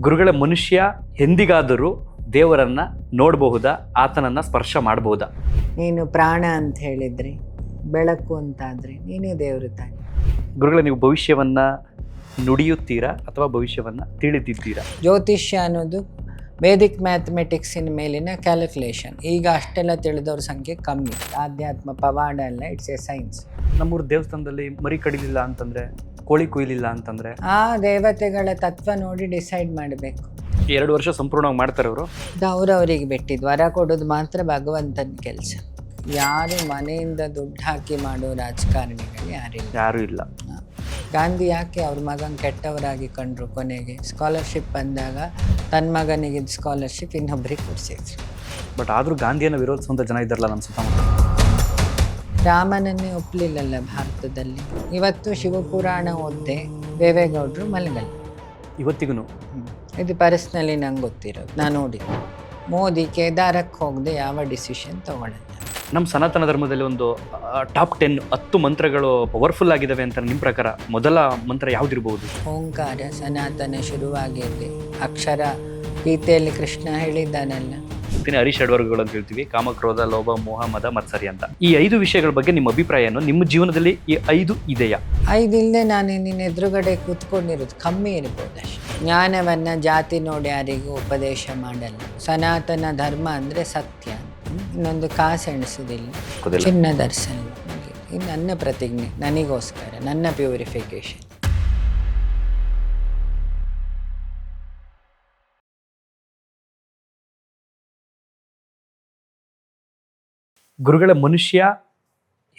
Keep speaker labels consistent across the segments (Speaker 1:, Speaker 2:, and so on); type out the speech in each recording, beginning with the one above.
Speaker 1: ಗುರುಗಳ ಮನುಷ್ಯ ಎಂದಿಗಾದರೂ ದೇವರನ್ನ ನೋಡಬಹುದಾ, ಆತನನ್ನ ಸ್ಪರ್ಶ ಮಾಡಬಹುದಾ?
Speaker 2: ನೀನು ಪ್ರಾಣ ಅಂತ ಹೇಳಿದ್ರೆ, ಬೆಳಕು ಅಂತಾದರೆ ನೀನೇ ದೇವರು ತಾನೆ.
Speaker 1: ಗುರುಗಳ, ನೀವು ಭವಿಷ್ಯವನ್ನ ನುಡಿಯುತ್ತೀರಾ ಅಥವಾ ಭವಿಷ್ಯವನ್ನ ತಿಳಿದಿದ್ದೀರಾ?
Speaker 2: ಜ್ಯೋತಿಷ್ಯ ಅನ್ನೋದು ವೇದಿಕ್ ಮ್ಯಾಥಮೆಟಿಕ್ಸಿನ ಮೇಲಿನ ಕ್ಯಾಲ್ಕುಲೇಷನ್. ಈಗ ಅಷ್ಟೆಲ್ಲ ತಿಳಿದವ್ರ ಸಂಖ್ಯೆ ಕಮ್ಮಿ. ಆಧ್ಯಾತ್ಮ ಪವಾಡ ಅಲ್ಲ, ಇಟ್ಸ್ ಎ ಸೈನ್ಸ್.
Speaker 1: ನಮ್ಮೂರು ದೇವಸ್ಥಾನದಲ್ಲಿ ಮರಿ ಕಡಿಲಿಲ್ಲ ಅಂತಂದ್ರೆ, ಕೋಳಿ ಕೊಯ್ಲಿಲ್ಲ ಅಂತಂದ್ರೆ,
Speaker 2: ಆ ದೇವತೆಗಳ ತತ್ವ ನೋಡಿ ಡಿಸೈಡ್ ಮಾಡಬೇಕು.
Speaker 1: 2 ವರ್ಷ ಸಂಪೂರ್ಣವಾಗಿ ಮಾಡ್ತಾರೆ ಅವರು.
Speaker 2: ಇದು ಅವ್ರವ್ರಿಗೆ ಬಿಟ್ಟಿದ್ದು. ವರ ಕೊಡೋದು ಮಾತ್ರ ಭಗವಂತನ ಕೆಲಸ. ಯಾರು ಮನೆಯಿಂದ ದುಡ್ಡು ಹಾಕಿ ಮಾಡೋ ರಾಜಕಾರಣಿಗಳು
Speaker 1: ಯಾರೂ ಇಲ್ಲ.
Speaker 2: ಗಾಂಧಿ ಯಾಕೆ ಅವ್ರ ಮಗನ ಕೆಟ್ಟವರಾಗಿ ಕಂಡ್ರು? ಕೊನೆಗೆ ಸ್ಕಾಲರ್ಶಿಪ್ ಬಂದಾಗ ತನ್ನ ಮಗನಿಗಿದ್ದ ಸ್ಕಾಲರ್ಶಿಪ್ ಇನ್ನೊಬ್ಬರಿಗೆ ಕೊಡಿಸಿದ್ರು.
Speaker 1: ಬಟ್ ಆದರೂ ಗಾಂಧಿಯನ್ನು ವಿರೋಧಿಸುವಂಥ ಜನ ಇದ್ದಾರಲ್ಲ ನಮ್ಮ ಸುತ್ತಮುತ್ತ.
Speaker 2: ರಾಮನನ್ನೇ ಒಪ್ಪಲಿಲ್ಲಲ್ಲ ಭಾರತದಲ್ಲಿ. ಇವತ್ತು ಶಿವಪುರಾಣ ಓದ್ದೆ, ದೇವೇಗೌಡರು ಮಲಗಲ್ಲ
Speaker 1: ಇವತ್ತಿಗೂ.
Speaker 2: ಇದು ಪರ್ಸ್ನಲಿ ನಂಗೆ ಗೊತ್ತಿರೋದು, ನಾನು ನೋಡಿ. ಮೋದಿ ಕೇದಾರಕ್ಕೆ ಹೋಗದೆ ಯಾವ ಡಿಸಿಷನ್ ತಗೊಳ್ಳಲ್ಲ.
Speaker 1: ನಮ್ಮ ಸನಾತನ ಧರ್ಮದಲ್ಲಿ ಒಂದು ಟಾಪ್ 10 ಮಂತ್ರಗಳು ಪವರ್ಫುಲ್ ಆಗಿದ್ದಾವೆ ಅಂತ ನಿಮ್ಮ ಪ್ರಕಾರ ಮೊದಲ ಮಂತ್ರ ಯಾವುದಿರಬಹುದು?
Speaker 2: ಓಂಕಾರ ಸನಾತನ ಶುರುವಾಗಿರಲಿ. ಅಕ್ಷರ ಗೀತೆಯಲ್ಲಿ ಕೃಷ್ಣ ಹೇಳಿದ್ದಾನಲ್ಲ.
Speaker 1: ಹರೀಶ್ ಅಡ್ವರ್ಗಳು ಅಂತ ಹೇಳ್ತೀವಿ. ಕಾಮ, ಕ್ರೋಧ, ಲೋಭ, ಮೋಹ, ಮದ, ಮತ್ಸರಿ ಅಂತ. ಈ 5 ವಿಷಯಗಳ ಬಗ್ಗೆ ನಿಮ್ಮ ಅಭಿಪ್ರಾಯ ಏನು? ನಿಮ್ಮ ಜೀವನದಲ್ಲಿ ಈ 5 ಇದೆಯಾ? 5
Speaker 2: ಇಲ್ಲದೆ ನಾನು ನಿನ್ನ ಎದುರುಗಡೆ ಕೂತ್ಕೊಂಡಿರೋದು ಕಮ್ಮಿ ಇರ್ಬೋದು ಅಷ್ಟೇ. ಜ್ಞಾನವನ್ನ ಜಾತಿ ನೋಡಿ ಯಾರಿಗೂ ಉಪದೇಶ ಮಾಡಲ್ಲ. ಸನಾತನ ಧರ್ಮ ಅಂದರೆ ಸತ್ಯ. ಇನ್ನೊಂದು ಕಾಸು ಎಣಿಸೋದಿಲ್ಲ, ಚಿನ್ನ ದರ್ಶನ. ಇದು ನನ್ನ ಪ್ರತಿಜ್ಞೆ, ನನಗೋಸ್ಕರ, ನನ್ನ ಪ್ಯೂರಿಫಿಕೇಶನ್.
Speaker 1: ಗುರುಗಳ ಮನುಷ್ಯ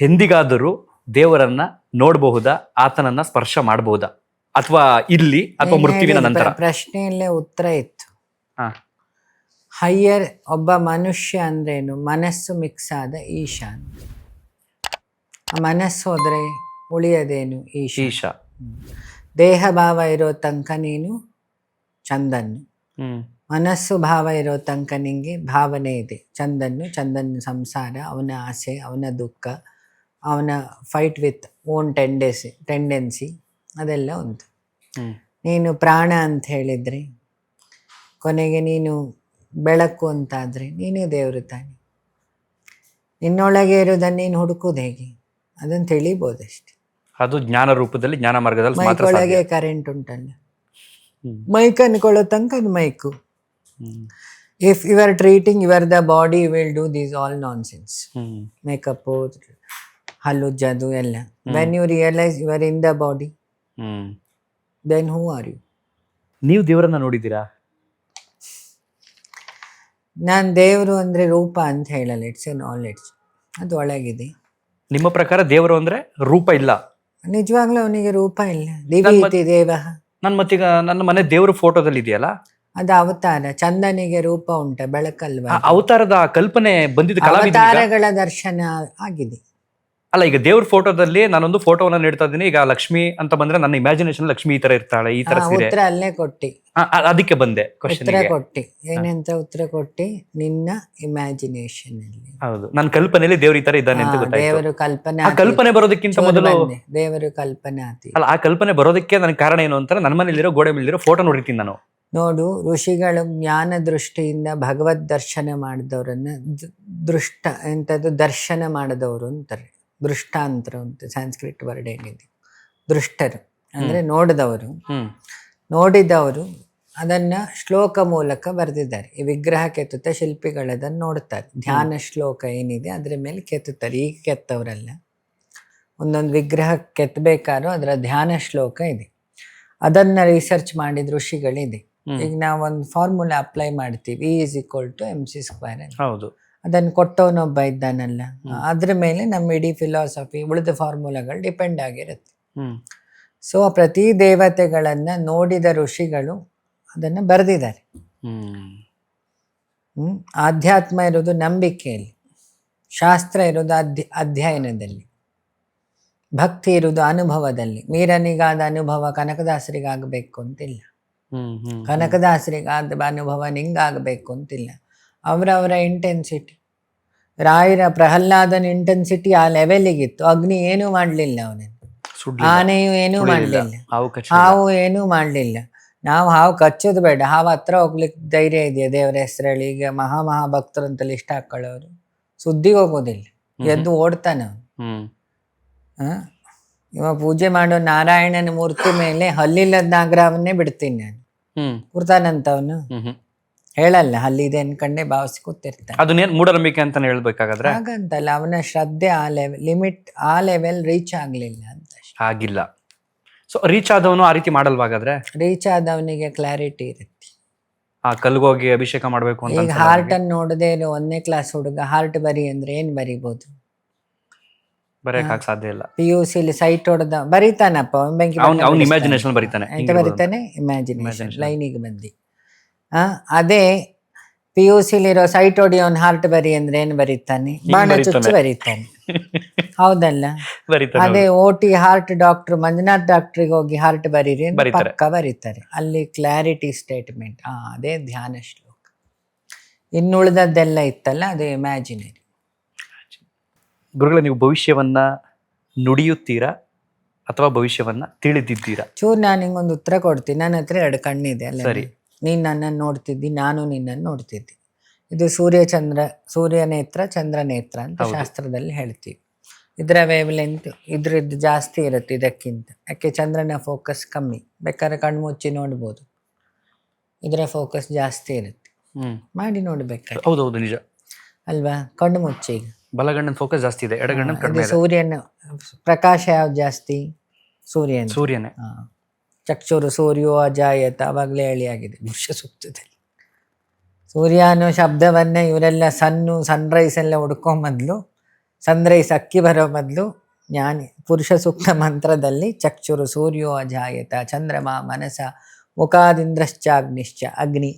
Speaker 1: ಎಂದಿಗಾದರೂ ದೇವರನ್ನ ನೋಡಬಹುದಾ, ಆತನನ್ನ ಸ್ಪರ್ಶ ಮಾಡಬಹುದಾ, ಅಥವಾ ಇಲ್ಲಿ ಅಥವಾ ಮೃತ್ಯುವಿನ ನಂತರ?
Speaker 2: ಪ್ರಶ್ನೆಯಲ್ಲೇ ಉತ್ತರ ಇತ್ತು. ಹೈಯರ್ ಒಬ್ಬ ಮನುಷ್ಯ ಅಂದ್ರೇನು? ಮನಸ್ಸು ಮಿಕ್ಸ್ ಆದ ಈಶಾನ್. ಆ ಮನಸ್ಸು ಹೋದ್ರೆ ಉಳಿಯದೇನು? ಈಶ. ದೇಹ ಭಾವ ಇರೋ ತನಕ ನೀನು ಚಂದನ್ನು, ಮನಸ್ಸು ಭಾವ ಇರೋ ತನಕ ನಿಂಗೆ ಭಾವನೆ ಇದೆ. ಚಂದನ್ ಸಂಸಾರ, ಅವನ ಆಸೆ, ಅವನ ದುಃಖ, ಅವನ ಫೈಟ್ ವಿತ್ ಓನ್ ಟೆಂಡೆನ್ಸಿ, ಅದೆಲ್ಲ ಉಂಟು. ನೀನು ಪ್ರಾಣ ಅಂತ ಹೇಳಿದ್ರೆ, ಕೊನೆಗೆ ನೀನು ಬೆಳಕು ಅಂತಾದರೆ ನೀನೇ ದೇವರು ತಾನೆ. ನಿನ್ನೊಳಗೆ ಇರೋದನ್ನು ನೀನು ಹುಡುಕೋದು ಹೇಗೆ? ಅದನ್ನು ತಿಳಿಬೋದಷ್ಟೆ.
Speaker 1: ಅದು ಜ್ಞಾನ ರೂಪದಲ್ಲಿ, ಜ್ಞಾನ ಮಾರ್ಗದಲ್ಲಿ.
Speaker 2: ಮೈಕೊಳಗೆ ಕರೆಂಟ್ ಉಂಟಲ್ಲ, ಮೈಕ್ ಅನ್ಕೊಳ್ಳೋ ತನಕ ಅದು mic. If you are treating your the body, you will do these all nonsense. Makeup, ಹಲ್ಲುಜ್ಜದು ಎಲ್ಲ. When you realise you are in the body, then who are you?
Speaker 1: ನೀವು ದೇವರನ್ನ ನೋಡಿದ್ದೀರಾ?
Speaker 2: ನಾನು ದೇವರು ಅಂದರೆ ರೂಪ ಅಂತ ಹೇಳಲ್ಲ, ಇಟ್ಸ್ ಎ ನಾಲೆಡ್ಜ್. ಅದು ಒಳಗಿದೆ.
Speaker 1: ನಿಮ್ಮ ಪ್ರಕಾರ ದೇವರು ಅಂದ್ರೆ ರೂಪ ಇಲ್ಲ?
Speaker 2: ನಿಜವಾಗ್ಲೂ ಅವನಿಗೆ ರೂಪ ಇಲ್ಲ. ದಿವ್ಯತಿ ದೇವ.
Speaker 1: ನನ್ನ ಮನೆ ದೇವರು ಫೋಟೋದಲ್ಲಿ ಇದೆಯಲ್ಲ,
Speaker 2: ಅದು ಅವತಾರ. ಚಂದನಿಗೆ ರೂಪ ಉಂಟ, ಬೆಳಕಲ್ವಾ?
Speaker 1: ಅವತಾರದ ಕಲ್ಪನೆ ಬಂದಿದ್ದು
Speaker 2: ಅವತಾರಗಳ ದರ್ಶನ ಆಗಿದೆ.
Speaker 1: ಅಲ್ಲ, ಈಗ ದೇವ್ರ ಫೋಟೋದಲ್ಲಿ ನಾನೊಂದು ಫೋಟೋವನ್ನ ನೀಡ್ತಾ ಇದ್ದೀನಿ. ಈಗ ಲಕ್ಷ್ಮಿ ಅಂತ ಬಂದ್ರೆ ನನ್ನ ಇಮ್ಯಾಜಿನೇಷನ್ ಲಕ್ಷ್ಮಿ ಈ ತರ ಇರ್ತಾಳೆ, ಈ ತರ ಸೀರೆ.
Speaker 2: ಉತ್ತರ ಅಲ್ಲೇ ಕೊಟ್ಟಿ.
Speaker 1: ಅದಕ್ಕೆ ಬಂದೆ
Speaker 2: ಉತ್ತರ ಕೊಟ್ಟಿ. ಏನಂತ ಉತ್ತರ ಕೊಟ್ಟಿ? ನಿನ್ನ ಇಮ್ಯಾಜಿನೇಷನ್ ಅಲ್ಲಿ.
Speaker 1: ಹೌದು, ನನ್ನ ಕಲ್ಪನೆಯಲ್ಲಿ ದೇವ್ರ ಈ ತರ ಇದ್ದಾನೆ ಅಂತ ಗೊತ್ತಾಯ್ತು.
Speaker 2: ದೇವರು ಕಲ್ಪನೆ.
Speaker 1: ಆ ಕಲ್ಪನೆ ಬರೋದಕ್ಕಿಂತ ಮೊದಲು
Speaker 2: ದೇವರು ಕಲ್ಪನೆ ಆತಿ.
Speaker 1: ಅಲ್ಲ, ಆ ಕಲ್ಪನೆ ಬರೋದಕ್ಕೆ ನನಗೆ ಕಾರಣ ಏನು ಅಂತ ನನ್ನ ಮನೇಲಿರೋ ಗೋಡೆ ಮೇಲಿರೋ ಫೋಟೋ ನೋಡಿರ್ತೀನಿ ನಾನು. ನೋಡು,
Speaker 2: ಋಷಿಗಳು ಜ್ಞಾನ ದೃಷ್ಟಿಯಿಂದ ಭಗವದ್ ದರ್ಶನ ಮಾಡಿದವರನ್ನ ದರ್ಶನ ಮಾಡಿದವರು ಅಂತಾರೆ. ದೃಷ್ಟಾಂತರ ಅಂತ ಸಂಸ್ಕೃತ ವರ್ಡ್ ಏನಿದೆ. ದೃಷ್ಟರು ಅಂದ್ರೆ ನೋಡಿದವರು ಅದನ್ನ ಶ್ಲೋಕ ಮೂಲಕ ಬರೆದಿದ್ದಾರೆ. ಈ ವಿಗ್ರಹ ಕೆತ್ತುತ್ತ ಶಿಲ್ಪಿಗಳು ಅದನ್ನು ನೋಡ್ತಾರೆ. ಧ್ಯಾನ ಶ್ಲೋಕ ಏನಿದೆ ಅದ್ರ ಮೇಲೆ ಕೆತ್ತುತ್ತಾರೆ. ಈಗ ಕೆತ್ತವರಲ್ಲ, ಒಂದೊಂದು ವಿಗ್ರಹ ಕೆತ್ತಬೇಕಾದ್ರೂ ಅದರ ಧ್ಯಾನ ಶ್ಲೋಕ ಇದೆ. ಅದನ್ನ ರಿಸರ್ಚ್ ಮಾಡಿದ ಋಷಿಗಳಿದೆ. ಈಗ ನಾವೊಂದು ಫಾರ್ಮುಲಾ ಅಪ್ಲೈ ಮಾಡ್ತೀವಿ, E=mc².
Speaker 1: ಹೌದು,
Speaker 2: ಅದನ್ನು ಕೊಟ್ಟವನೊಬ್ಬ ಇದ್ದಾನಲ್ಲ, ಅದ್ರ ಮೇಲೆ ನಮ್ಮ ಇಡೀ ಫಿಲಾಸಫಿ, ಉಳಿದ ಫಾರ್ಮುಲಾಗಳು ಡಿಪೆಂಡ್ ಆಗಿರುತ್ತೆ. ಸೊ ಪ್ರತಿ ದೇವತೆಗಳನ್ನ ನೋಡಿದ ಋಷಿಗಳು ಅದನ್ನ ಬರೆದಿದ್ದಾರೆ. ಆಧ್ಯಾತ್ಮ ಇರೋದು ನಂಬಿಕೆಯಲ್ಲಿ, ಶಾಸ್ತ್ರ ಇರೋದು ಅಧ್ಯಯನದಲ್ಲಿ, ಭಕ್ತಿ ಇರುವುದು ಅನುಭವದಲ್ಲಿ. ಮೀರನಿಗಾದ ಅನುಭವ ಕನಕದಾಸರಿಗಾಗಬೇಕು ಅಂತಿಲ್ಲ, ಕನಕದಾಸರಿಗಾದ ಅನುಭವ ನಿಂಗಾಗಬೇಕು ಅಂತಿಲ್ಲ. ಅವರವರ ಇಂಟೆನ್ಸಿಟಿ. ರಾಯರ ಪ್ರಹ್ಲಾದನ ಇಂಟೆನ್ಸಿಟಿ ಆ ಲೆವೆಲಿಗಿತ್ತು. ಅಗ್ನಿ ಏನೂ ಮಾಡಲಿಲ್ಲ ಅವನನ್ನು, ಆನೆಯು ಏನೂ ಮಾಡಲಿಲ್ಲ, ಹಾವು ಏನೂ ಮಾಡಲಿಲ್ಲ. ನಾವು ಹಾವು ಕಚ್ಚೋದು ಬೇಡ, ಹಾವು ಹತ್ರ ಹೋಗ್ಲಿಕ್ಕೆ ಧೈರ್ಯ ಇದೆಯಾ ದೇವರ ಹೆಸರಲ್ಲಿ? ಈಗ ಮಹಾಭಕ್ತರು ಅಂತ ಲಿಸ್ಟ್ ಹಾಕೊಳ್ಳೋರು ಸುದ್ದಿಗೆ ಹೋಗೋದಿಲ್ಲ, ಎದ್ದು ಓಡ್ತಾನೆ ಅವನು.
Speaker 1: ಹ್ಮ್
Speaker 2: ಇವಾಗ ಪೂಜೆ ಮಾಡೋ ನಾರಾಯಣನ ಮೂರ್ತಿ ಮೇಲೆ ಹಲ್ಲಿಲ್ಲದ ನಾಗರಾವನ್ನೇ ಬಿಡ್ತೀನಿ ನಾನು. ಕೂರ್ತಾನಂತ ಅವನು ಹೇಳಲ್ಲ, ಹಲ್ಲಿದೆ ಅನ್ಕಂಡೆ ಭಾವಿಸಿ ಕೂತಿರ್ತಾನೆ.
Speaker 1: ಅದನ್ನೇನ್ ಮೂಢನಂಬಿಕೆ ಅಂತಾನೆ ಹೇಳ್ಬೇಕಾಗಾದ್ರೆ?
Speaker 2: ಹಾಗಂತಲ್ಲ, ಅವನ ಶ್ರದ್ಧೆ ಆ ಲೆವೆಲ್, ಲಿಮಿಟ್ ಆ ಲೆವೆಲ್ ರೀಚ್ ಆಗ್ಲಿಲ್ಲ ಅಂತ ಅಷ್ಟೇ.
Speaker 1: ಆಗಿಲ್ಲ. ಸೊ ರೀಚ್ ಆದವನು ಆ ರೀತಿ ಮಾಡಲ್ವಾಗಾದ್ರೆ?
Speaker 2: ರೀಚ್ ಆದವನಿಗೆ ಕ್ಲಾರಿಟಿ ಇರುತ್ತೆ.
Speaker 1: ಆ ಕಲ್ಗೋಗಿ ಅಭಿಷೇಕ ಮಾಡ್ಬೇಕು ಅಂತ.
Speaker 2: ಈಗ ಹಾರ್ಟ್ ಅನ್ನು ನೋಡದೆ ಇರೋ 1ನೇ ಕ್ಲಾಸ್ ಹುಡುಗ ಹಾರ್ಟ್ ಬರಿ ಅಂದ್ರೆ ಏನ್ ಬರಿಬಹುದು?
Speaker 1: ಬರೆಯಕ್ ಸಾಧ್ಯ ಇಲ್ಲ.
Speaker 2: PUC ಸೈಟ್ ಹೊಡೆದ ಬರೀತಾನಪ್ಪ,
Speaker 1: ಅವ್ನು ಇಮ್ಯಾಜಿನೇಷನ್ ಬರೀತಾನೆ.
Speaker 2: ಬರೀತಾನೆ, ಇಮ್ಯಾಜಿನೇಷನ್ ಲೈನಿಗೆ ಬಂದಿ. ಅದೇ PUC ಇರೋ ಸೈಟ್ ಹೊಡಿ ಅವ್ನು ಹಾರ್ಟ್ ಬರಿ ಅಂದ್ರೆ ಏನ್ ಬರೀತಾನೆ? ಬಾಣ ಚುಚ್ಚು ಬರೀತಾನೆ. ಹೌದಲ್ಲ? ಅದೇ OT ಹಾರ್ಟ್ ಡಾಕ್ಟರ್ ಮಂಜುನಾಥ್ ಡಾಕ್ಟ್ರಿಗೆ ಹೋಗಿ ಹಾರ್ಟ್ ಬರೀರಿ ಪಕ್ಕ ಬರೀತಾರೆ. ಅಲ್ಲಿ ಕ್ಲಾರಿಟಿ ಸ್ಟೇಟ್ಮೆಂಟ್. ಅದೇ ಧ್ಯಾನ ಶ್ಲೋಕ. ಇನ್ನುಳಿದದ್ದೆಲ್ಲ ಇತ್ತಲ್ಲ, ಅದು ಇಮ್ಯಾಜಿನರಿ.
Speaker 1: ಗುರುಗಳ, ನೀವು ಭವಿಷ್ಯವನ್ನ ನುಡಿಯುತ್ತೀರಾ ಅಥವಾ ಭವಿಷ್ಯವನ್ನ ತಿಳಿದಿದ್ದೀರಾ?
Speaker 2: ಚೂರ್ ನಾನು ನಿಂಗೊಂದು ಉತ್ತರ ಕೊಡ್ತೀನಿ. ನನ್ನ ಹತ್ರ 2 ಕಣ್ಣಿದೆ ಅಲ್ಲ, ನೀನ್ ನನ್ನನ್ನು ನೋಡ್ತಿದ್ದಿ, ನಾನು ನಿನ್ನನ್ನು ನೋಡ್ತಿದ್ದಿ. ಇದು ಸೂರ್ಯ ನೇತ್ರ, ಚಂದ್ರ ನೇತ್ರ ಅಂತ ಶಾಸ್ತ್ರದಲ್ಲಿ ಹೇಳ್ತೀವಿ. ಇದರ ವೇವ್ ಲೆಂತ್ ಇದ್ರದ್ದು ಜಾಸ್ತಿ ಇರುತ್ತೆ ಇದಕ್ಕಿಂತ. ಯಾಕೆ? ಚಂದ್ರನ ಫೋಕಸ್ ಕಮ್ಮಿ, ಬೇಕಾದ್ರೆ ಕಣ್ಣು ಮುಚ್ಚಿ ನೋಡ್ಬೋದು. ಇದರ ಫೋಕಸ್ ಜಾಸ್ತಿ ಇರುತ್ತೆ, ಮಾಡಿ ನೋಡ್ಬೇಕಾದ್ರೆ.
Speaker 1: ಹೌದೌದು, ನಿಜ
Speaker 2: ಅಲ್ವಾ? ಕಣ್ಣು ಮುಚ್ಚಿ. ಈಗ
Speaker 1: ಬಲಗಣ್ಣನ ಫೋಕಸ್ ಜಾಸ್ತಿ ಇದೆ, ಎಡಗಣ್ಣನ ಕಡಿಮೆ ಇದೆ.
Speaker 2: ಸೂರ್ಯನ ಪ್ರಕಾಶ ಯಾವ್ದು ಜಾಸ್ತಿ? ಸೂರ್ಯನೇ. ಚಕ್ಷುರು ಸೂರ್ಯೋ ಅಜಾಯತ, ಅವಾಗಲೇ ಹೇಳಿಯಾಗಿದೆ ಪುರುಷ ಸೂಕ್ತದಲ್ಲಿ. ಸೂರ್ಯ ಅನ್ನೋ ಶಬ್ದವನ್ನೇ ಇವರೆಲ್ಲ ಸನ್ರೈಸ್ ಎಲ್ಲ ಹುಡ್ಕೊಂಬದ್ಲು, ಸನ್ರೈಸ್ ಅಕ್ಕಿ ಬರೋ ಬದಲು ಜ್ಞಾನಿ ಪುರುಷ ಸೂಕ್ತ ಮಂತ್ರದಲ್ಲಿ ಚಕ್ಷುರು ಸೂರ್ಯೋ ಅಜಾಯತ, ಚಂದ್ರಮ ಮನಸ ಮುಖಾದಿಂದ್ರಶ್ಚಾಗ್ನಿಶ್ಚ, ಅಗ್ನಿ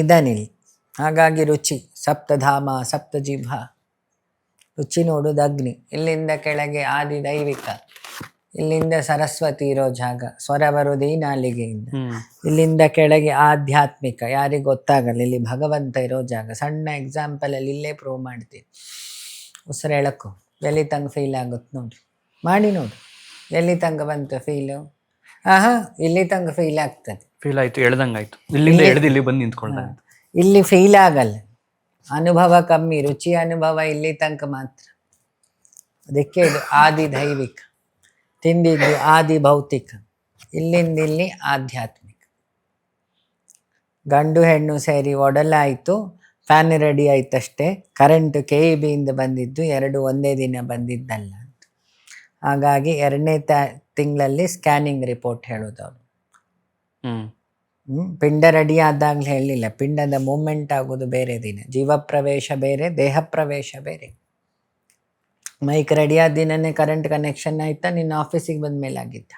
Speaker 2: ಇದ್ದಾನಿಲ್ಲಿ. ಹಾಗಾಗಿ ರುಚಿ, ಸಪ್ತಧಾಮ ಸಪ್ತಜಿಭ, ರುಚಿ ನೋಡುದು ಅಗ್ನಿ. ಇಲ್ಲಿಂದ ಕೆಳಗೆ ಆದಿ ದೈವಿಕ, ಇಲ್ಲಿಂದ ಸರಸ್ವತಿ ಇರೋ ಜಾಗ, ಸ್ವರ ಬರೋದು ಈ ನಾಲಿಗೆಯಿಂದ. ಇಲ್ಲಿಂದ ಕೆಳಗೆ ಆಧ್ಯಾತ್ಮಿಕ, ಯಾರಿಗೆ ಗೊತ್ತಾಗಲ್ಲ, ಇಲ್ಲಿ ಭಗವಂತ ಇರೋ ಜಾಗ. ಸಣ್ಣ ಎಕ್ಸಾಂಪಲ್ ಅಲ್ಲಿ ಇಲ್ಲೇ ಪ್ರೂವ್ ಮಾಡ್ತೀನಿ. ಉಸಿರು ಎಳಕು, ಎಲ್ಲಿ ತಂಗ ಫೀಲ್ ಆಗುತ್ತೆ ನೋಡಿ, ಮಾಡಿ ನೋಡು. ಎಲ್ಲಿ ತಂಗ ಬಂತು ಫೀಲು? ಇಲ್ಲಿ ತಂಗ ಫೀಲ್ ಆಗ್ತದೆ.
Speaker 1: ಫೀಲ್ ಆಯ್ತು, ಎಳ್ದಂಗಾಯ್ತು. ಇಲ್ಲಿಂದ ಎಳ್ದು ಇಲ್ಲಿ ಬಂದು ನಿಂತ್ಕೊಂಡ.
Speaker 2: ಇಲ್ಲಿ ಫೀಲ್ ಆಗಲ್ಲ, ಅನುಭವ ಕಮ್ಮಿ, ರುಚಿ ಅನುಭವ ಇಲ್ಲಿ ತನಕ ಮಾತ್ರ. ಅದಕ್ಕೆ ಇದು ಆದಿ ದೈವಿಕ, ತಿಂದಿದ್ದು ಆದಿ ಭೌತಿಕ, ಇಲ್ಲಿಂದ ಇಲ್ಲಿ ಆಧ್ಯಾತ್ಮಿಕ. ಗಂಡು ಹೆಣ್ಣು ಸೇರಿ ಒಡಲಾಯಿತು, ಫ್ಯಾನ್ ರೆಡಿ ಆಯ್ತಷ್ಟೇ. ಕರೆಂಟ್ KEBಯಿಂದ ಬಂದಿದ್ದು, 2 ಒಂದೇ ದಿನ ಬಂದಿದ್ದಲ್ಲ ಅಂತ. ಹಾಗಾಗಿ 2ನೇ ತಿಂಗಳಲ್ಲಿ ಸ್ಕ್ಯಾನಿಂಗ್ ರಿಪೋರ್ಟ್ ಹೇಳೋದವ್ರು. ಪಿಂಡ ರೆಡಿ ಆದಾಗ್ಲೇ ಹೇಳಲಿಲ್ಲ, ಪಿಂಡದ ಮೂಮೆಂಟ್ ಆಗೋದು ಬೇರೆ ದಿನ. ಜೀವ ಪ್ರವೇಶ ಬೇರೆ, ದೇಹ ಪ್ರವೇಶ ಬೇರೆ. ಮೈಕ್ ರೆಡಿ ಆದ ದಿನನೇ ಕರೆಂಟ್ ಕನೆಕ್ಷನ್ ಆಯ್ತಾ? ನಿನ್ನ ಆಫೀಸಿಗೆ ಬಂದ್ಮೇಲೆ ಆಗಿದ್ದ?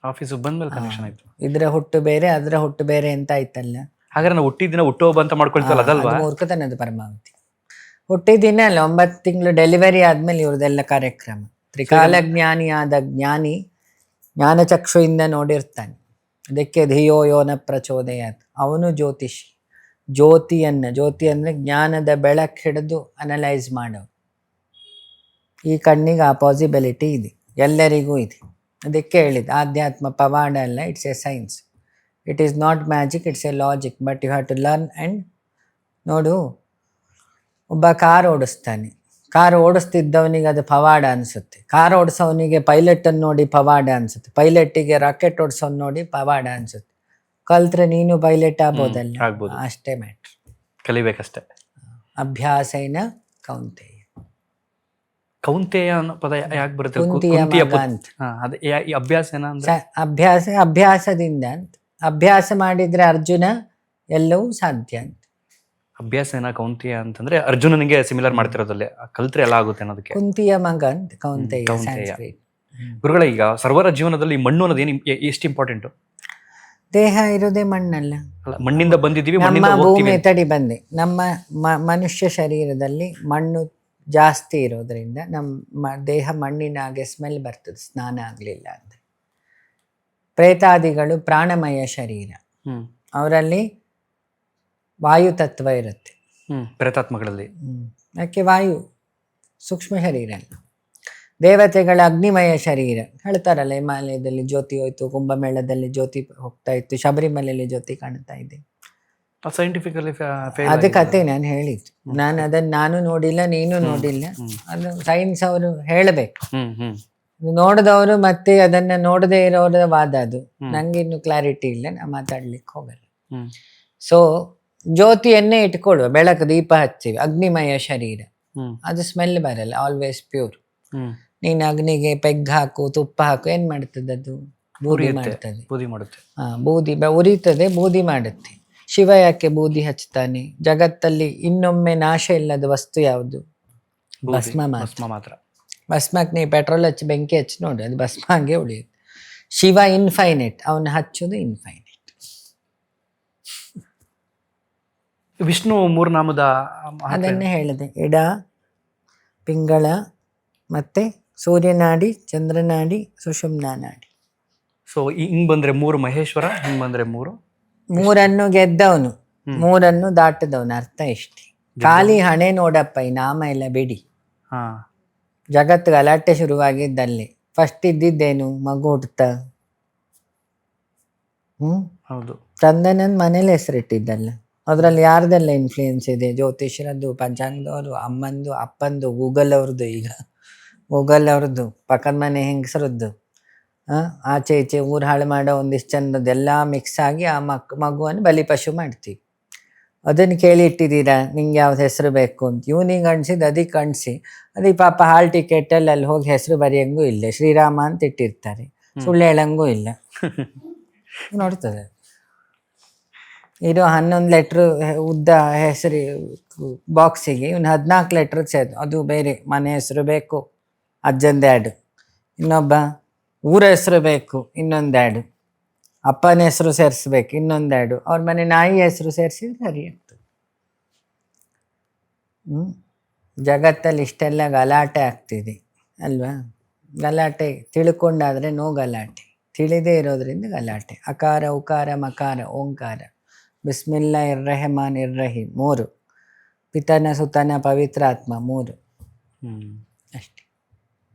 Speaker 1: ಆಫೀಸಿಗೆ ಬಂದ್ಮೇಲೆ ಕನೆಕ್ಷನ್ ಆಯ್ತು.
Speaker 2: ಇದ್ರ ಹುಟ್ಟು ಬೇರೆ, ಅದ್ರ ಹುಟ್ಟು ಬೇರೆ ಅಂತ ಆಯ್ತಲ್ಲ.
Speaker 1: ಹಾಗಾದ್ರೆ ನಾವು ಹುಟ್ಟಿದಿನ ಹುಟ್ಟುಹಬ್ಬ ಅಂತ ಮಾಡ್ಕೊಳ್ತೀವಲ್ಲ, ಅದಲ್ವಾ?
Speaker 2: ಮೂರ್ಖತನದ ಪರಮಾವಧಿ. ಹುಟ್ಟಿದಿನ ಅಲ್ಲ, 9 ತಿಂಗಳು ಡೆಲಿವರಿ ಆದ್ಮೇಲೆ ಇವ್ರದೆಲ್ಲ ಕಾರ್ಯಕ್ರಮ. ತ್ರಿಕಾಲ ಜ್ಞಾನಿ ಆದ ಜ್ಞಾನಿ ಜ್ಞಾನಚಕ್ಷುಯಿಂದ ನೋಡಿರ್ತಾನೆ. ಅದಕ್ಕೆ ಧಿಯೋ ಯೋನ ಪ್ರಚೋದಯಾತ್. ಅವನು ಜ್ಯೋತಿಷಿ. ಜ್ಯೋತಿ ಅಂದ್ರೆ ಜ್ಞಾನದ ಬೆಳಕು ಹಿಡಿದು ಅನಲೈಸ್ ಮಾಡೋ. ಈ ಕಣ್ಣಿಗೆ ಆ ಪಾಸಿಬಿಲಿಟಿ ಇದೆ, ಎಲ್ಲರಿಗೂ ಇದೆ. ಅದಕ್ಕೆ ಹೇಳಿದ ಆಧ್ಯಾತ್ಮ ಪವಾಡ ಅಲ್ಲ, it's a science. It is not magic, it's a logic, but you have to learn. And ನೋಡು, ಒಬ್ಬ ಕಾರ್ ಓಡಿಸ್ತಾನೆ. ಕಾರ್ ಓಡಿಸ್ತಿದ್ದವನಿಗೆ ಅದು ಪವಾಡ ಅನಿಸುತ್ತೆ. ಕಾರ್ ಓಡಿಸೋವನಿಗೆ ಪೈಲಟನ್ನು ನೋಡಿ ಪವಾಡ ಅನಿಸುತ್ತೆ. ಪೈಲಟ್ಟಿಗೆ ರಾಕೆಟ್ ಓಡಿಸೋನ್ ನೋಡಿ ಪವಾಡ ಅನಿಸುತ್ತೆ. ಕಲ್ತ್ರೆ ನೀನು ಪೈಲಟ್ ಆಗ್ಬೋದಲ್ಲ, ಅಷ್ಟೇ ಮ್ಯಾಟ್ರ್.
Speaker 1: ಕಲಿಬೇಕಷ್ಟೇ.
Speaker 2: ಅಭ್ಯಾಸೇನ ಕೌಂತೆಯ.
Speaker 1: ಕೌಂತೆಯ ಅನ್ನೋ ಪದ ಯಾಕೆ ಬರುತ್ತೆ?
Speaker 2: ಕುಂತಿಯ ಮಗ ಅಂತ. ಅಭ್ಯಾಸದಿಂದ ಅಂತ. ಅಭ್ಯಾಸ ಮಾಡಿದ್ರೆ ಅರ್ಜುನ ಎಲ್ಲವೂ ಸಾಧ್ಯ ಅಂತ.
Speaker 1: ಅಭ್ಯಾಸನ ಕೌಂತೆಯ ಅಂತಂದ್ರೆ ಅರ್ಜುನನಿಗೆ ಸಿಮಿಲರ್ ಮಾಡ್ತಿರೋದಲ್ಲೇ, ಕಲ್ತ್ರೆ ಎಲ್ಲ ಆಗುತ್ತೆ ಅನ್ನೋದಕ್ಕೆ.
Speaker 2: ಕುಂತಿಯ ಮಗ ಅಂತ ಕೌಂತೆಯ.
Speaker 1: ಗುರುಗಳ, ಈಗ ಸರ್ವರ ಜೀವನದಲ್ಲಿ ಮಣ್ಣು ಅನ್ನೋದು ಎಷ್ಟು ಇಂಪಾರ್ಟೆಂಟ್? ದೇಹ
Speaker 2: ಇರೋದೇ ಮಣ್ಣಲ್ಲ,
Speaker 1: ಮಣ್ಣಿಂದ ಬಂದಿದ್ದೀವಿ,
Speaker 2: ನಮ್ಮ ಭೂಮಿ ತಡಿ ಬಂದೆ. ನಮ್ಮ ಮನುಷ್ಯ ಶರೀರದಲ್ಲಿ ಮಣ್ಣು ಜಾಸ್ತಿ ಇರೋದ್ರಿಂದ ನಮ್ಮ ದೇಹ ಮಣ್ಣಿನಾಗೆ ಸ್ಮೆಲ್ ಬರ್ತದೆ, ಸ್ನಾನ ಆಗಲಿಲ್ಲ ಅಂದರೆ. ಪ್ರೇತಾದಿಗಳು ಪ್ರಾಣಮಯ ಶರೀರ, ಅವರಲ್ಲಿ ವಾಯು ತತ್ವ ಇರುತ್ತೆ.
Speaker 1: ಪ್ರೇತಾತ್ಮಗಳಲ್ಲಿ
Speaker 2: ಯಾಕೆ? ವಾಯು ಸೂಕ್ಷ್ಮ ಶರೀರ ಅಲ್ಲ. ದೇವತೆಗಳ ಅಗ್ನಿಮಯ ಶರೀರ ಹೇಳ್ತಾರಲ್ಲ, ಹಿಮಾಲಯದಲ್ಲಿ ಜ್ಯೋತಿ ಹೋಯ್ತು, ಕುಂಭಮೇಳದಲ್ಲಿ ಜ್ಯೋತಿ ಹೋಗ್ತಾ ಇತ್ತು, ಶಬರಿಮಲೆಯಲ್ಲಿ ಜ್ಯೋತಿ ಕಾಣ್ತಾ ಇದೆ.
Speaker 1: ಸೈಂಟಿಫಿಕಲಿ
Speaker 2: ಅದು ಕತೆ ನಾನು ಹೇಳಿದ್ದು. ನಾನು ನೋಡಿಲ್ಲ, ನೀನು ನೋಡಿಲ್ಲ. ಅದು ಸೈನ್ಸ್ ಅವರು ಹೇಳಬೇಕು. ನೋಡಿದವರು ಮತ್ತೆ ಅದನ್ನ ನೋಡದೇ ಇರೋರ ವಾದ ಅದು. ನಂಗೆ ಇನ್ನು ಕ್ಲಾರಿಟಿ ಇಲ್ಲ, ನಾ ಮಾತಾಡ್ಲಿಕ್ಕೆ ಹೋಗಲ್ಲ. ಸೊ ಜ್ಯೋತಿಯನ್ನೇ ಇಟ್ಕೊಳ್ಳುವ, ಬೆಳಕು ದೀಪ ಹಚ್ಚಿವಿ, ಅಗ್ನಿಮಯ ಶರೀರ, ಅದು ಸ್ಮೆಲ್ ಬರಲ್ಲ, ಆಲ್ವೇಸ್ ಪ್ಯೂರ್. ನೀನು ಅಗ್ನಿಗೆ ಪೆಗ್ ಹಾಕು, ತುಪ್ಪ ಹಾಕು, ಏನ್ ಮಾಡ್ತದೆ ಅದು? ಬೂದಿ ಮಾಡ್ತದೆ. ಬೂದಿ ಉರಿತದೆ, ಬೂದಿ ಮಾಡುತ್ತೆ. ಶಿವ ಯಾಕೆ ಬೂದಿ ಹಚ್ತಾನೆ? ಜಗತ್ತಲ್ಲಿ ಇನ್ನೊಮ್ಮೆ ನಾಶ ಇಲ್ಲದ ವಸ್ತು ಯಾವುದು? ಭಸ್ಮ ಮಾತ್ರ. ಭಸ್ಮಕ್ಕೆ ನೀವು ಪೆಟ್ರೋಲ್ ಹಚ್ಚಿ ಬೆಂಕಿ ಹಚ್ಚಿ ನೋಡಿ, ಅದು ಭಸ್ಮ ಹಂಗೆ ಉಳಿಯುತ್ತೆ. ಶಿವ ಇನ್ಫೈನೈಟ್, ಅವನು ಹಚ್ಚೋದು ಇನ್ಫೈನೈಟ್.
Speaker 1: ವಿಷ್ಣು ಮೂರ್ನಾಮದ
Speaker 2: ಅದನ್ನೇ ಹೇಳಿದೆ, ಎಡ, ಪಿಂಗಳ, ಮತ್ತೆ ಸೂರ್ಯನಾಡಿ, ಚಂದ್ರನಾಡಿ, ಸುಷುಮ್ನಾ ನಾಡಿ.
Speaker 1: ಸೊ ಹಿಂಗ್ ಬಂದ್ರೆ 3 ಮಹೇಶ್ವರ, ಹಿಂಗ್ ಬಂದ್ರೆ 3
Speaker 2: ಮೂರನ್ನು ಗೆದ್ದವನು, ಮೂರನ್ನು ದಾಟದವನು. ಅರ್ಥ ಇಷ್ಟೇ. ಖಾಲಿ ಹಣೆ ನೋಡಪ್ಪ, ಈ ನಾಮ ಎಲ್ಲ ಬಿಡಿ. ಜಗತ್ತು ಗಲಾಟೆ ಶುರುವಾಗಿದ್ದಲ್ಲಿ ಫಸ್ಟ್ ಇದ್ದಿದ್ದೇನು? ಮಗು ಹುಟ್ಟುತ್ತ.
Speaker 1: ಹೌದು.
Speaker 2: ತಂದನನ್ ಮನೇಲಿ ಹೆಸರಿಟ್ಟಿದ್ದಲ್ಲ. ಅದ್ರಲ್ಲಿ ಯಾರ್ದೆಲ್ಲ ಇನ್ಫ್ಲೂಯೆನ್ಸ್ ಇದೆ? ಜ್ಯೋತಿಷ್ಯರದ್ದು, ಪಂಚಾಂಗದವರು, ಅಮ್ಮಂದು, ಅಪ್ಪಂದು, ಗೂಗಲ್ ಅವ್ರದ್ದು, ಈಗ ಗೂಗಲ್ ಅವ್ರದ್ದು, ಪಕ್ಕದ ಮನೆ ಹೆಂಗಸರದ್ದು, ಆಚೆ ಈಚೆ ಊರು ಹಾಳು ಮಾಡೋ ಒಂದಿಷ್ಟು ಜನರದ್ದೆಲ್ಲ ಮಿಕ್ಸ್ ಆಗಿ ಆ ಮಗುವನ್ನು ಬಲಿಪಶು ಮಾಡ್ತೀವಿ. ಅದನ್ನು ಕೇಳಿ ಇಟ್ಟಿದ್ದೀರಾ, ನಿಂಗೆ ಯಾವ್ದು ಹೆಸರು ಬೇಕು ಅಂತ. ಇವನಿಗೆ ಅನ್ಸಿದ್ದು ಅದಕ್ಕೆ ಅನಿಸಿ, ಅದಕ್ಕೆ ಪಾಪ ಹಾಲ್ ಟಿಕೆಟಲ್ಲಿ ಅಲ್ಲಿ ಹೋಗಿ ಹೆಸರು ಬರೆಯಂಗೂ ಇಲ್ಲ, ಶ್ರೀರಾಮ ಅಂತ ಇಟ್ಟಿರ್ತಾರೆ, ಸುಳ್ಳು ಹೇಳಂಗೂ ಇಲ್ಲ. ನೋಡ್ತದೆ ಇರೋ 11 ಲೆಟ್ರ್ ಉದ್ದ ಹೆಸರು ಬಾಕ್ಸಿಗೆ ಇವನು 14 ಲೆಟ್ರ್ ಸೇರ್, ಅದು ಬೇರೆ. ಮನೆ ಹೆಸರು ಬೇಕು, ಅಜ್ಜಂದು ಆ್ಯಡು. ಇನ್ನೊಬ್ಬ ಊರ ಹೆಸರು ಬೇಕು, ಇನ್ನೊಂದು ಆ್ಯಡು. ಅಪ್ಪನ ಹೆಸರು ಸೇರಿಸ್ಬೇಕು, ಇನ್ನೊಂದು ಆ್ಯಡು. ಅವ್ರ ಮನೆ ನಾಯಿ ಹೆಸರು ಸೇರಿಸಿದ್ರೆ ಸರಿ ಆಗ್ತದೆ. ಜಗತ್ತಲ್ಲಿ ಇಷ್ಟೆಲ್ಲ ಗಲಾಟೆ ಆಗ್ತಿದೆ ಅಲ್ವಾ? ಗಲಾಟೆ ತಿಳ್ಕೊಂಡಾದರೆ ನೋ ಗಲಾಟೆ, ತಿಳಿದೇ ಇರೋದ್ರಿಂದ ಗಲಾಟೆ. ಅಕಾರ, ಉಕಾರ, ಮಕಾರ, ಓಂಕಾರ, ಬಿಸ್ಮಿಲ್ಲಾ ಇರ್ರಹಮಾನ್ ಇರ್ರಹೀಮ್ 3, ಪಿತನ ಸುತನ ಪವಿತ್ರಾತ್ಮ 3 ಅಷ್ಟೇ.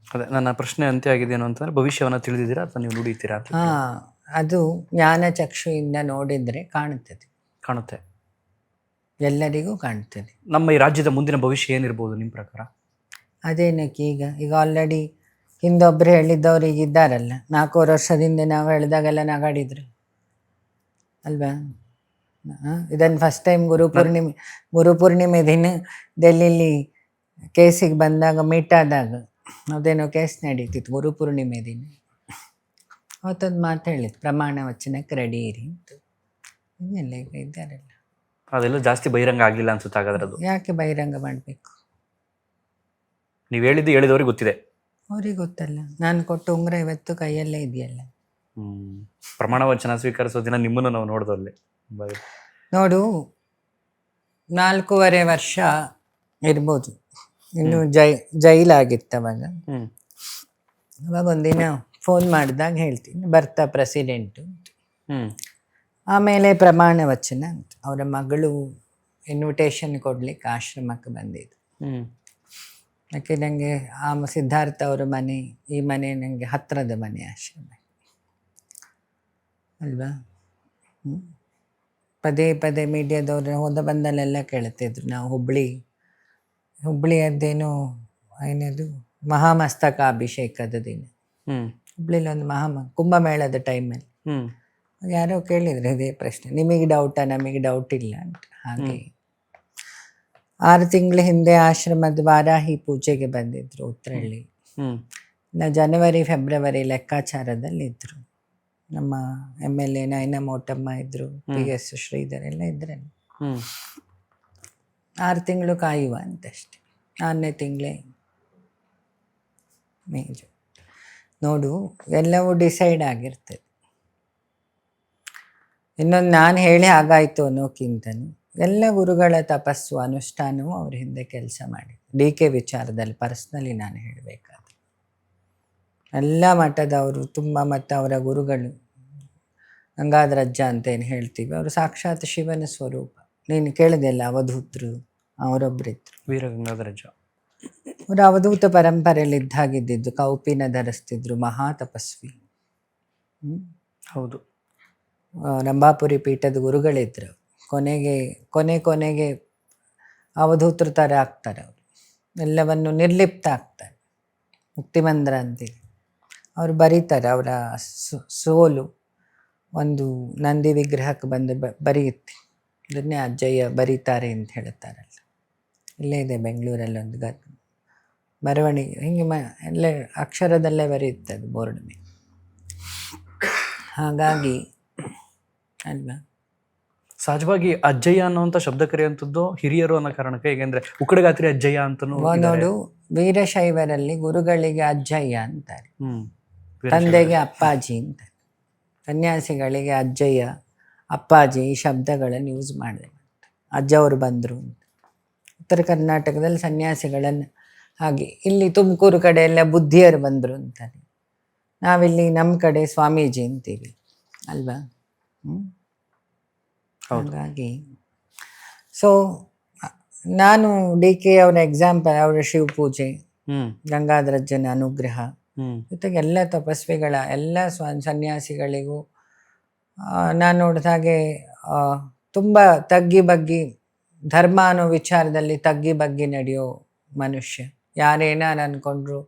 Speaker 1: ಅದೇ ನನ್ನ ಪ್ರಶ್ನೆ ಅಂತ್ಯ ಆಗಿದೆಯೇನು ಅಂತಂದ್ರೆ, ಭವಿಷ್ಯವನ್ನು ತಿಳಿದಿದ್ದೀರಾ ಅಥವಾ ನೀವು ನುಡಿತೀರಾ?
Speaker 2: ಅದು ಜ್ಞಾನ ಚಕ್ಷುಯಿಂದ ನೋಡಿದ್ರೆ ಕಾಣುತ್ತೆ, ಎಲ್ಲರಿಗೂ ಕಾಣ್ತದೆ.
Speaker 1: ನಮ್ಮ ಈ ರಾಜ್ಯದ ಮುಂದಿನ ಭವಿಷ್ಯ ಏನಿರ್ಬೋದು ನಿಮ್ಮ ಪ್ರಕಾರ?
Speaker 2: ಅದೇನಕ್ಕೆ ಈಗ ಆಲ್ರೆಡಿ ಹಿಂದೊಬ್ರು ಹೇಳಿದ್ದವ್ರು ಈಗ ಇದ್ದಾರಲ್ಲ. 4 ವರ್ಷದಿಂದ ನಾವು ಹೇಳಿದಾಗೆಲ್ಲ ನಗಾಡಿದ್ರು ಅಲ್ವಾ? ಇದನ್ನು ಫಸ್ಟ್ ಟೈಮ್ ಗುರುಪೂರ್ಣಿಮೆ ದಿನ ಡೆಲ್ಲಿಲಿ ಕೇಸಿಗೆ ಬಂದಾಗ, ಮೀಟ್ ಆದಾಗ, ಅದೇನೋ ಕೇಸ್ ನಡೀತಿತ್ತು ಗುರುಪೂರ್ಣಿಮೆ ದಿನ. ಅವತ್ತೊಂದು ಮಾತು ಹೇಳಿತ್ತು, ಪ್ರಮಾಣ ವಚನಕ್ಕೆ ರೆಡಿ ಇರಿ ಅಂತ. ಇದೆಲ್ಲ ಈಗ ಇದ್ದಾರಲ್ಲ,
Speaker 1: ಅದೆಲ್ಲ ಜಾಸ್ತಿ ಬಹಿರಂಗ ಆಗಿಲ್ಲ ಅನ್ಸುತ್ತೆ. ಹಾಗಾದ್ರೆ ಅದು
Speaker 2: ಯಾಕೆ ಬಹಿರಂಗ ಮಾಡಬೇಕು?
Speaker 1: ನೀವು ಹೇಳಿದವ್ರಿಗೆ ಗೊತ್ತಿದೆ.
Speaker 2: ಅವ್ರಿಗೆ ಗೊತ್ತಲ್ಲ. ನಾನು ಕೊಟ್ಟು ಉಂಗುರ ಇವತ್ತು ಕೈಯಲ್ಲೇ ಇದೆಯಲ್ಲ.
Speaker 1: ಪ್ರಮಾಣ ವಚನ ಸ್ವೀಕರಿಸೋ ದಿನ ನಿಮ್ಮನ್ನು ನಾವು ನೋಡಿದಲ್ಲಿ
Speaker 2: ನೋಡು, 4.5 ವರ್ಷ ಇರ್ಬೋದು. ಇನ್ನು ಜೈಲಾಗಿತ್ತು ಅವಾಗ. ಅವಾಗ ಒಂದಿನ ಫೋನ್ ಮಾಡಿದಾಗ ಹೇಳ್ತೀನಿ, ಬರ್ತಾ ಪ್ರೆಸಿಡೆಂಟು. ಆಮೇಲೆ ಪ್ರಮಾಣ ವಚನ ಅಂತ. ಅವರ ಮಗಳು ಇನ್ವಿಟೇಷನ್ ಕೊಡ್ಲಿಕ್ಕೆ ಆಶ್ರಮಕ್ಕೆ ಬಂದಿದ್ದು. ಯಾಕೆ ನನಗೆ ಆ ಸಿದ್ಧಾರ್ಥ ಅವರ ಮನೆ, ಈ ಮನೆ ನನಗೆ ಹತ್ತಿರದ ಮನೆ, ಆಶ್ರಮ ಅಲ್ವಾ? ಪದೇ ಪದೇ ಮೀಡಿಯಾದವ್ರು ಹೋದ ಬಂದಲ್ಲೆಲ್ಲ ಕೇಳ್ತಿದ್ರು. ನಾವು ಹುಬ್ಳಿಯದ್ದೇನೋ ಏನದು ಮಹಾಮಸ್ತಕಾಭಿಷೇಕದ ದಿನ ಹುಬ್ಳಿಲಿ ಒಂದು ಕುಂಭಮೇಳದ ಟೈಮಲ್ಲಿ ಯಾರೋ ಕೇಳಿದ್ರು ಇದೇ ಪ್ರಶ್ನೆ, ನಿಮಗೆ ಡೌಟಾ? ನಮಗೆ ಡೌಟ್ ಇಲ್ಲ ಅಂತ. ಹಾಗೆ 6 ತಿಂಗಳ ಹಿಂದೆ ಆಶ್ರಮದ ವಾರಾಹಿ ಪೂಜೆಗೆ ಬಂದಿದ್ರು ಉತ್ರಳ್ಳಿ. ಜನವರಿ ಫೆಬ್ರವರಿ ಲೆಕ್ಕಾಚಾರದಲ್ಲಿ ಇದ್ರು. ನಮ್ಮ MLA ನಯನ ಮೋಟಮ್ಮ ಇದ್ರು, PS ಶ್ರೀಧರ್ ಎಲ್ಲ ಇದ್ರಲ್ಲಿ. 6 ತಿಂಗಳು ಕಾಯುವ ಅಂತಷ್ಟೆ. 6ನೇ ತಿಂಗಳೇ ಮೇಜು. ನೋಡು, ಎಲ್ಲವೂ ಡಿಸೈಡ್ ಆಗಿರ್ತದೆ. ಇನ್ನೊಂದು ನಾನು ಹೇಳಿ ಹಾಗಾಯಿತು ಅನ್ನೋಕ್ಕಿಂತನೂ ಎಲ್ಲ ಗುರುಗಳ ತಪಸ್ಸು ಅನುಷ್ಠಾನವೂ ಅವ್ರ ಹಿಂದೆ ಕೆಲಸ ಮಾಡಿ. DK ವಿಚಾರದಲ್ಲಿ ಪರ್ಸ್ನಲಿ ನಾನು ಹೇಳಬೇಕಾದ್ರೆ ಎಲ್ಲ ಮಠದವರು ತುಂಬ, ಮತ್ತು ಅವರ ಗುರುಗಳು ಗಂಗಾಧರಜ್ಜ ಅಂತ ಏನು ಹೇಳ್ತೀವಿ, ಅವರು ಸಾಕ್ಷಾತ್ ಶಿವನ ಸ್ವರೂಪ. ನೀನು ಕೇಳಿದೆಲ್ಲ ಅವಧೂತರು, ಅವರೊಬ್ಬರಿದ್ರು,
Speaker 1: ವೀರ ಗಂಗಾಧರಜ್ಜ.
Speaker 2: ಅವರು ಅವಧೂತ ಪರಂಪರೆಯಲ್ಲಿ ಇದ್ದಾಗಿದ್ದು, ಕೌಪಿನ ಧರಿಸ್ತಿದ್ರು, ಮಹಾ ತಪಸ್ವಿ.
Speaker 1: ಹೌದು.
Speaker 2: ರಂಭಾಪುರಿ ಪೀಠದ ಗುರುಗಳಿದ್ರು. ಕೊನೆಗೆ ಅವಧೂತರ ಥರ ಆಗ್ತಾರೆ ಅವರು, ಎಲ್ಲವನ್ನು ನಿರ್ಲಿಪ್ತ ಆಗ್ತಾರೆ. ಮುಕ್ತಿಮಂದ್ರ ಅಂತೀವಿ. ಅವರು ಬರೀತಾರೆ, ಅವರ ಸೋಲು ಒಂದು ನಂದಿ ವಿಗ್ರಹಕ್ಕೆ ಬಂದು ಬರೆಯುತ್ತೆ. ಅದನ್ನೇ ಅಜ್ಜಯ್ಯ ಬರೀತಾರೆ ಅಂತ ಹೇಳ್ತಾರಲ್ಲ. ಇಲ್ಲೇ ಇದೆ ಬೆಂಗಳೂರಲ್ಲಿ ಒಂದು ಬರವಣಿಗೆ, ಹಿಂಗೆ ಎಲ್ಲ ಅಕ್ಷರದಲ್ಲೇ ಬರೆಯುತ್ತೆ ಅದು ಬೋರ್ಡ್ ಮೇಲೆ. ಹಾಗಾಗಿ ಅಲ್ವಾ,
Speaker 1: ಸಹಜವಾಗಿ ಅಜ್ಜಯ್ಯ ಅನ್ನುವಂಥ ಶಬ್ದ ಕರೆಯುವಂಥದ್ದು ಹಿರಿಯರು ಅನ್ನೋ ಕಾರಣಕ್ಕೆ. ಹೇಗೆಂದ್ರೆ ಉಕ್ಕಡಗಾತ್ರಿ ಅಜ್ಜಯ್ಯ ಅಂತನೂ
Speaker 2: ನೋಡು, ವೀರಶೈವರಲ್ಲಿ ಗುರುಗಳಿಗೆ ಅಜ್ಜಯ್ಯ ಅಂತಾರೆ, ತಂದೆಗೆ ಅಪ್ಪಾಜಿ ಅಂತಾರೆ. ಸನ್ಯಾಸಿಗಳಿಗೆ ಅಜ್ಜಯ್ಯ, ಅಪ್ಪಾಜಿ ಈ ಶಬ್ದಗಳನ್ನು ಯೂಸ್ ಮಾಡಿದೆ. ಅಜ್ಜವರು ಬಂದರು ಅಂತ. ಉತ್ತರ ಕರ್ನಾಟಕದಲ್ಲಿ ಸನ್ಯಾಸಿಗಳನ್ನು ಹಾಗೆ, ಇಲ್ಲಿ ತುಮಕೂರು ಕಡೆ ಎಲ್ಲ ಬುದ್ಧಿಯರು ಬಂದರು ಅಂತಾರೆ. ನಾವಿಲ್ಲಿ ನಮ್ಮ ಕಡೆ ಸ್ವಾಮೀಜಿ ಅಂತೀವಿ ಅಲ್ವಾ. ಹಾಗಾಗಿ ಸೊ ನಾನು DK ಅವರ ಎಕ್ಸಾಂಪಲ್, ಅವರ ಶಿವಪೂಜೆ, ಗಂಗಾಧರಜ್ಜನ ಅನುಗ್ರಹ, ಜೊತೆಗೆ ಎಲ್ಲ ತಪಸ್ವಿಗಳ ಎಲ್ಲ ಸನ್ಯಾಸಿಗಳಿಗೂ ನಾನು ನೋಡಿದ ಹಾಗೆ ತುಂಬ ತಗ್ಗಿ ಬಗ್ಗಿ ಧರ್ಮ ಅನ್ನೋ ವಿಚಾರದಲ್ಲಿ ತಗ್ಗಿ ಬಗ್ಗಿ ನಡೆಯೋ ಮನುಷ್ಯ. ಯಾರೇನಾರು ಅಂದ್ಕೊಂಡ್ರು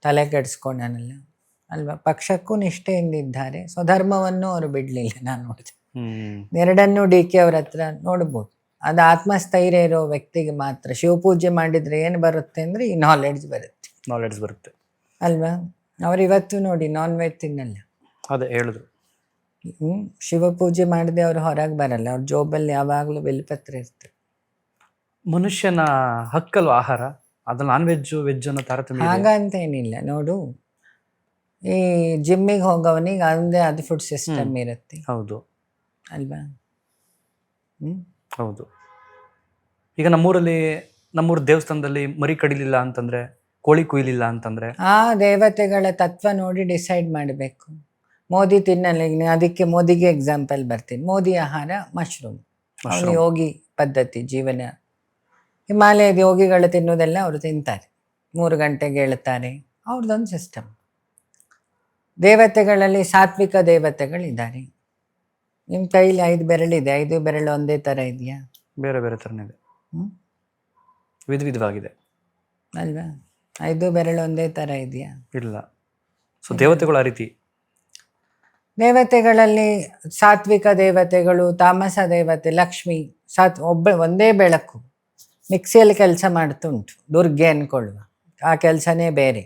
Speaker 2: ತಲೆ ಕೆಡಿಸ್ಕೊಂಡನಲ್ಲ ಅಲ್ವಾ. ಪಕ್ಷಕ್ಕೂ ನಿಷ್ಠೆಯಿಂದಿದ್ದಾರೆ, ಸ್ವಧರ್ಮವನ್ನು ಅವರು ಬಿಡಲಿಲ್ಲ. ನಾನು ನೋಡಿದೆ ಎರಡನ್ನೂ DK ಅವ್ರ ಹತ್ರ ನೋಡ್ಬೋದು. ಅದು ಆತ್ಮಸ್ಥೈರ್ಯ ಇರೋ ವ್ಯಕ್ತಿಗೆ ಮಾತ್ರ. ಶಿವಪೂಜೆ ಮಾಡಿದರೆ ಏನು ಬರುತ್ತೆ ಅಂದರೆ ಈ ನಾಲೆಡ್ಜ್ ಬರುತ್ತೆ ಅಲ್ವಾ. ಅವ್ರು ಇವತ್ತು ನೋಡಿ ನಾನ್ ವೆಜ್ ತಿನ್ನಲ್ಲ,
Speaker 1: ಅದೇ ಹೇಳಿದ್ರು.
Speaker 2: ಶಿವಪೂಜೆ ಮಾಡದೆ ಅವ್ರು ಹೊರಗೆ ಬರಲ್ಲ, ಅವ್ರ ಜೋಬಲ್ಲಿ ಯಾವಾಗಲೂ ಬೆಲ್ಪತ್ರ ಇರ್ತದೆ.
Speaker 1: ಮನುಷ್ಯನ ಹಕ್ಕಲ್ವ ಆಹಾರ, ಅದು ನಾನ್ ವೆಜ್ ಅನ್ನೋ ತಾರತಮ್ಯ
Speaker 2: ಹಾಗಂತ ಏನಿಲ್ಲ. ನೋಡು, ಈ ಜಿಮ್ಮಿಗೆ ಹೋಗೋವನಿಗೆ ಅಂದೇ ಅದು ಫುಡ್ ಸಿಸ್ಟಮ್ ಇರುತ್ತೆ.
Speaker 1: ಹೌದು
Speaker 2: ಅಲ್ವಾ.
Speaker 1: ಹೌದು. ಈಗ ನಮ್ಮೂರ ದೇವಸ್ಥಾನದಲ್ಲಿ ಮರಿ ಕಡಿಲಿಲ್ಲ ಅಂತಂದ್ರೆ, ಕೋಳಿ ಕುಯ್ಲಿಲ್ಲ ಅಂತಂದ್ರೆ, ಆ
Speaker 2: ದೇವತೆಗಳ ತತ್ವ ನೋಡಿ ಡಿಸೈಡ್ ಮಾಡಬೇಕು. ಮೋದಿ ತಿನ್ನಲ್ಲ, ಅದಕ್ಕೆ ಮೋದಿಗೆ ಎಕ್ಸಾಂಪಲ್ ಬರ್ತೀನಿ. ಮೋದಿ ಆಹಾರ ಮಶ್ರೂಮ್, ಅವನು ಯೋಗಿ ಪದ್ಧತಿ ಜೀವನ. ಹಿಮಾಲಯದ ಯೋಗಿಗಳು ತಿನ್ನೋದೆಲ್ಲ ಅವರು ತಿಂತಾರೆ, 3 ಗಂಟೆಗೆ ಹೇಳ್ತಾರೆ, ಅವ್ರದ್ದೊಂದು ಸಿಸ್ಟಮ್. ದೇವತೆಗಳಲ್ಲಿ ಸಾತ್ವಿಕ ದೇವತೆಗಳಿದ್ದಾರೆ. ನಿಮ್ಮ ಕೈಲಿ 5 ಬೆರಳಿದೆ, 5 ಬೆರಳು ಒಂದೇ ಥರ ಇದೆಯಾ?
Speaker 1: ಬೇರೆ ಬೇರೆ ಥರನೇ ಇದೆ, ವಿಧವಾಗಿದೆ
Speaker 2: ಅಲ್ವಾ. 5 ಬೆರಳು ಒಂದೇ ಥರ ಇದೆಯಾ?
Speaker 1: ಇಲ್ಲ. ಸೊ ದೇವತೆಗಳು ಆ ರೀತಿ.
Speaker 2: ದೇವತೆಗಳಲ್ಲಿ ಸಾತ್ವಿಕ ದೇವತೆಗಳು, ತಾಮಸ ದೇವತೆ, ಲಕ್ಷ್ಮಿ, ಒಂದೇ ಬೆಳಕು. ಮಿಕ್ಸಿಯಲ್ಲಿ ಕೆಲಸ ಮಾಡ್ತುಂಟು, ದುರ್ಗೆ ಅನ್ಕೊಳ್ಳುವ, ಆ ಕೆಲಸನೇ ಬೇರೆ.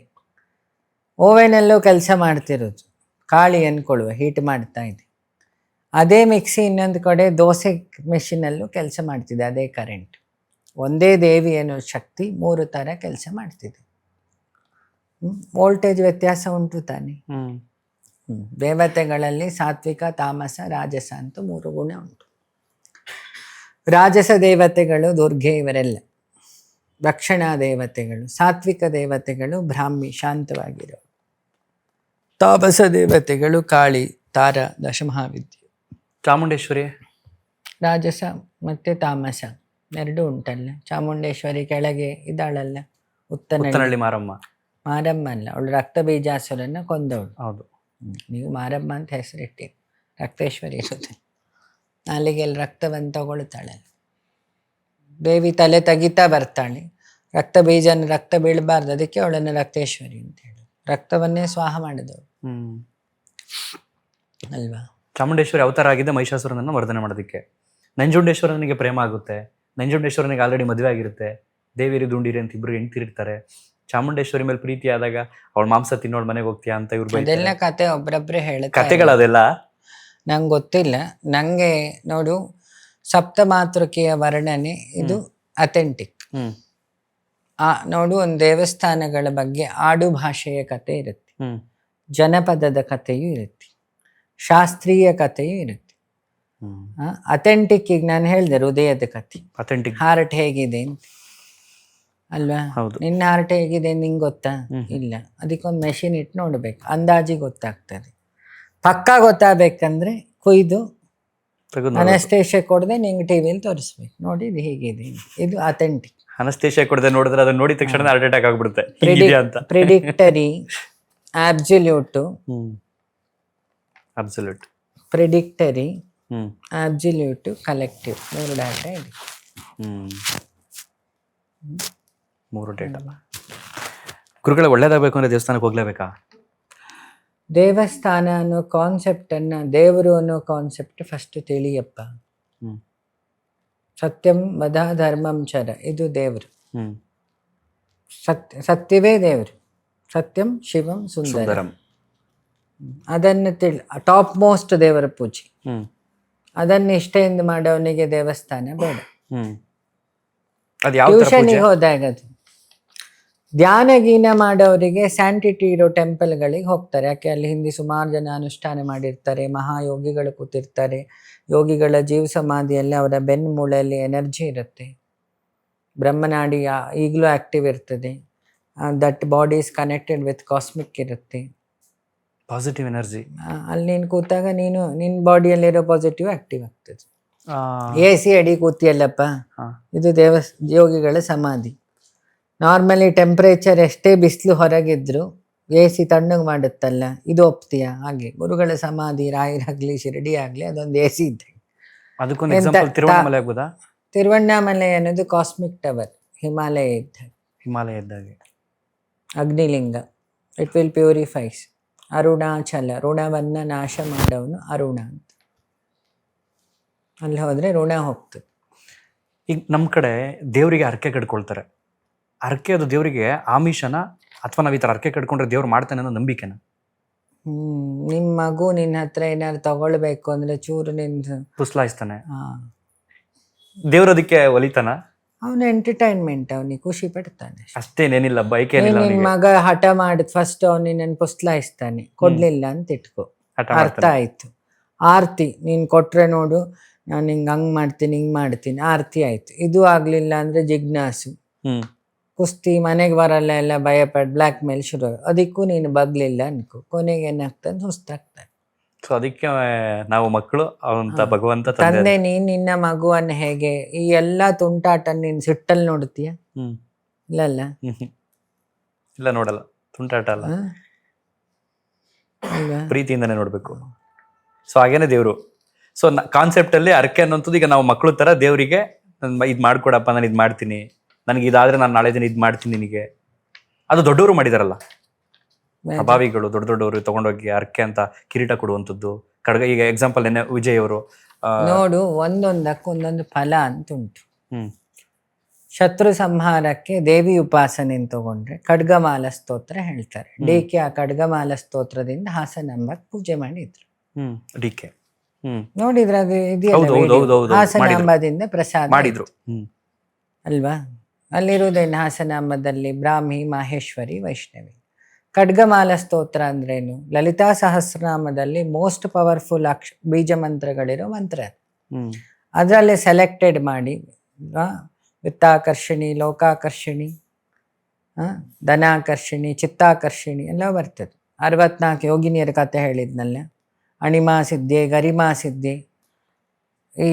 Speaker 2: ಓವೆನಲ್ಲೂ ಕೆಲಸ ಮಾಡ್ತಿರೋದು, ಕಾಳಿ ಅನ್ಕೊಳ್ಳುವ, ಹೀಟ್ ಮಾಡ್ತಾ ಇದೆ. ಅದೇ ಮಿಕ್ಸಿ ಇನ್ನೊಂದು ಕಡೆ ದೋಸೆ ಮೆಷಿನಲ್ಲೂ ಕೆಲಸ ಮಾಡ್ತಿದೆ, ಅದೇ ಕರೆಂಟ್. ಒಂದೇ ದೇವಿ ಅನ್ನೋ ಶಕ್ತಿ 3 ಥರ ಕೆಲಸ ಮಾಡ್ತಿದೆ. ವೋಲ್ಟೇಜ್ ವ್ಯತ್ಯಾಸ ಉಂಟು ತಾನೆ. ದೇವತೆಗಳಲ್ಲಿ ಸಾತ್ವಿಕ, ತಾಮಸ, ರಾಜಸ ಅಂತ 3 ಗುಣ ಉಂಟು. ರಾಜಸ ದೇವತೆಗಳು ದುರ್ಗೆ, ಇವರೆಲ್ಲ ರಕ್ಷಣಾ ದೇವತೆಗಳು. ಸಾತ್ವಿಕ ದೇವತೆಗಳು ಬ್ರಾಹ್ಮಿ, ಶಾಂತವಾಗಿರೋ. ತಾಮಸ ದೇವತೆಗಳು ಕಾಳಿ, ತಾರ, ದಶಮಹಾವಿದ್ಯೆ.
Speaker 1: ಚಾಮುಂಡೇಶ್ವರಿ
Speaker 2: ರಾಜಸ ಮತ್ತು ತಾಮಸ 2 ಉಂಟಲ್ಲ. ಚಾಮುಂಡೇಶ್ವರಿ ಕೆಳಗೆ ಇದ್ದಾಳಲ್ಲ, ಉತ್ತನಹಳ್ಳಿ
Speaker 1: ಮಾರಮ್ಮ.
Speaker 2: ಮಾರಮ್ಮ ಅಲ್ಲ, ಅವಳು ರಕ್ತ ಬೀಜಾಸುರನ್ನ ಕೊಂದವಳು.
Speaker 1: ಹೌದು.
Speaker 2: ನೀವು ಮಾರಮ್ಮ ಅಂತ ಹೆಸರಿಟ್ಟಿರಿ, ರಕ್ತೇಶ್ವರಿ ಇರುತ್ತೆ. ನಾಲಿಗೆಯಲ್ಲಿ ರಕ್ತವನ್ನು ತಗೊಳ್ತಾಳಲ್ಲ ದೇವಿ, ತಲೆ ತೆಗಿತಾ ಬರ್ತಾಳೆ. ರಕ್ತ ಬೀಳಬಾರ್ದು, ಅದಕ್ಕೆ ಅವಳನ್ನು ರಕ್ತೇಶ್ವರಿ ಅಂತ ಹೇಳಿ ರಕ್ತವನ್ನೇ ಸ್ವಾಹ ಮಾಡಿದವಳು ಅಲ್ವಾ.
Speaker 1: ಚಾಮುಂಡೇಶ್ವರಿ ಅವತಾರ ಆಗಿದ್ದ ಮಹಿಷಾಸುರನನ್ನು ವರ್ಧನೆ ಮಾಡೋದಕ್ಕೆ. ನಂಜುಂಡೇಶ್ವರನಿಗೆ ಪ್ರೇಮ ಆಗುತ್ತೆ, ನಂಜುಂಡೇಶ್ವರನಿಗೆ ಆಲ್ರೆಡಿ ಮದುವೆ ಆಗಿರುತ್ತೆ. ದೇವಿರಿ ದುಂಡಿರಿ ಅಂತ ಇಬ್ರು ಹೆಂಡ್ತಿರ್ತಾರೆ. ಚಾಮುಂಡೇಶ್ವರಿ ಮೇಲೆ ಪ್ರೀತಿ ಆದಾಗ ಅವಳ ಮಾಂಸ ತಿನ್ನೋಳ್ ಮನೆಗೆ ಹೋಗ್ತೀಯಾ ಅಂತ ಇವ್ರು
Speaker 2: ಅದೆಲ್ಲ ಕತೆ ಒಬ್ರೊಬ್ರೆ ಹೇಳುತ್ತೆ.
Speaker 1: ಕತೆಗಳದೆಲ್ಲ
Speaker 2: ನಂಗೆ ಗೊತ್ತಿಲ್ಲ. ನಂಗೆ ನೋಡು, ಸಪ್ತಮಾತೃಕೆಯ ವರ್ಣನೆ ಇದು ಅಥೆಂಟಿಕ್. ನೋಡು, ಒಂದು ದೇವಸ್ಥಾನಗಳ ಬಗ್ಗೆ ಆಡು ಭಾಷೆಯ ಕತೆ ಇರುತ್ತೆ, ಜನಪದದ ಕಥೆಯೂ ಇರುತ್ತೆ, ಶಾಸ್ತ್ರೀಯ ಕಥೆಯೂ ಇರುತ್ತೆ. ಅಥೆಂಟಿಕ್. ಈಗ ನಾನು ಹೇಳಿದೆ ಹೃದಯದ ಕಥೆ, ಅಥೆಂಟಿಕ್. ಹಾರ್ಟ್ ಹೇಗಿದೆ ಅಂತ ಅಲ್ವಾ. ನಿನ್ನ ಹಾರ್ಟ್ ಹೇಗಿದೆ ನಿಂಗೆ ಗೊತ್ತಾ? ಇಲ್ಲ. ಅದಕ್ಕೊಂದು ಮೆಷಿನ್ ಇಟ್ಟು ನೋಡ್ಬೇಕು, ಅಂದಾಜಿ ಗೊತ್ತಾಗ್ತದೆ. ಪಕ್ಕಾ ಗೊತ್ತಾಗಬೇಕಂದ್ರೆ ಕೊಯ್ದು ಅನಸ್ತೇಷ ಕೊಡದೆ ನಿಂಗೆ ಟಿವಿಯಲ್ಲಿ ತೋರಿಸ್ಬೇಕು, ನೋಡಿ ಇದು ಹೇಗಿದೆ, ಇದು ಅಥೆಂಟಿಕ್.
Speaker 1: ಅನಸ್ತೇಶಿಯಾ ಕೊಡದೆ ನೋಡಿದ್ರೆ ಅದನ್ನ ನೋಡಿದ ತಕ್ಷಣ ಹಾರ್ಟ್ ಅಟ್ಯಾಕ್ ಆಗ್ಬಿಡುತ್ತೆ ಹಿಂಗಿದ್ಯಾ ಅಂತ.
Speaker 2: ಪ್ರಿಡಿಕ್ಟರಿ, ಆಬ್ಸಲ್ಯೂಟು,
Speaker 1: ಅಬ್ಸಲ್ಯೂಟ್.
Speaker 2: ಪ್ರಿಡಿಕ್ಟರಿ, ಆಬ್ಸಲ್ಯೂಟು, ಕಲೆಕ್ಟಿವ್ 3 ಡಾಟಾ ಇದೆ.
Speaker 1: 3 ಡೇಟಾ. ಗುರುಗಳ ಒಳ್ಳೇದಾಗಬೇಕು ಅಂದ್ರೆ ದೇವಸ್ಥಾನಕ್ಕೆ ಹೋಗ್ಲೇಬೇಕಾ?
Speaker 2: ದೇವಸ್ಥಾನ ಅನ್ನೋ ಕಾನ್ಸೆಪ್ಟನ್ನು, ದೇವರು ಅನ್ನೋ ಕಾನ್ಸೆಪ್ಟ್ ಫಸ್ಟ್ ತಿಳಿಯಪ್ಪ. ಸತ್ಯಂ ವದ ಧರ್ಮಂ ಚರ, ಇದು ದೇವರು. ಸತ್ಯವೇ ದೇವರು. ಸತ್ಯಂ ಶಿವಂ ಸುಂದರಂ. ಅದನ್ನು ಟಾಪ್ ಮೋಸ್ಟ್ ದೇವರ ಪೂಜೆ. ಅದನ್ನು ಇಷ್ಟದಿಂದ ಮಾಡೋನಿಗೆ ದೇವಸ್ಥಾನ ಬೇಡ. ಟ್ಯೂಷನಿಗೆ ಹೋದಾಗ ಅದು ಧ್ಯಾನ ಗೀನ ಮಾಡೋರಿಗೆ ಸ್ಯಾಂಟಿಟಿ ಇರೋ ಟೆಂಪಲ್ಗಳಿಗೆ ಹೋಗ್ತಾರೆ. ಯಾಕೆ ಅಲ್ಲಿ ಹಿಂದೆ ಸುಮಾರು ಜನ ಅನುಷ್ಠಾನ ಮಾಡಿರ್ತಾರೆ, ಮಹಾಯೋಗಿಗಳು ಕೂತಿರ್ತಾರೆ. ಯೋಗಿಗಳ ಜೀವ ಸಮಾಧಿಯಲ್ಲಿ ಅವರ ಬೆನ್ನು ಮೂಳೆಯಲ್ಲಿ ಎನರ್ಜಿ ಇರುತ್ತೆ, ಬ್ರಹ್ಮನಾಡಿ ಈಗಲೂ ಆ್ಯಕ್ಟಿವ್ ಇರ್ತದೆ. That body is connected with cosmic ಇರುತ್ತೆ,
Speaker 1: ಪಾಸಿಟಿವ್ ಎನರ್ಜಿ.
Speaker 2: ಅಲ್ಲಿ ನೀನು ಕೂತಾಗ ನಿನ್ನ ಬಾಡಿಯಲ್ಲಿರೋ ಪಾಸಿಟಿವ್ ಆ್ಯಕ್ಟಿವ್ ಆಗ್ತದೆ. AC ಅಡಿ ಕೂತಿಯಲ್ಲಪ್ಪ, ಇದು ಯೋಗಿಗಳ ಸಮಾಧಿ. ನಾರ್ಮಲಿ ಟೆಂಪ್ರೇಚರ್ ಎಷ್ಟೇ ಬಿಸಿಲು ಹೊರಗಿದ್ರು AC ತಣ್ಣಗೆ ಮಾಡುತ್ತಲ್ಲ, ಇದು ಒಪ್ತೀಯ? ಹಾಗೆ ಗುರುಗಳ ಸಮಾಧಿ, ರಾಯರಾಗಲಿ ಶಿರಡಿ ಆಗಲಿ, ಅದೊಂದು AC ಇದ್ದೆ.
Speaker 1: ಅದಕ್ಕೊಂದು ಎಕ್ಸಾಂಪಲ್ ತಿರುವಣ್ಣಾಮಲೈ ಆಗ್ಬೋದಾ?
Speaker 2: ತಿರುವಣ್ಣಾಮಲೈ ಅನ್ನೋದು ಕಾಸ್ಮಿಕ್ ಟವರ್, ಹಿಮಾಲಯ
Speaker 1: ಇದ್ದಾಗೆ
Speaker 2: ಅಗ್ನಿಲಿಂಗ. It will purifies. ಅರುಣಾಚಲ, ಋಣವನ್ನು ನಾಶ ಮಾಡೋನು ಅರುಣ ಅಂತ. ಅಲ್ಲಿ ಹೋದರೆ ಋಣ ಹೋಗ್ತದೆ.
Speaker 1: ಈಗ ನಮ್ಮ ಕಡೆ ದೇವರಿಗೆ ಹರಕೆ ಕಟ್ಕೊಳ್ತಾರೆ. ಹರಕೆ ಅದು ದೇವರಿಗೆ ಆಮಿಷನ, ಅಥವಾ ನಾವು ಈ ಥರ ಹರಕೆ ಕಟ್ಕೊಂಡ್ರೆ ದೇವ್ರು ಮಾಡ್ತಾನೆ ಅನ್ನೋ ನಂಬಿಕೆನ?
Speaker 2: ನಿಮ್ಮ ಮಗು ನಿನ್ನ ಹತ್ರ ಏನಾದ್ರು ತಗೊಳ್ಬೇಕು ಅಂದ್ರೆ ಚೂರು ನಿನ್ನ
Speaker 1: ಪುಸ್ಲಾಯಿಸ್ತಾನೆ, ದೇವ್ರು ಅದಕ್ಕೆ ಒಲಿತಾನ?
Speaker 2: ಅವನ ಎಂಟರ್ಟೈನ್ಮೆಂಟ್, ಅವನಿಗೆ ಖುಷಿ ಪಡ್ತಾನೆ
Speaker 1: ಅಷ್ಟೇನೇನಿಲ್ಲ, ಬೈಕ್ ಏನಿಲ್ಲ.
Speaker 2: ನಿನ್ ಮಗ ಹಠ ಮಾಡಿದ್ ಫಸ್ಟ್ ಅವನು ನಿನ್ನ ಪುಸ್ಲಾಯಿಸ್ತಾನೆ, ಕೊಡ್ಲಿಲ್ಲ ಅಂತ ಇಟ್ಕೋ, ಅರ್ಥ ಆಯ್ತು. ಆರ್ತಿ ನೀನ್ ಕೊಟ್ರೆ ನೋಡು, ನಾನು ಹಿಂಗೆ ಹಂಗೆ ಮಾಡ್ತೀನಿ, ಹಿಂಗೆ ಮಾಡ್ತೀನಿ, ಆರತಿ ಆಯಿತು. ಇದು ಆಗಲಿಲ್ಲ ಅಂದರೆ ಜಿಜ್ಞಾಸು, ಕುಸ್ತಿ, ಮನೆಗೆ ಬರಲ್ಲ ಎಲ್ಲ ಭಯಪಟ್ಟು ಬ್ಲ್ಯಾಕ್ ಮೇಲ್ ಶುರು. ಅದಕ್ಕೂ ನೀನು ಬಗ್ಲಿಲ್ಲ ಅನ್ಕೋ, ಕೊನೆಗೆ ಏನಾಗ್ತದೆ, ಸುಸ್ತಾಗ್ತದೆ.
Speaker 1: ಸೊ ಅದಕ್ಕೆ ನಾವು ಮಕ್ಕಳು ಅವಂತ ಭಗವಂತ
Speaker 2: ತಂದೆ. ನೀನು ನಿನ್ನ ಮಗುವನ್ನು ಹೇಗೆ ಈ ಎಲ್ಲ ತುಂಟಾಟ ನೀನು ಸಿಟ್ಟಲ್ಲಿ ನೋಡ್ತೀಯ? ಇಲ್ಲ
Speaker 1: ಇಲ್ಲ, ನೋಡಲ್ಲ. ತುಂಟಾಟ ಅಲ್ಲ, ಪ್ರೀತಿಯಿಂದನೇ ನೋಡ್ಬೇಕು. ಸೊ ಹಾಗೇನೆ ದೇವ್ರು. ಸೊ ಕಾನ್ಸೆಪ್ಟಲ್ಲಿ ಹರಕೆ ಅನ್ನೋಂಥದ್ದು, ಈಗ ನಾವು ಮಕ್ಕಳು ಥರ ದೇವರಿಗೆ ಇದು ಮಾಡ್ಕೊಡಪ್ಪ, ನಾನು ಇದು ಮಾಡ್ತೀನಿ, ನನಗೆ ಇದಾದರೆ ನಾನು ನಾಳೆ ದಿನ ಇದು ಮಾಡ್ತೀನಿ ನಿನಗೆ. ಅದು ದೊಡ್ಡವರು ಮಾಡಿದಾರಲ್ಲ, ಅಭಾವಿಗಳು, ದೊಡ್ಡವರು ತಗೊಂಡೋಗಿ ಹರಕೆ ಅಂತ ಕಿರೀಟ ಕೊಡುವಂಥದ್ದು, ಖಡ್ಗ. ಈಗ ಎಕ್ಸಾಂಪಲ್ ನೆನ್ನೆ ವಿಜಯ್ ಅವರು
Speaker 2: ನೋಡು, ಒಂದೊಂದಕ್ಕೊಂದೊಂದು ಫಲ ಅಂತ ಉಂಟು. ಶತ್ರು ಸಂಹಾರಕ್ಕೆ ದೇವಿ ಉಪಾಸನೆ ತಗೊಂಡ್ರೆ ಖಡ್ಗಮಾಲ ಸ್ತೋತ್ರ ಹೇಳ್ತಾರೆ. DK ಆ ಖಡ್ಗಮಾಲ ಸ್ತೋತ್ರದಿಂದ ಹಾಸನಾಂಬಕ್ಕೆ ಪೂಜೆ ಮಾಡಿದ್ರು.
Speaker 1: DK
Speaker 2: ನೋಡಿದ್ರ? ಅದು ಇದೆಯಲ್ಲ, ಹಾಸನಾಂಬದಿಂದ ಪ್ರಸಾದ ಮಾಡಿದ್ರು ಅಲ್ವಾ? ಅಲ್ಲಿರುವುದೇನು ಹಾಸನಾಂಬದಲ್ಲಿ ಬ್ರಾಹ್ಮಿ, ಮಾಹೇಶ್ವರಿ, ವೈಷ್ಣವಿ. ಖಡ್ಗಮಾಲ ಸ್ತೋತ್ರ ಅಂದ್ರೇನು? ಲಲಿತಾ ಸಹಸ್ರನಾಮದಲ್ಲಿ ಮೋಸ್ಟ್ ಪವರ್ಫುಲ್ ಬೀಜ ಮಂತ್ರಗಳಿರೋ ಮಂತ್ರ. ಅದರಲ್ಲೇ ಸೆಲೆಕ್ಟೆಡ್ ಮಾಡಿ ವಿತ್ತಾಕರ್ಷಣಿ, ಲೋಕಾಕರ್ಷಣಿ, ಧನಾಕರ್ಷಣಿ, ಚಿತ್ತಾಕರ್ಷಣಿ ಎಲ್ಲ ಬರ್ತದೆ. 64 ಯೋಗಿನಿಯರ ಕಥೆ ಹೇಳಿದ್ನಲ್ಲ, ಅಣಿಮಾ ಸಿದ್ಧಿ, ಗರಿಮಾ ಸಿದ್ಧಿ. ಈ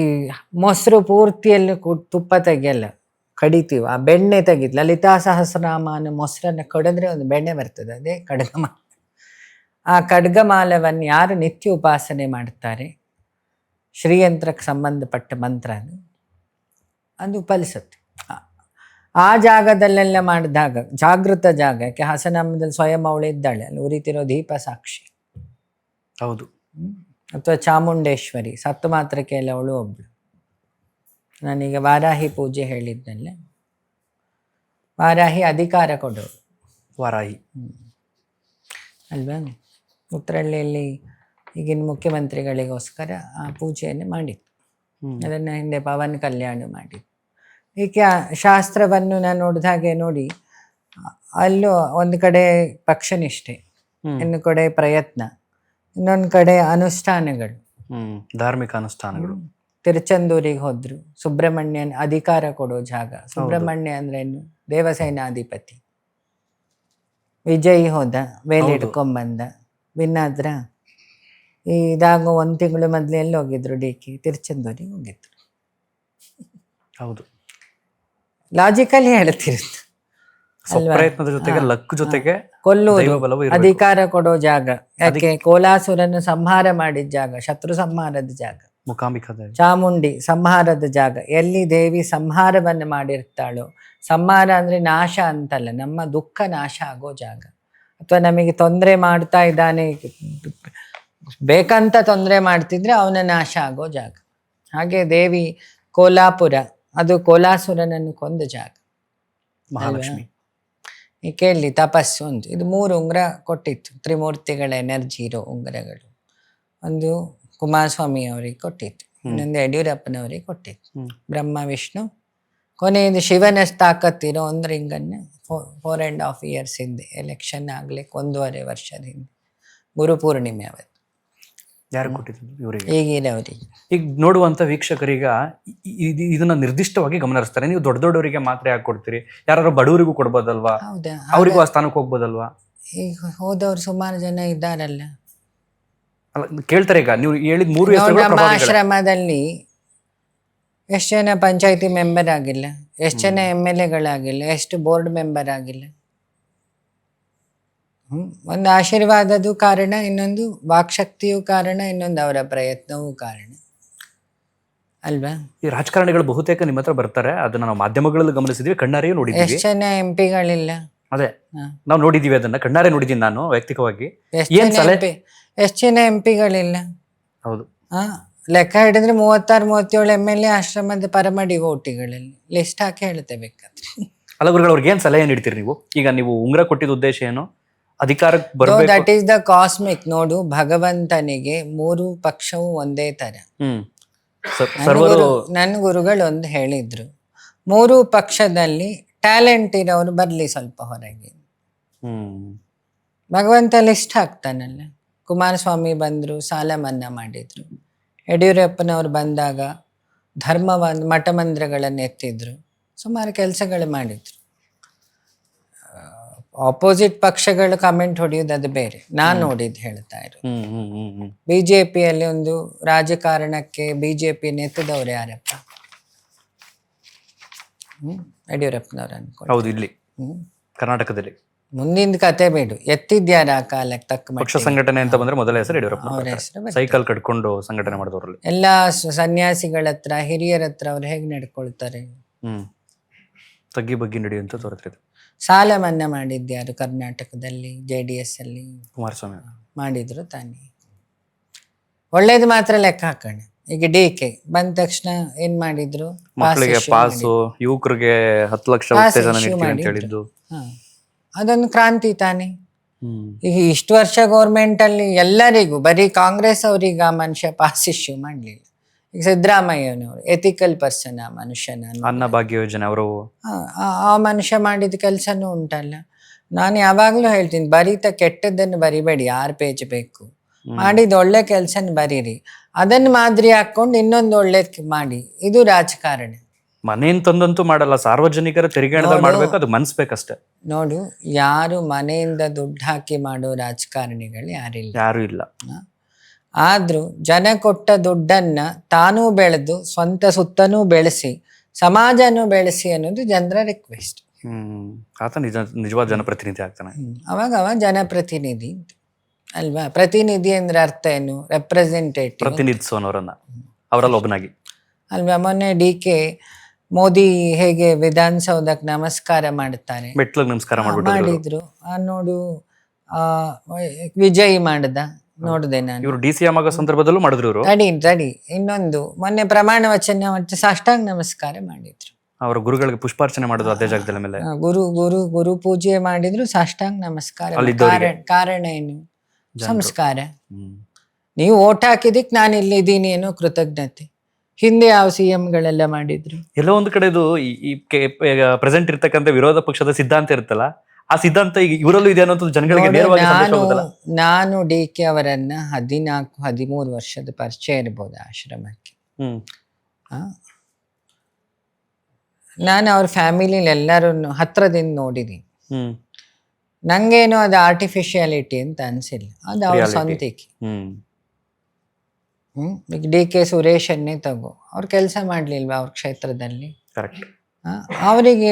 Speaker 2: ಮೊಸರು ಪೂರ್ತಿಯಲ್ಲಿ ತುಪ್ಪ ತೆಗಿಯಲ್ಲ, ಕಡಿತೀವಿ, ಆ ಬೆಣ್ಣೆ ತೆಗಿತು. ಲಲಿತಾ ಸಹಸ್ರನಾಮ ಅನ್ನೋ ಮೊಸರನ್ನು ಕಡಿದ್ರೆ ಒಂದು ಬೆಣ್ಣೆ ಬರ್ತದೆ, ಅದೇ ಖಡ್ಗಮಾಲ. ಆ ಖಡ್ಗಮಾಲವನ್ನು ಯಾರು ನಿತ್ಯ ಉಪಾಸನೆ ಮಾಡ್ತಾರೆ, ಶ್ರೀಯಂತ್ರಕ್ಕೆ ಸಂಬಂಧಪಟ್ಟ ಮಂತ್ರ ಅದು ಫಲಿಸುತ್ತೆ. ಆ ಜಾಗದಲ್ಲೆಲ್ಲ ಮಾಡಿದಾಗ ಜಾಗೃತ ಜಾಗ, ಯಾಕೆ ಹಾಸನಾಂಬದಲ್ಲಿ ಸ್ವಯಂ ಅವಳು ಇದ್ದಾಳೆ, ಅಲ್ಲಿ ಉರಿತಿರೋ ದೀಪ ಸಾಕ್ಷಿ.
Speaker 1: ಹೌದು.
Speaker 2: ಅಥವಾ ಚಾಮುಂಡೇಶ್ವರಿ, ಸತ್ತು ಮಾತ್ರಕ್ಕೆಲ್ಲ ಅವಳು ಒಬ್ಳು. ನಾನೀಗ ವಾರಾಹಿ ಪೂಜೆ ಹೇಳಿದ್ನಲ್ಲ, ವಾರಾಹಿ ಅಧಿಕಾರ ಕೊಡೋರು.
Speaker 1: ವಾರಾಹಿ
Speaker 2: ಅಲ್ವಾ? ಉತ್ತರಹಳ್ಳಿಯಲ್ಲಿ ಈಗಿನ ಮುಖ್ಯಮಂತ್ರಿಗಳಿಗೋಸ್ಕರ ಆ ಪೂಜೆಯನ್ನು ಮಾಡಿತ್ತು. ಅದನ್ನು ಹಿಂದೆ ಪವನ್ ಕಲ್ಯಾಣ ಮಾಡಿದ್ದು. ಏಕೆ ಶಾಸ್ತ್ರವನ್ನು ನಾನು ನೋಡಿದ ಹಾಗೆ ನೋಡಿ, ಅಲ್ಲೂ ಒಂದು ಕಡೆ ಪಕ್ಷನಿಷ್ಠೆ, ಇನ್ನು ಕಡೆ ಪ್ರಯತ್ನ, ಇನ್ನೊಂದು ಕಡೆ ಅನುಷ್ಠಾನಗಳು,
Speaker 1: ಧಾರ್ಮಿಕ ಅನುಷ್ಠಾನಗಳು.
Speaker 2: ತಿರುಚಂದೂರಿಗೆ ಹೋದ್ರು, ಸುಬ್ರಹ್ಮಣ್ಯನ್ ಅಧಿಕಾರ ಕೊಡೋ ಜಾಗ. ಸುಬ್ರಹ್ಮಣ್ಯ ಅಂದ್ರೇನು? ದೇವಸೇನಾಧಿಪತಿ. ವಿಜಯ್ ಹೋದ, ವೇಲಿಡ್ಕೊಂಬಂದ, ವಿನ್ನಾದ್ರ. ಇದಾಗ 1 ತಿಂಗಳು ಮೊದಲು ಎಲ್ಲಿ ಹೋಗಿದ್ರು? DK ತಿರುಚಂದೂರಿಗೆ ಹೋಗಿದ್ರು.
Speaker 1: ಹೌದು.
Speaker 2: ಲಾಜಿಕಲಿ ಹೇಳ್ತಿರುತ್ತೆ.
Speaker 1: ಸ್ವಪ್ರಯತ್ನದ ಜೊತೆಗೆ ಲಕ್ ಜೊತೆಗೆ
Speaker 2: ಕೊಲ್ಲುವುದು,
Speaker 1: ದೈವ ಬಲವು ಇರ್ಬೇಕು.
Speaker 2: ಅಧಿಕಾರ ಕೊಡೋ ಜಾಗ. ಯಾಕೆ ಕೋಲಾಸುರನ್ನು ಸಂಹಾರ ಮಾಡಿದ ಜಾಗ, ಶತ್ರು ಸಂಹಾರದ ಜಾಗ.
Speaker 1: ಮುಖಾಂಬಿಕಾ ದೇವಿ,
Speaker 2: ಚಾಮುಂಡಿ ಸಂಹಾರದ ಜಾಗ. ಎಲ್ಲಿ ದೇವಿ ಸಂಹಾರವನ್ನು ಮಾಡಿರ್ತಾಳೋ, ಸಂಹಾರ ಅಂದ್ರೆ ನಾಶ ಅಂತಲ್ಲ, ನಮ್ಮ ದುಃಖ ನಾಶ ಆಗೋ ಜಾಗ. ಅಥವಾ ನಮಗೆ ತೊಂದರೆ ಮಾಡ್ತಾ ಇದ್ದಾನೆ, ಬೇಕಂತ ತೊಂದರೆ ಮಾಡ್ತಿದ್ರೆ ಅವನ ನಾಶ ಆಗೋ ಜಾಗ. ಹಾಗೆ ದೇವಿ ಕೋಲಾಪುರ, ಅದು ಕೋಲಾಸುರನನ್ನು ಕೊಂದ ಜಾಗ.
Speaker 1: ಮಹಾಲಕ್ಷ್ಮಿ
Speaker 2: ಈ ಕೇಳಿ ತಪಸ್ಸು ಅಂತ. ಇದು 3 ಉಂಗುರ ಕೊಟ್ಟಿತ್ತು, ತ್ರಿಮೂರ್ತಿಗಳ ಎನರ್ಜಿ ಇರೋ ಉಂಗುರಗಳು. ಒಂದು ಕುಮಾರಸ್ವಾಮಿ ಅವರಿಗೆ ಕೊಟ್ಟಿತ್ತು, ಇನ್ನೊಂದು ಯಡಿಯೂರಪ್ಪನವರಿಗೆ ಕೊಟ್ಟಿತ್ತು. ಬ್ರಹ್ಮ ವಿಷ್ಣು, ಕೊನೆಯದು ಶಿವನ ತಾಕತ್ತಿರೋ ಒಂದು ರಿಂಗನ್ನು 4.5 years ಹಿಂದೆ, ಎಲೆಕ್ಷನ್ ಆಗ್ಲಿಕ್ಕೆ 1.5 ವರ್ಷದ ಹಿಂದೆ, ಗುರುಪೂರ್ಣಿಮೆ ಅವತ್ತು.
Speaker 1: ಯಾರು ಕೊಟ್ಟಿದ್ರು ಇವರಿಗೆ?
Speaker 2: ಈಗಿನವರಿಗೆ.
Speaker 1: ಈಗ ನೋಡುವಂತ ವೀಕ್ಷಕರೀಗ ಇದನ್ನ ನಿರ್ದಿಷ್ಟವಾಗಿ ಗಮನಿಸ್ತಾರೆ. ನೀವು ದೊಡ್ಡ ದೊಡ್ಡವರಿಗೆ ಮಾತ್ರ ಯಾಕೆ ಕೊಡ್ತೀರಿ? ಯಾರು ಬಡವರಿಗೂ ಕೊಡ್ಬೋದಲ್ವಾ?
Speaker 2: ಹೌದಾ?
Speaker 1: ಅವರಿಗೂ ಆ ಸ್ಥಾನಕ್ಕೆ ಹೋಗ್ಬೋದಲ್ವಾ?
Speaker 2: ಈಗ ಹೋದವ್ರು ಸುಮಾರು ಜನ ಇದ್ದಾರಲ್ಲ.
Speaker 1: ಅಲ್ಲ, ಕೇಳ್ತಾರೆ. ಈಗ ನೀವು ಹೇಳಿದ 3
Speaker 2: ನಮ್ಮ
Speaker 1: ಹೆಸರುಗಳು
Speaker 2: ಆಶ್ರಮದಲ್ಲಿ ಎಷ್ಟು ಜನ ಪಂಚಾಯತಿ ಮೆಂಬರ್ ಆಗಿಲ್ಲ, ಎಷ್ಟು ಜನ MLAಗಳಾಗಿಲ್ಲ, ಎಷ್ಟು ಬೋರ್ಡ್ ಮೆಂಬರ್ ಆಗಿಲ್ಲ. ಒಂದು ಆಶೀರ್ವಾದದ ಕಾರಣ, ಇನ್ನೊಂದು ವಾಕ್ಶಕ್ತಿಯೂ ಕಾರಣ, ಇನ್ನೊಂದು ಅವರ ಪ್ರಯತ್ನವೂ ಕಾರಣ ಅಲ್ವಾ?
Speaker 1: ಈ ರಾಜಕಾರಣಿಗಳು ಬಹುತೇಕ ನಿಮ್ಮ ಹತ್ರ ಬರ್ತಾರೆ, ಅದನ್ನ ನಾವು ಮಾಧ್ಯಮಗಳಲ್ಲಿ ಗಮನಿಸಿದ್ವಿ, ಕಣ್ಣಾರೆಯೂ ನೋಡಿದ್ವಿ.
Speaker 2: ಎಷ್ಟು ಜನ MP ಗಳಿಲ್ಲ?
Speaker 1: ಅದೇ ನಾವು ನೋಡಿದೀವಿ, ಅದನ್ನ ಕಣ್ಣಾರೆ ನೋಡಿದೀನಿ ನಾನು ವೈಯಕ್ತಿಕವಾಗಿ.
Speaker 2: ಎಷ್ಟು ಜನ MP ಗಳಿಲ್ಲ?
Speaker 1: ಹೌದು.
Speaker 2: ಲೆಕ್ಕ ಹಿಡಿದ್ರೆ 36-37 MLA ಆಶ್ರಮದ ಪರಮಡಿ ಓಟಿಗಳಲ್ಲಿ ಲಿಸ್ಟ್ ಹಾಕಿ ಹೇಳ್ತೇವೆ ಬೇಕಾದ್ರೆ.
Speaker 1: ಅಲ್ಲ ಗುರುಗಳು, ಅವ್ರಿಗೆ ಏನ್ ಸಲಹೆ ನೀಡ್ತೀರಿ ನೀವು? ಈಗ ನೀವು ಉಂಗುರ ಕೊಟ್ಟಿದ್ದ ಉದ್ದೇಶ ಏನು? ಅಧಿಕಾರಕ್ಕೆ ಬರಬೇಕು.
Speaker 2: That is the cosmic. ನೋಡು, ಭಗವಂತನಿಗೆ 3 ಪಕ್ಷವೂ ಒಂದೇ ತರ. ನನ್ನ ಗುರುಗಳು ಒಂದು ಹೇಳಿದ್ರು, 3 ಪಕ್ಷದಲ್ಲಿ ಟ್ಯಾಲೆಂಟ್ ಇರೋರು ಬರ್ಲಿ ಸ್ವಲ್ಪ ಹೊರಗೆ. ಭಗವಂತ ಲಿಸ್ಟ್ ಹಾಕ್ತಾನಲ್ಲ. ಕುಮಾರಸ್ವಾಮಿ ಬಂದ್ರು, ಸಾಲ ಮನ್ನಾ ಮಾಡಿದ್ರು. ಯಡಿಯೂರಪ್ಪನವ್ರು ಬಂದಾಗ ಮಠ ಮಂದಿರಗಳನ್ನು ಎತ್ತಿದ್ರು, ಸುಮಾರು ಕೆಲಸಗಳು ಮಾಡಿದ್ರು. ಆಪೋಸಿಟ್ ಪಕ್ಷಗಳು ಕಮೆಂಟ್ ಹೊಡೆಯೋದು ಅದು ಬೇರೆ, ನಾನು ನೋಡಿದ್ದು ಹೇಳ್ತಾ ಇರೋದು. BJPಯಲ್ಲಿ ಒಂದು ರಾಜಕಾರಣಕ್ಕೆ BJP ನೆತ್ತದವ್ರು ಯಾರಪ್ಪ? ಯಡಿಯೂರಪ್ಪನವ್ರು ಅನ್ಕೊಂಡು.
Speaker 1: ಹೌದು, ಇಲ್ಲಿ ಕರ್ನಾಟಕದಲ್ಲಿ
Speaker 2: ಮುಂದಿನ ಕತೆ ಬೇಡು, ಎತ್ತಿದ್ಯಾರ ಆ ಕಾಲಕ್ಕೆ ತಕ್ಕ
Speaker 1: ಪಕ್ಷ ಸಂಘಟನೆ ಅಂತ ಬಂದ್ರೆ ಮೊದಲ ಹೆಸರು ಯಡಿಯೂರಪ್ಪ.
Speaker 2: ಅವ್ರ ಹೆಸರು
Speaker 1: ಸೈಕಲ್ ಕಟ್ಕೊಂಡು ಸಂಘಟನೆ ಮಾಡಿದವರಲ್ಲಿ
Speaker 2: ಎಲ್ಲಾ ಸನ್ಯಾಸಿಗಳ ಹತ್ರ, ಹಿರಿಯರ ಹತ್ರ ಅವ್ರು ಹೇಗೆ ನಡ್ಕೊಳ್ತಾರೆ?
Speaker 1: ತಗ್ಗಿ ಬಗ್ಗಿ ನಡೆಯುವಂತ ತೋರಿಸಿದ್ರು.
Speaker 2: ಸಾಲ ಮನ್ನಾ ಮಾಡಿದ್ಯಾರು ಕರ್ನಾಟಕದಲ್ಲಿ? JDS ಅಲ್ಲಿ
Speaker 1: ಕುಮಾರಸ್ವಾಮಿ
Speaker 2: ಮಾಡಿದ್ರು ತಾನೇ. ಒಳ್ಳೇದು ಮಾತ್ರ ಲೆಕ್ಕ ಹಾಕೋಣ. ಈಗ DK ಬಂದ ತಕ್ಷಣ ಏನ್ ಮಾಡಿದ್ರು?
Speaker 1: ಮಕ್ಕಳಿಗೆ ಪಾಸು, ಯುವಕರಿಗೆ 10 ಲಕ್ಷ ಉತ್ತೇಜನ ನೀಡ್ತೀವಿ ಅಂತ ಹೇಳಿದ್ದು.
Speaker 2: ಅದೊಂದು ಕ್ರಾಂತಿ ತಾನೇ. ಈಗ ಇಷ್ಟು ವರ್ಷ ಗೌರ್ಮೆಂಟ್ ಅಲ್ಲಿ ಎಲ್ಲರಿಗೂ, ಬರೀ ಕಾಂಗ್ರೆಸ್ ಅವ್ರಿಗೆ ಆ ಮನುಷ್ಯ ಪಾಸ್ ಇಶ್ಯೂ ಮಾಡ್ಲಿಲ್ಲ. ಈಗ ಸಿದ್ದರಾಮಯ್ಯನವರು ಎಥಿಕಲ್ ಪರ್ಸನ್, ಆ ಮನುಷ್ಯನ
Speaker 1: ಅನ್ನಭಾಗ್ಯ ಯೋಜನೆ ಅವರು,
Speaker 2: ಆ ಮನುಷ್ಯ ಮಾಡಿದ ಕೆಲ್ಸನೂ ಉಂಟಲ್ಲ. ನಾನು ಯಾವಾಗ್ಲೂ ಹೇಳ್ತೀನಿ, ಬರೀತ ಕೆಟ್ಟದ್ದನ್ನು ಬರಿಬೇಡಿ, 6 ಪೇಜ್ ಬೇಕು. ಮಾಡಿದ ಒಳ್ಳೆ ಕೆಲ್ಸನ ಬರೀರಿ, ಅದನ್ನ ಮಾದರಿ ಹಾಕೊಂಡು ಇನ್ನೊಂದು ಒಳ್ಳೇದ್ ಮಾಡಿ. ಇದು ರಾಜಕಾರಣ.
Speaker 1: ಮನೆಯಿಂದ ತಂದಂತೂ ಮಾಡಲ್ಲ, ಸಾರ್ವಜನಿಕರ ತೆರಿಗೆ ಹಣದಲ್ಲಿ ಮಾಡ್ಬೇಕು, ಅದು ಮನ್ಸ್ಬೇಕಷ್ಟೇ.
Speaker 2: ನೋಡು, ಯಾರು ಮನೆಯಿಂದ ದುಡ್ಡು ಹಾಕಿ ಮಾಡೋ ರಾಜಕಾರಣಿಗಳು ಯಾರು ಇಲ್ಲ. ಆದ್ರೂ ಜನ ಕೊಟ್ಟ ದುಡ್ಡನ್ನ ತಾನೂ ಬೆಳೆದು ಸ್ವಂತ ಸುತ್ತನೂ ಬೆಳೆಸಿ ಸಮಾಜನೂ ಬೆಳೆಸಿ ಅನ್ನೋದು ಜನರ ರಿಕ್ವೆಸ್ಟ್.
Speaker 1: ಆತ ನಿಜವಾದ ಜನಪ್ರತಿನಿಧಿ ಆಗ್ತಾನೆ.
Speaker 2: ಅವಾಗ ಅವ ಜನಪ್ರತಿನಿಧಿ ಅಲ್ವಾ? ಪ್ರತಿನಿಧಿ ಅಂದ್ರೆ ಅರ್ಥ ಏನು? ರೆಪ್ರೆಸೆಂಟೇಟಿವ್,
Speaker 1: ಪ್ರತಿನಿಧಿಸೋನವರನ್ನ, ಅವರಲ್ಲಿ ಒಬ್ಬನಾಗಿ
Speaker 2: ಅಲ್ವಾ? ಮೊನ್ನೆ DK ಮೋದಿ ಹೇಗೆ ವಿಧಾನಸೌಧಕ್ಕೆ ನಮಸ್ಕಾರ ಮಾಡ್ತಾರೆ,
Speaker 1: ಮೆಟ್ಲಿಗೆ ನಮಸ್ಕಾರ
Speaker 2: ಮಾಡಿದ್ರು. ನೋಡು, ವಿಜಯ್ ಮಾಡ್ದ, ನೋಡಿದೆ ನಾನು.
Speaker 1: ಇವರು DCM ಆಗೋ ಸಂದರ್ಭದಲ್ಲೂ ಮಾಡಿದ್ರು ಇವರು.
Speaker 2: ತಡಿ, ಇನ್ನೊಂದು ಮೊನ್ನೆ ಪ್ರಮಾಣ ವಚನ ಮತ್ತು ಸಾಷ್ಟಾಂಗ ನಮಸ್ಕಾರ ಮಾಡಿದ್ರು.
Speaker 1: ಅವರ ಗುರುಗಳಿಗೆ ಪುಷ್ಪಾರ್ಚನೆ ಮಾಡಿದ್ರು ಅದೇ ಜಾಗದ ಮೇಲೆ.
Speaker 2: ಗುರು ಪೂಜೆ ಮಾಡಿದ್ರು, ಸಾಷ್ಟಾಂಗ ನಮಸ್ಕಾರ. ಕಾರಣ ಏನು? ಸಂಸ್ಕಾರ. ನೀವು ಓಟ್ ಹಾಕಿದಿಕ್ ನಾನು ಇಲ್ಲಿದ್ದೀನಿ ಏನೋ ಕೃತಜ್ಞತೆ. ಹಿಂದೆ ಯಾವ CMಗಳೆಲ್ಲ ಮಾಡಿದ್ರು.
Speaker 1: ಎಲ್ಲೋ ಒಂದು ಕಡೆ ಇದು ಪ್ರೆಸೆಂಟ್ ಇರ್ತಕ್ಕಂಥ ವಿರೋಧ ಪಕ್ಷದ ಸಿದ್ಧಾಂತ ಇರುತ್ತಲ್ಲ, ಆ ಸಿದ್ಧಾಂತ ಈಗ ಇವರಲ್ಲೂ ಇದೆ ಅನ್ನೋದು ಜನಗಳಿಗೆ ನೇರವಾಗಿ ಸಂದೇಶ ಹೋಗುತ್ತಲ್ಲ.
Speaker 2: ನಾನು DK ಅವರನ್ನ 14-13 ವರ್ಷದ ಪರಿಚಯ ಇರ್ಬೋದು ಆಶ್ರಮಕ್ಕೆ. ನಾನು ಅವ್ರ ಫ್ಯಾಮಿಲಿಲಿ ಎಲ್ಲರೂ ಹತ್ರದಿಂದ ನೋಡಿದೀನಿ. ನಂಗೇನು ಅದು ಆರ್ಟಿಫಿಷಿಯಾಲಿಟಿ ಅಂತ ಅನ್ಸಿಲ್ಲ, ಅದು ಅವ್ರ ಸ್ವಂತಿಕೆ. ಈಗ DK ಸುರೇಶನ್ನೇ ತಗೋ, ಅವ್ರು ಕೆಲಸ ಮಾಡ್ಲಿಲ್ವಾ ಅವ್ರ ಕ್ಷೇತ್ರದಲ್ಲಿ? ಅವರಿಗೆ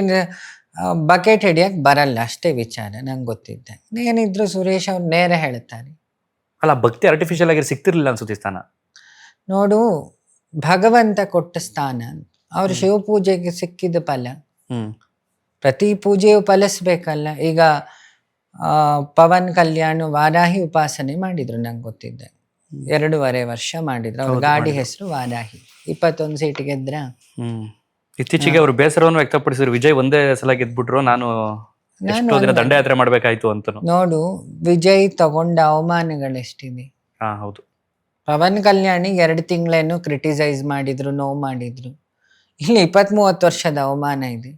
Speaker 2: ಬಕೆಟ್ ಹಿಡಿಯಕ್ಕೆ ಬರಲ್ಲ, ಅಷ್ಟೇ ವಿಚಾರ. ನಂಗೆ ಗೊತ್ತಿದ್ದೆ ಏನಿದ್ರು ಸುರೇಶ್ ಅವ್ರು ನೇರ ಹೇಳ್ತಾರೆ.
Speaker 1: ಅಲ್ಲ, ಭಕ್ತಿ ಆರ್ಟಿಫಿಷಿಯಲ್ ಆಗಿ ಸಿಗ್ತಿರ್ಲಿಲ್ಲ ಅನ್ಸುತ್ತೆ ಈ ಸ್ಥಾನ.
Speaker 2: ನೋಡು, ಭಗವಂತ ಕೊಟ್ಟ ಸ್ಥಾನ, ಅವ್ರ ಶಿವಪೂಜೆಗೆ ಸಿಕ್ಕಿದ ಫಲ. ಪ್ರತಿ ಪೂಜೆಯು ಫಲಿಸ್ಬೇಕಲ್ಲ. ಈಗ ಪವನ್ ಕಲ್ಯಾಣ್ ವಾರಾಹಿ ಉಪಾಸನೆ ಮಾಡಿದ್ರು, ನಂಗೆ ಗೊತ್ತಿದ್ದೆ. 2.5 ವರ್ಷ ಮಾಡಿದ್ರು. ಅವ್ರ ಗಾಡಿ ಹೆಸರು ವಾರಾಹಿ. 21 ಸೀಟ್ ಗೆದ್ರ.
Speaker 1: ಇತ್ತೀಚೆಗೆ ಅವರು ಬೇಸರವನ್ನು ವ್ಯಕ್ತಪಡಿಸಿದ್ರು, ವಿಜಯ್ ಒಂದೇ ಸಲ ಗೆದ್ಬಿಟ್ರು, ನಾನು ಎಷ್ಟೋ ದಿನ ದಂಡಯಾತ್ರೆ ಮಾಡ್ಬೇಕಾಯ್ತು ಅಂತ. ನೋಡು,
Speaker 2: ವಿಜಯ್ ತಗೊಂಡ ಅವಮಾನಗಳೆಷ್ಟಿದೆ.
Speaker 1: ಹೌದು.
Speaker 2: ಪವನ್ ಕಲ್ಯಾಣಿಗೆ 2 ತಿಂಗಳೇನು ಕ್ರಿಟಿಸೈಸ್ ಮಾಡಿದ್ರು, ನೋವು ಮಾಡಿದ್ರು. ಇಲ್ಲಿ 20-30 ವರ್ಷದ ಅವಮಾನ ಇದೆ.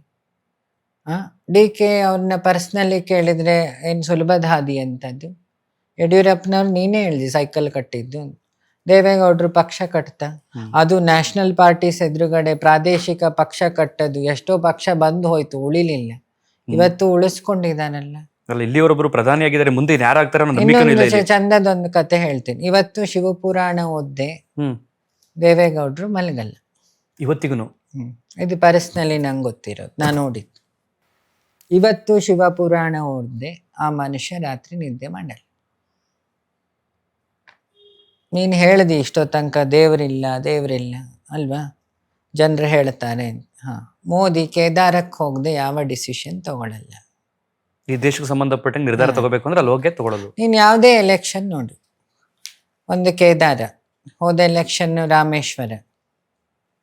Speaker 2: DK ಅವ್ರನ್ನ ಪರ್ಸ್ನಲಿ ಕೇಳಿದ್ರೆ ಏನು ಸುಲಭದ ಹಾದಿ ಅಂತದ್ದು. ಯಡಿಯೂರಪ್ಪನವ್ರು ನೀನೇ ಹೇಳಿದಿ ಸೈಕಲ್ ಕಟ್ಟಿದ್ದು. ದೇವೇಗೌಡರು ಪಕ್ಷ ಕಟ್ತಾ, ಅದು ನ್ಯಾಷನಲ್ ಪಾರ್ಟೀಸ್ ಎದುರುಗಡೆ ಪ್ರಾದೇಶಿಕ ಪಕ್ಷ ಕಟ್ಟದು. ಎಷ್ಟೋ ಪಕ್ಷ ಬಂದು ಹೋಯ್ತು, ಉಳಿಲಿಲ್ಲ. ಇವತ್ತು ಉಳಿಸ್ಕೊಂಡಿದ್ದಾನಲ್ಲ.
Speaker 1: ಇಲ್ಲಿಯವರೊಬ್ರು ಪ್ರಧಾನಿ ಆಗಿದ್ದಾರೆ, ಮುಂದೆ ಯಾರಾಗ್ತಾರ.
Speaker 2: ಇನ್ನೊಂದು ಚಂದದೊಂದು ಕತೆ ಹೇಳ್ತೀನಿ. ಇವತ್ತು ಶಿವಪುರಾಣ ಓದ್ದೆ, ದೇವೇಗೌಡರು ಮಲಗಲ್ಲ
Speaker 1: ಇವತ್ತಿಗೂ.
Speaker 2: ಇದು ಪರ್ಸ್ನಲಿ ನಂಗೆ ಗೊತ್ತಿರೋದು, ನಾನು ನೋಡಿದ್ದು. ಇವತ್ತು ಶಿವಪುರಾಣ ಓದ್ದೆ, ಆ ಮನುಷ್ಯ ರಾತ್ರಿ ನಿದ್ದೆ ಮಾಡಲ್ಲ. ನೀನು ಹೇಳ್ದಿ ಇಷ್ಟೋ ತನಕ ದೇವರಿಲ್ಲ ಅಲ್ವಾ, ಜನರು ಹೇಳ್ತಾರೆ. ಮೋದಿ ಕೇದಾರಕ್ಕೆ ಹೋಗದೆ ಯಾವ ಡಿಸಿಷನ್ ತಗೊಳ್ಳಲ್ಲ.
Speaker 1: ಈ ದೇಶಕ್ಕೆ ಸಂಬಂಧಪಟ್ಟಂಗೆ ನಿರ್ಧಾರ ತಗೋಬೇಕು ಅಂದ್ರೆ ಅಲ್ಲಿ ಹೋಗೇ ತಗೊಳ್ಳೋದು.
Speaker 2: ನೀನು ಯಾವುದೇ ಎಲೆಕ್ಷನ್ ನೋಡು, ಒಂದು ಕೇದಾರ, ಹೋದ ಎಲೆಕ್ಷನ್ ರಾಮೇಶ್ವರ,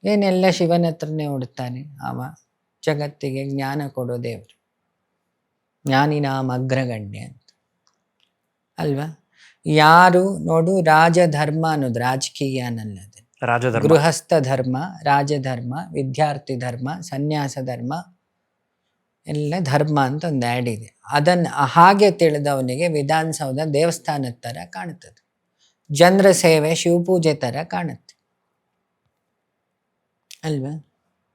Speaker 2: ಏನೆಲ್ಲ ಶಿವನ ಹತ್ರನೇ ಹುಡ್ತಾನೆ. ಅವ ಜಗತ್ತಿಗೆ ಜ್ಞಾನ ಕೊಡೋ ದೇವರು, ಜ್ಞಾನಿನಾಮ ಅಗ್ರಗಣ್ಯ ಅಂತ ಅಲ್ವಾ. ಯಾರು ನೋಡು, ರಾಜಧರ್ಮ ಅನ್ನೋದು ರಾಜಕೀಯ ಅನ್ನಲ್ಲದೆ, ಗೃಹಸ್ಥ ಧರ್ಮ, ರಾಜಧರ್ಮ, ವಿದ್ಯಾರ್ಥಿ ಧರ್ಮ, ಸನ್ಯಾಸ ಧರ್ಮ, ಎಲ್ಲ ಧರ್ಮ ಅಂತ ಒಂದು ಆ್ಯಡ್ ಇದೆ. ಅದನ್ನು ಹಾಗೆ ತಿಳಿದವನಿಗೆ ವಿಧಾನಸೌಧ ದೇವಸ್ಥಾನದ ಥರ ಕಾಣುತ್ತದೆ, ಜನರ ಸೇವೆ ಶಿವಪೂಜೆ ಥರ ಕಾಣುತ್ತೆ ಅಲ್ವಾ.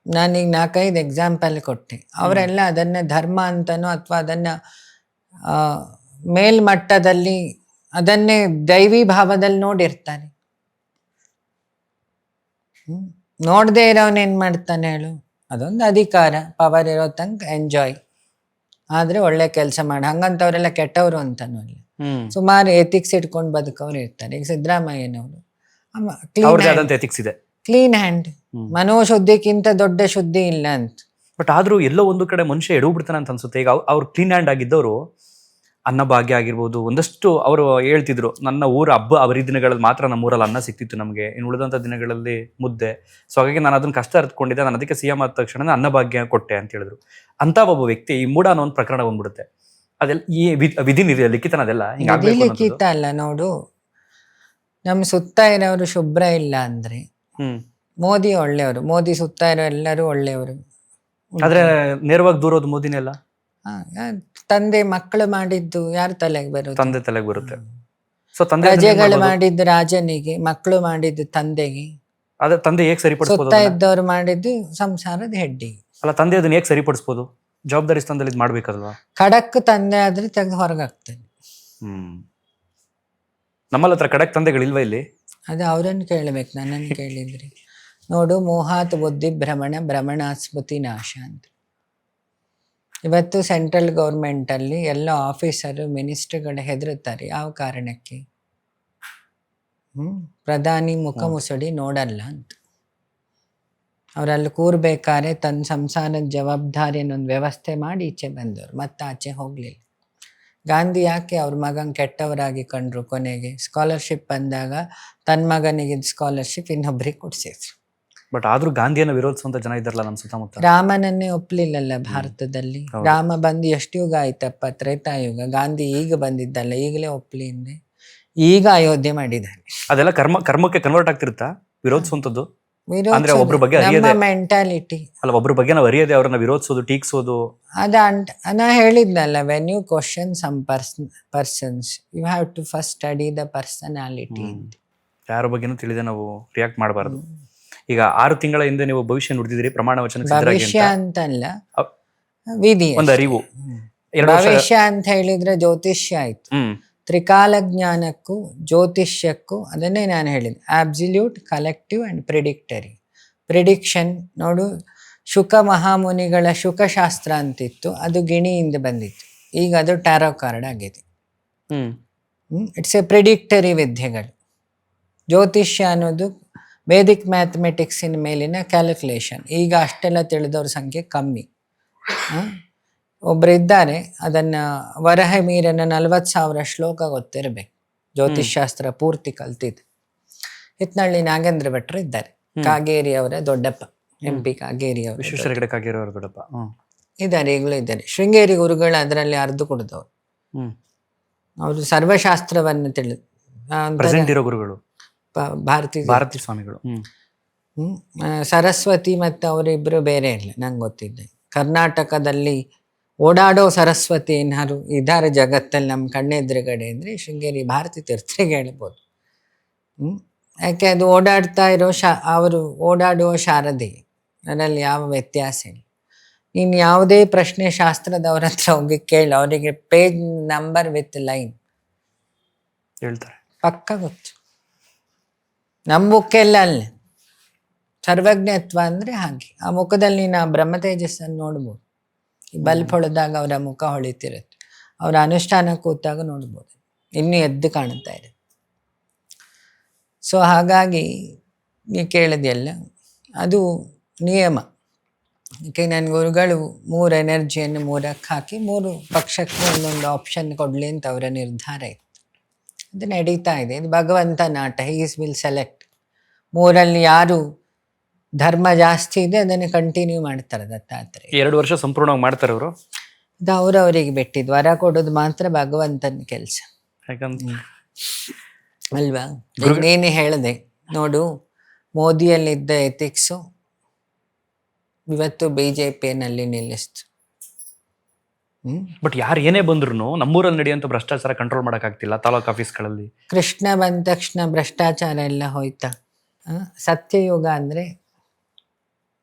Speaker 2: ನಾನೀಗ 4-5 ಎಕ್ಸಾಂಪಲ್ ಕೊಟ್ಟೆ. ಅವರೆಲ್ಲ ಅದನ್ನು ಧರ್ಮ ಅಂತನೋ ಅಥವಾ ಅದನ್ನು ಮೇಲ್ಮಟ್ಟದಲ್ಲಿ ಅದನ್ನೇ ದೈವಿ ಭಾವದಲ್ಲಿ ನೋಡಿರ್ತಾನೆ. ನೋಡದೆ ಇರೋನೇನು ಮಾಡ್ತಾನೆ ಹೇಳು, ಅದೊಂದು ಅಧಿಕಾರ, ಪವರ್ ಇರೋ ತನಕ ಎಂಜಾಯ್, ಆದರೆ ಒಳ್ಳೆ ಕೆಲಸ ಮಾಡಿ. ಹಂಗಂತವ್ರೆಲ್ಲ ಕೆಟ್ಟವರು ಅಂತನೂ ಅಲ್ಲ, ಸುಮಾರು ಎಥಿಕ್ಸ್ ಇಟ್ಕೊಂಡು ಬದುಕವ್ರು ಇರ್ತಾರೆ. ಈಗ ಸಿದ್ದರಾಮಯ್ಯನವರು ಕ್ಲೀನ್ ಹ್ಯಾಂಡ್, ಮನೋಶುದ್ಧಿಕ್ಕಿಂತ ದೊಡ್ಡ ಶುದ್ಧಿ ಇಲ್ಲ ಅಂತ.
Speaker 1: ಬಟ್ ಆದ್ರೂ ಎಲ್ಲೋ ಒಂದು ಕಡೆ ಮನುಷ್ಯ ಎಡವು ಬಿಡ್ತಾನೆ ಅಂತ ಅನ್ಸುತ್ತೆ. ಈಗ ಅವ್ರು ಕ್ಲೀನ್ ಹ್ಯಾಂಡ್ ಆಗಿದ್ದವರು, ಅನ್ನಭಾಗ್ಯ ಆಗಿರ್ಬೋದು, ಒಂದಷ್ಟು ಅವರು ಹೇಳ್ತಿದ್ರು, ನನ್ನ ಊರ ಹಬ್ಬ ಅವರಿ ದಿನಗಳಲ್ಲಿ ಮಾತ್ರ ನಮ್ಮ ಊರಲ್ಲಿ ಅನ್ನ ಸಿಕ್ತಿತ್ತು ನಮಗೆ, ಇನ್ನು ಉಳಿದಂಥ ದಿನಗಳಲ್ಲಿ ಮುದ್ದೆ. ಸೊ ಹಾಗಾಗಿ ನಾನು ಅದನ್ನ ಕಷ್ಟ ಅರ್ಥಕೊಂಡಿದ್ದೆ, ನಾನು ಅದಕ್ಕೆ CM ಆದ ತಕ್ಷಣ ಅನ್ನಭಾಗ್ಯ ಕೊಟ್ಟೆ ಅಂತ ಹೇಳಿದ್ರು. ಅಂತ ಒಬ್ಬ ವ್ಯಕ್ತಿ ಈ ಮೂಢ ಅನ್ನೋ ಒಂದು ಪ್ರಕರಣ ಬಂದ್ಬಿಡುತ್ತೆ. ಅದೆಲ್ಲ ಈ ವಿಧಿ ಲಿಖಿತನ ಅದೆಲ್ಲ
Speaker 2: ಲಿಖಿತ ಅಲ್ಲ. ನೋಡು, ನಮ್ಮ ಸುತ್ತ ಇರೋರು ಶುಭ್ರ ಇಲ್ಲ ಅಂದ್ರೆ ಮೋದಿ ಒಳ್ಳೆಯವರು, ಮೋದಿ ಸುತ್ತ ಇರೋ ಎಲ್ಲರೂ ಒಳ್ಳೆಯವರು.
Speaker 1: ಆದ್ರೆ ನೇರವಾಗಿ ದೂರೋದು ಮೋದಿನೆಲ್ಲ.
Speaker 2: ತಂದೆ ಮಕ್ಕಳು ಮಾಡಿದ್ದು ಯಾರ ತಲೆಗೆ ಬರುತ್ತೆ?
Speaker 1: ತಂದೆ ತಲೆಗೆ ಬರುತ್ತೆ. ಸೊ
Speaker 2: ಪ್ರಜೆಗಳು ಮಾಡಿದ್ದು ರಾಜನಿಗೆ, ಮಕ್ಕಳು ಮಾಡಿದ್ದು ತಂದೆಗೆ.
Speaker 1: ಅದೇ ತಂದೆ ಹೇಗೆ ಸರಿಪಡಿಸಬಹುದು?
Speaker 2: ಸುತ್ತ ಇದ್ದವ್ರು ಮಾಡಿದ್ದು ಸಂಸಾರದ ಹೆಡ್ಡಿಗೆ.
Speaker 1: ಅಲ್ಲ, ತಂದೆ ಅದನ್ನ ಹೇಗೆ ಸರಿಪಡಿಸಬಹುದು? ಜವಾಬ್ದಾರಿ ಸ್ಥಾನದಲ್ಲಿ ಇದು ಮಾಡ್ಬೇಕಲ್ವಾ?
Speaker 2: ಖಡಕ್ ತಂದೆ ಆದ್ರೆ ತೆಗೆದು ಹೊರಗಾಗ್ತಾನೆ.
Speaker 1: ನಮ್ಮಲ್ಲಿ ಹತ್ರ ಖಡಕ್ ತಂದೆಗಳಿಲ್ವಾ ಇಲ್ಲಿ?
Speaker 2: ಅದು ಅವ್ರನ್ನ ಕೇಳ್ಬೇಕು, ನನ್ನನ್ನು ಕೇಳಿದ್ರಿ. ನೋಡು, ಮೋಹಾತ್ ಬುದ್ಧಿ ಭ್ರಮಣ, ಭ್ರಮಣ ಸ್ಮೃತಿ ನಾಶ ಅಂತ. ಇವತ್ತು ಸೆಂಟ್ರಲ್ ಗೌರ್ಮೆಂಟಲ್ಲಿ ಎಲ್ಲ ಆಫೀಸರು ಮಿನಿಸ್ಟರ್ಗಳು ಹೆದರುತ್ತಾರೆ. ಯಾವ ಕಾರಣಕ್ಕೆ? ಪ್ರಧಾನಿ ಮುಖ ಮುಸುಡಿ ನೋಡಲ್ಲ ಅಂತ. ಅವರಲ್ಲಿ ಕೂರ್ಬೇಕಾದ್ರೆ ತನ್ನ ಸಂಸಾರದ ಜವಾಬ್ದಾರಿ ಅನ್ನೊಂದು ವ್ಯವಸ್ಥೆ ಮಾಡಿ ಈಚೆ ಬಂದವರು, ಮತ್ತೆ ಆಚೆ ಹೋಗಲಿಲ್ಲ. ಗಾಂಧಿ ಯಾಕೆ ಅವ್ರ ಮಗನ ಕೆಟ್ಟವರಾಗಿ ಕಂಡ್ರು? ಕೊನೆಗೆ ಸ್ಕಾಲರ್ಶಿಪ್ ಬಂದಾಗ ತನ್ನ ಮಗನಿಗೆ ಸ್ಕಾಲರ್ಶಿಪ್ ಇನ್ನೊಬ್ರಿಗೆ ಕೊಡ್ಸಿದ್ರು.
Speaker 1: ಬಟ್ ಆದ್ರೂ ಗಾಂಧಿಯನ್ನು ವಿರೋಧಿಸುವಂತ ಜನ ಇದ್ದಾರಲ್ಲ ನಮ್ಮ ಸುತ್ತಮುತ್ತ.
Speaker 2: ರಾಮನನ್ನೇ ಒಪ್ಲಿಲ್ಲಲ್ಲ ಭಾರತದಲ್ಲಿ. ರಾಮ ಬಂದು ಎಷ್ಟು ಯುಗ ಆಯ್ತಪ್ಪ, ತ್ರೇತಾಯುಗ. ಗಾಂಧಿ ಈಗ ಬಂದಿದ್ದಲ್ಲ, ಈಗಲೇ ಒಪ್ಲಿ ಹಿಂದೆ, ಈಗ ಅಯೋಧ್ಯೆ ಮಾಡಿದ್ದಾನೆ.
Speaker 1: ಅದೆಲ್ಲ ಕರ್ಮಕ್ಕೆ ಕನ್ವರ್ಟ್ ಆಗ್ತಿರುತ್ತಾ ವಿರೋಧಿಸುವಂತದ್ದು? ಅಂದ್ರೆ ಒಬ್ರ ಬಗ್ಗೆ
Speaker 2: ಮೆಂಟಾಲಿಟಿ
Speaker 1: ಅಲ್ಲ, ಒಬ್ರ ಬಗ್ಗೆ ನಾವು ಅರಿಯದೆ ಅವ್ರನ್ನ ವಿರೋಧಿಸೋದು, ಟೀಕ್ಸೋದು.
Speaker 2: ನಾ ಹೇಳಿದ್ನಲ್ಲ, when you question some persons you have to first study the personality.
Speaker 1: ಯಾರ ಬಗ್ಗೆನೂ ತಿಳಿದೆ ನಾವು ರಿಯಾಕ್ಟ್ ಮಾಡಬಾರ್ದು. ಈಗ 6 ತಿಂಗಳ ಹಿಂದೆ ನೀವು ಭವಿಷ್ಯ ನುಡಿದಿದ್ರಿ, ಪ್ರಮಾಣ ವಚನ.
Speaker 2: ಭವಿಷ್ಯ ಅಂತಲ್ಲ, ವಿಧಿ,
Speaker 1: ಒಂದು ಅರಿವು.
Speaker 2: ಭವಿಷ್ಯ ಅಂತ ಹೇಳಿದ್ರೆ ಜ್ಯೋತಿಷ್ಯ ಆಯ್ತು. ತ್ರಿಕಾಲ ಜ್ಞಾನಕ್ಕೂ ಜ್ಯೋತಿಷ್ಯಕ್ಕೂ ಅದನ್ನೇ ನಾನು ಹೇಳಿದೆ, ಆಬ್ಸಲ್ಯೂಟ್, ಕಲೆಕ್ಟಿವ್ ಅಂಡ್ ಪ್ರಿಡಿಕ್ಟರಿ. ಪ್ರಿಡಿಕ್ಷನ್ ನೋಡು, ಶುಕ ಮಹಾಮುನಿಗಳ ಶುಕಶಾಸ್ತ್ರ ಅಂತಿತ್ತು, ಅದು ಗಿಣಿಯಿಂದ ಬಂದಿತ್ತು. ಈಗ ಅದು ಟ್ಯಾರೋ ಕಾರ್ಡ್ ಆಗಿದೆ. ಇಟ್ಸ್ ಎ ಪ್ರಿಡಿಕ್ಟರಿ ವಿದ್ಯೆಗಳು. ಜ್ಯೋತಿಷ್ಯ ಅನ್ನೋದು ವೇದಿಕ್ ಮ್ಯಾಥಮೆಟಿಕ್ಸಿನ ಮೇಲಿನ ಕ್ಯಾಲ್ಕುಲೇಷನ್. ಈಗ ಅಷ್ಟೆಲ್ಲ ತಿಳಿದವ್ರ ಸಂಖ್ಯೆ ಕಮ್ಮಿ. ಒಬ್ಬರಿದ್ದಾರೆ, ಅದನ್ನು ವರಹಮೀರನ 40,000 ಶ್ಲೋಕ ಗೊತ್ತಿರಬೇಕು, ಜ್ಯೋತಿಷ್ಶಾಸ್ತ್ರ ಪೂರ್ತಿ ಕಲ್ತಿದ್ದು. ಹಿತ್ನಳ್ಳಿ ನಾಗೇಂದ್ರ ಭಟ್ರು ಇದ್ದಾರೆ, ಕಾಗೇರಿ ಅವರ ದೊಡ್ಡಪ್ಪ, MP ಕಾಗೇರಿ ಅವರು
Speaker 1: ವಿಶ್ವೇಶ್ವರ ಹೆಗಡೆ ಕಾಗೇರಿ ಅವರ ದೊಡ್ಡಪ್ಪ
Speaker 2: ಇದ್ದಾರೆ, ಈಗಲೂ ಇದ್ದಾರೆ. ಶೃಂಗೇರಿ ಗುರುಗಳು ಅದರಲ್ಲಿ ಅರ್ದು ಕುಡಿದವರು. ಅವರು ಸರ್ವಶಾಸ್ತ್ರವನ್ನು
Speaker 1: ಪ್ರೆಸೆಂಟ್ ಇರೋ ಗುರುಗಳು
Speaker 2: ಭಾರತಿ
Speaker 1: ಸ್ವಾಮಿಗಳು.
Speaker 2: ಸರಸ್ವತಿ ಮತ್ತು ಅವರಿಬ್ಬರು ಬೇರೆ ಇಲ್ಲ ನಂಗೆ ಗೊತ್ತಿದ್ದೆ. ಕರ್ನಾಟಕದಲ್ಲಿ ಓಡಾಡೋ ಸರಸ್ವತಿ ಏನಾರು ಇದ್ದಾರೆ ಜಗತ್ತಲ್ಲಿ ನಮ್ಮ ಕಣ್ಣೆದುರುಗಡೆ ಅಂದರೆ ಶೃಂಗೇರಿ ಭಾರತಿ ತೀರ್ಥರಿಗೆ ಹೇಳ್ಬೋದು. ಯಾಕೆ ಅದು ಓಡಾಡ್ತಾ ಇರೋ ಅವರು ಓಡಾಡುವ ಶಾರದೆ, ಅದರಲ್ಲಿ ಯಾವ ವ್ಯತ್ಯಾಸ ಇಲ್ಲ. ನೀನು ಯಾವುದೇ ಪ್ರಶ್ನೆ ಶಾಸ್ತ್ರದವ್ರ ಹತ್ರ ಹೋಗಿ ಕೇಳು, ಅವರಿಗೆ ಪೇಜ್ ನಂಬರ್ ವಿತ್ ಲೈನ್
Speaker 1: ಹೇಳ್ತಾರೆ,
Speaker 2: ಪಕ್ಕ ಗೊತ್ತು. ನಮ್ಮ ಬುಕ್ಕೆಲ್ಲ ಅಲ್ಲ. ಸರ್ವಜ್ಞತ್ವ ಅಂದರೆ ಹಾಗೆ. ಆ ಮುಖದಲ್ಲಿ ನೀನು ಆ ಬ್ರಹ್ಮ ತೇಜಸ್ಸನ್ನು ನೋಡ್ಬೋದು. ಈ ಬಲ್ಪ್ ಹೊಳೆದಾಗ ಅವರ ಮುಖ ಹೊಳಿತಿರುತ್ತೆ, ಅವರ ಅನುಷ್ಠಾನ ಕೂತಾಗ ನೋಡ್ಬೋದು, ಇನ್ನೂ ಎದ್ದು ಕಾಣುತ್ತಾ ಇದೆ. ಸೊ ಹಾಗಾಗಿ ನೀ ಕೇಳಿದೆಯಲ್ಲ, ಅದು ನಿಯಮ. ಯಾಕೆ ನನ್ನ ಗುರುಗಳು 3 ಎನರ್ಜಿಯನ್ನು 3ಕ್ಕೆ ಹಾಕಿ 3 ಪಕ್ಷಕ್ಕೆ ಒಂದೊಂದು ಆಪ್ಷನ್ ಕೊಡಲಿ ಅಂತ ಅವರ ನಿರ್ಧಾರ ಇತ್ತು. ಅದು ನಡೀತಾ ಇದೆ. ಇದು ಭಗವಂತ ನಾಟ. Is will select. 3ರಲ್ಲಿ ಯಾರು ಧರ್ಮ ಜಾಸ್ತಿ ಇದೆ ಅದನ್ನು ಕಂಟಿನ್ಯೂ ಮಾಡ್ತಾರೆ ದತ್ತಾತ್ರೇಯ.
Speaker 1: 2 ವರ್ಷ ಸಂಪೂರ್ಣವಾಗಿ ಮಾಡ್ತಾರೆ ಅವರು.
Speaker 2: ಅದು ಅವರವರಿಗೆ ಬಿಟ್ಟಿದ್ದು. ವರ ಕೊಡೋದು ಮಾತ್ರ ಭಗವಂತನ ಕೆಲಸ, ಅಲ್ವಾ? ನೀನು ಹೇಳಿದೆ ನೋಡು, ಮೋದಿಯಲ್ಲಿದ್ದ ಎಥಿಕ್ಸು ಇವತ್ತು BJPನಲ್ಲಿ ನಿಲ್ಲಿಸ್ತು.
Speaker 1: ಬಟ್ ಯಾರು ಏನೇ ಬಂದ್ರು ನಮ್ಮೂರಲ್ಲಿ ನಡೆಯುವಂಥ ಭ್ರಷ್ಟಾಚಾರ ಕಂಟ್ರೋಲ್ ಮಾಡೋಕ್ಕಾಗ್ತಿಲ್ಲ ತಾಲೂಕು ಆಫೀಸ್ಗಳಲ್ಲಿ.
Speaker 2: ಕೃಷ್ಣ ಬಂದ ತಕ್ಷಣ ಭ್ರಷ್ಟಾಚಾರ ಎಲ್ಲ ಹೋಯ್ತಾ? ಸತ್ಯಯುಗ ಅಂದರೆ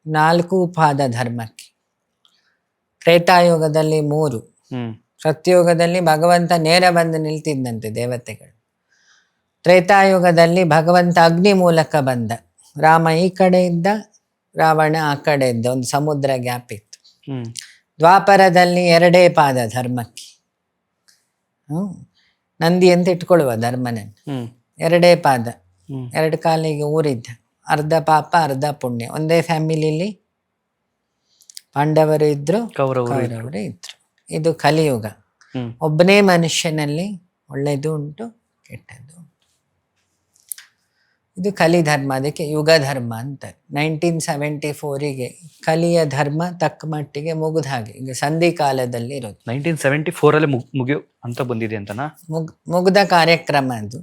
Speaker 2: 4 ಪಾದ ಧರ್ಮಕ್ಕೆ, ತ್ರೇತಾಯುಗದಲ್ಲಿ 3, ಸತ್ಯಯುಗದಲ್ಲಿ ಭಗವಂತ ನೇರ ಬಂದು ನಿಲ್ತಿದ್ದಂತೆ ದೇವತೆಗಳು. ತ್ರೇತಾಯುಗದಲ್ಲಿ ಭಗವಂತ ಅಗ್ನಿ ಮೂಲಕ ಬಂದ, ರಾಮ ಈ ಕಡೆ ಇದ್ದ, ರಾವಣ ಆ ಕಡೆ ಇದ್ದ, ಒಂದು ಸಮುದ್ರ ಗ್ಯಾಪ್ ಇತ್ತು. ದ್ವಾಪರದಲ್ಲಿ 2 ಪಾದ ಧರ್ಮಕ್ಕೆ, ನಂದಿ ಅಂತ ಇಟ್ಕೊಳ್ಳುವ ಧರ್ಮನನ್ನು, 2 ಪಾದ, 2 ಕಾಲಿಗೆ ಊರಿದ್ದ, ಅರ್ಧ ಪಾಪ ಅರ್ಧ ಪುಣ್ಯ. ಒಂದೇ ಫ್ಯಾಮಿಲಿಲಿ ಪಾಂಡವರು ಇದ್ರು, ಕೌರವರು ಇದ್ರು. ಇದು ಕಲಿಯುಗ. ಒಬ್ಬನೇ ಮನುಷ್ಯನಲ್ಲಿ ಒಳ್ಳೆಯದು ಉಂಟು, ಕೆಟ್ಟದ್ದು ಉಂಟು. ಇದು ಕಲಿ ಧರ್ಮ, ಅದಕ್ಕೆ ಯುಗ ಧರ್ಮ ಅಂತಾರೆ. 1974ಗೆ ಕಲಿಯ ಧರ್ಮ ತಕ್ಕ ಮಟ್ಟಿಗೆ ಮುಗಿದ ಹಾಗೆ. ಈಗ ಸಂಧಿ ಕಾಲದಲ್ಲಿ ಇರೋದು.
Speaker 1: 1974 ಮುಗಿಯೋ ಅಂತ ಬಂದಿದೆ ಅಂತನಾ?
Speaker 2: ಮುಗ್ದ ಕಾರ್ಯಕ್ರಮ ಅದು.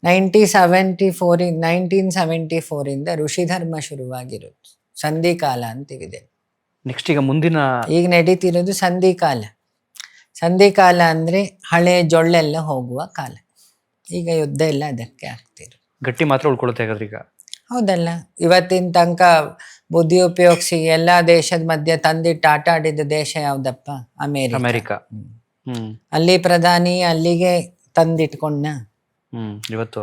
Speaker 2: 1974 ಋಷಿ ಧರ್ಮ ಶುರುವಾಗಿರೋದು. ಸಂಧಿ ಕಾಲ ಅಂತಿದೆ.
Speaker 1: ನೆಕ್ಸ್ಟ್ ಈಗ ಮುಂದಿನ
Speaker 2: ಈಗ ನಡೀತಿರೋದು ಸಂಧಿ ಕಾಲ. ಸಂಧಿ ಕಾಲ ಅಂದರೆ ಹಳೆ ಜೊಳ್ಳೆಲ್ಲ ಹೋಗುವ ಕಾಲ. ಈಗ ಯುದ್ಧ ಎಲ್ಲ ಅದಕ್ಕೆ ಆಗ್ತಿರೋದು.
Speaker 1: ಗಟ್ಟಿ ಮಾತ್ರ ಉಳ್ಕೊಳುತ್ತೆ ಹಾಗಾದ್ರೆ ಈಗ.
Speaker 2: ಹೌದಲ್ಲ, ಇವತ್ತಿನ ತನಕ ಬುದ್ಧಿ ಉಪಯೋಗಿಸಿ ಎಲ್ಲ ದೇಶದ ಮಧ್ಯೆ ತಂದಿಟ್ಟು ಆಟ ಆಡಿದ ದೇಶ ಯಾವ್ದಪ್ಪ? ಅಮೇರಿಕಾ. ಅಲ್ಲಿ ಪ್ರಧಾನಿ ಅಲ್ಲಿಗೆ ತಂದಿಟ್ಕೊಂಡ.
Speaker 1: ಇವತ್ತು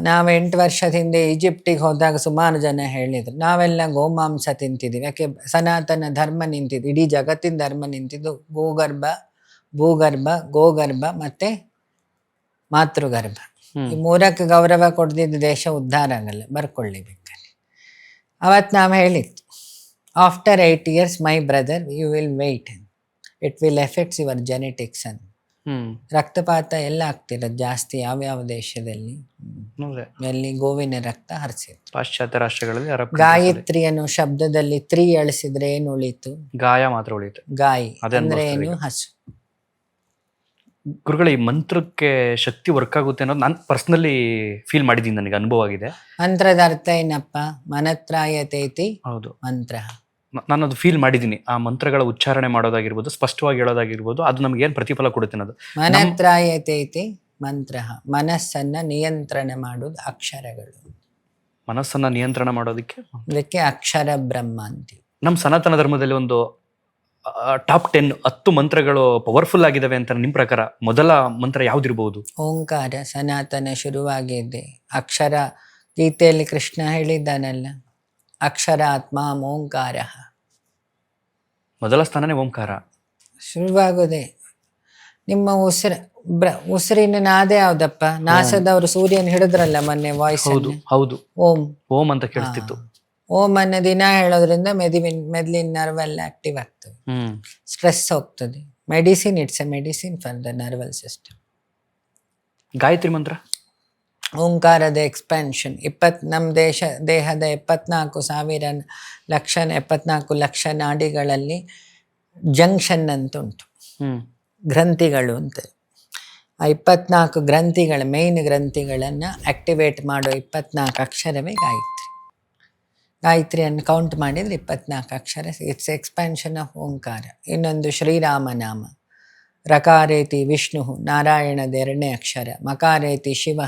Speaker 2: ನಾವು 8 ವರ್ಷದ ಹಿಂದೆ ಈಜಿಪ್ಟಿಗೆ ಹೋದಾಗ ಸುಮಾರು ಜನ ಹೇಳಿದ್ರು ನಾವೆಲ್ಲ ಗೋಮಾಂಸ ತಿಂತಿದ್ದೀವಿ. ಯಾಕೆ? ಸನಾತನ ಧರ್ಮ ನಿಂತಿದ್ದು, ಇಡೀ ಜಗತ್ತಿನ ಧರ್ಮ ನಿಂತಿದ್ದು ಗೋಗರ್ಭ, ಭೂಗರ್ಭ, ಗೋಗರ್ಭ ಮತ್ತೆ ಮಾತೃಗರ್ಭ. ಈ 3ಕ್ಕೆ ಗೌರವ ಕೊಡ್ದಿದ್ದ ದೇಶ ಉದ್ಧಾರ ಆಗಲ್ಲ, ಬರ್ಕೊಳ್ಳಿ ಬೇಕಾದ್ರೆ. ಅವತ್ತು ನಾವು ಹೇಳಿತ್ತು, after 8 years my brother you will wait, it will effects your genetics ಅಂತ. ರಕ್ತಪಾತ ಎಲ್ಲ ಆಗ್ತಿರೋದು ಜಾಸ್ತಿ ಯಾವ್ಯಾವ ದೇಶದಲ್ಲಿ? ಎಲ್ಲಿ ಗೋವಿನ ರಕ್ತ ಹರಿಸಿತ್ತು.
Speaker 1: ಪಾಶ್ಚಾತ್ಯ ರಾಷ್ಟ್ರಗಳಲ್ಲಿ.
Speaker 2: ಗಾಯತ್ರಿ ಅನ್ನೋ ಶಬ್ದದಲ್ಲಿ 3 ಅಳಿಸಿದ್ರೆ ಏನು ಉಳಿತು?
Speaker 1: ಗಾಯ ಮಾತ್ರ ಉಳಿತು.
Speaker 2: ಗಾಯಿ ಅಂದ್ರೆ ಏನು? ಹಸು.
Speaker 1: ಗುರುಗಳ ಈ ಮಂತ್ರಕ್ಕೆ ಶಕ್ತಿ ವರ್ಕ್ ಆಗುತ್ತೆ ಅನ್ನೋದು ನಾನು ಪರ್ಸನಲಿ ಫೀಲ್ ಮಾಡಿದ್ದೀನಿ, ನನಗೆ ಅನುಭವ ಆಗಿದೆ.
Speaker 2: ಮಂತ್ರದ ಅರ್ಥ ಏನಪ್ಪ? ಮನತ್ರಾಯತೇತಿ.
Speaker 1: ಹೌದು,
Speaker 2: ಮಂತ್ರ.
Speaker 1: ನಾನು ಅದು ಫೀಲ್ ಮಾಡಿದ್ದೀನಿ. ಆ ಮಂತ್ರಗಳ ಉಚ್ಚಾರಣೆ ಮಾಡೋದಾಗಿರ್ಬೋದು, ಸ್ಪಷ್ಟವಾಗಿ ಹೇಳೋದಾಗಿರ್ಬೋದು, ಅದು ನಮ್ಗೆ ಏನು ಪ್ರತಿಫಲ ಕೊಡುತ್ತೆ ಅನ್ನೋದು.
Speaker 2: ಮನತ್ರಾಯತೇತಿ ಮಂತ್ರ. ಮನಸ್ಸನ್ನ ನಿಯಂತ್ರಣ ಮಾಡೋದು ಅಕ್ಷರಗಳು.
Speaker 1: ಮನಸ್ಸನ್ನ ನಿಯಂತ್ರಣ ಮಾಡೋದಕ್ಕೆ
Speaker 2: ಅದಕ್ಕೆ ಅಕ್ಷರ ಬ್ರಹ್ಮ ಅಂತೀವಿ.
Speaker 1: ನಮ್ಮ ಸನಾತನ ಧರ್ಮದಲ್ಲಿ ಒಂದು ಟಾಪ್ 10 ಮಂತ್ರಗಳು ಪವರ್ಫುಲ್ ಆಗಿದಾವೆ ಅಂತ ನಿಮ್ಮ ಪ್ರಕಾರ ಮೊದಲ ಮಂತ್ರ ಯಾವ್ದಿರ್ಬೋದು?
Speaker 2: ಓಂಕಾರ. ಸನಾತನ ಶುರುವಾಗಿದೆ ಅಕ್ಷರ. ಗೀತೆಯಲ್ಲಿ ಕೃಷ್ಣ ಹೇಳಿದ್ದಾನಲ್ಲ, ಅಕ್ಷರ ಆತ್ಮ ಓಂಕಾರ.
Speaker 1: ಮೊದಲ ಸ್ಥಾನನೇ ಓಂಕಾರ.
Speaker 2: ಶುರುವಾಗೋದೆ ನಿಮ್ಮ ಉಸಿರಿನ ನಾದ ಯಾವ್ದಪ್ಪ? ನಾಸದವರು ಸೂರ್ಯನ ಹಿಡಿದ್ರಲ್ಲ ಮೊನ್ನೆ ವಾಯ್ಸ್.
Speaker 1: ಹೌದು,
Speaker 2: ಓಂ
Speaker 1: ಓಂ ಅಂತ ಕೇಳಿಸ್ತಿತ್ತು.
Speaker 2: ಓಂ ಅನ್ನೋ ದಿನ ಹೇಳೋದ್ರಿಂದ ಮೆದುಳಿನ ನರ್ವೆಲ್ಲ ಆಕ್ಟಿವ್ ಆಗ್ತದೆ, ಸ್ಟ್ರೆಸ್ ಹೋಗ್ತದೆ. Medicine, it's a medicine for the nerval system.
Speaker 1: Gayatri Mantra,
Speaker 2: ಓಂಕಾರದ ಎಕ್ಸ್ಪ್ಯಾನ್ಷನ್. ನಮ್ಮ ದೇಹದ 74 ಲಕ್ಷ ನಾಡಿಗಳಲ್ಲಿ ಜಂಕ್ಷನ್ ಅಂತ ಉಂಟು, ಗ್ರಂಥಿಗಳು ಅಂತ. ಆ 24 ಗ್ರಂಥಿಗಳ ಮೇನ್ ಗ್ರಂಥಿಗಳನ್ನು ಆಕ್ಟಿವೇಟ್ ಮಾಡೋ 24 ಅಕ್ಷರವೇ ಗಾಯತ್ರಿ. ಗಾಯತ್ರಿಯನ್ನು ಕೌಂಟ್ ಮಾಡಿದರೆ 24 ಅಕ್ಷರ. ಇಟ್ಸ್ ಎಕ್ಸ್ಪ್ಯಾನ್ಷನ್ ಆಫ್ ಓಂಕಾರ. ಇನ್ನೊಂದು ಶ್ರೀರಾಮನಾಮ. ರಕಾರೇತಿ ವಿಷ್ಣು, ನಾರಾಯಣದ 2ನೇ ಅಕ್ಷರ. ಮಕಾರೇತಿ ಶಿವ,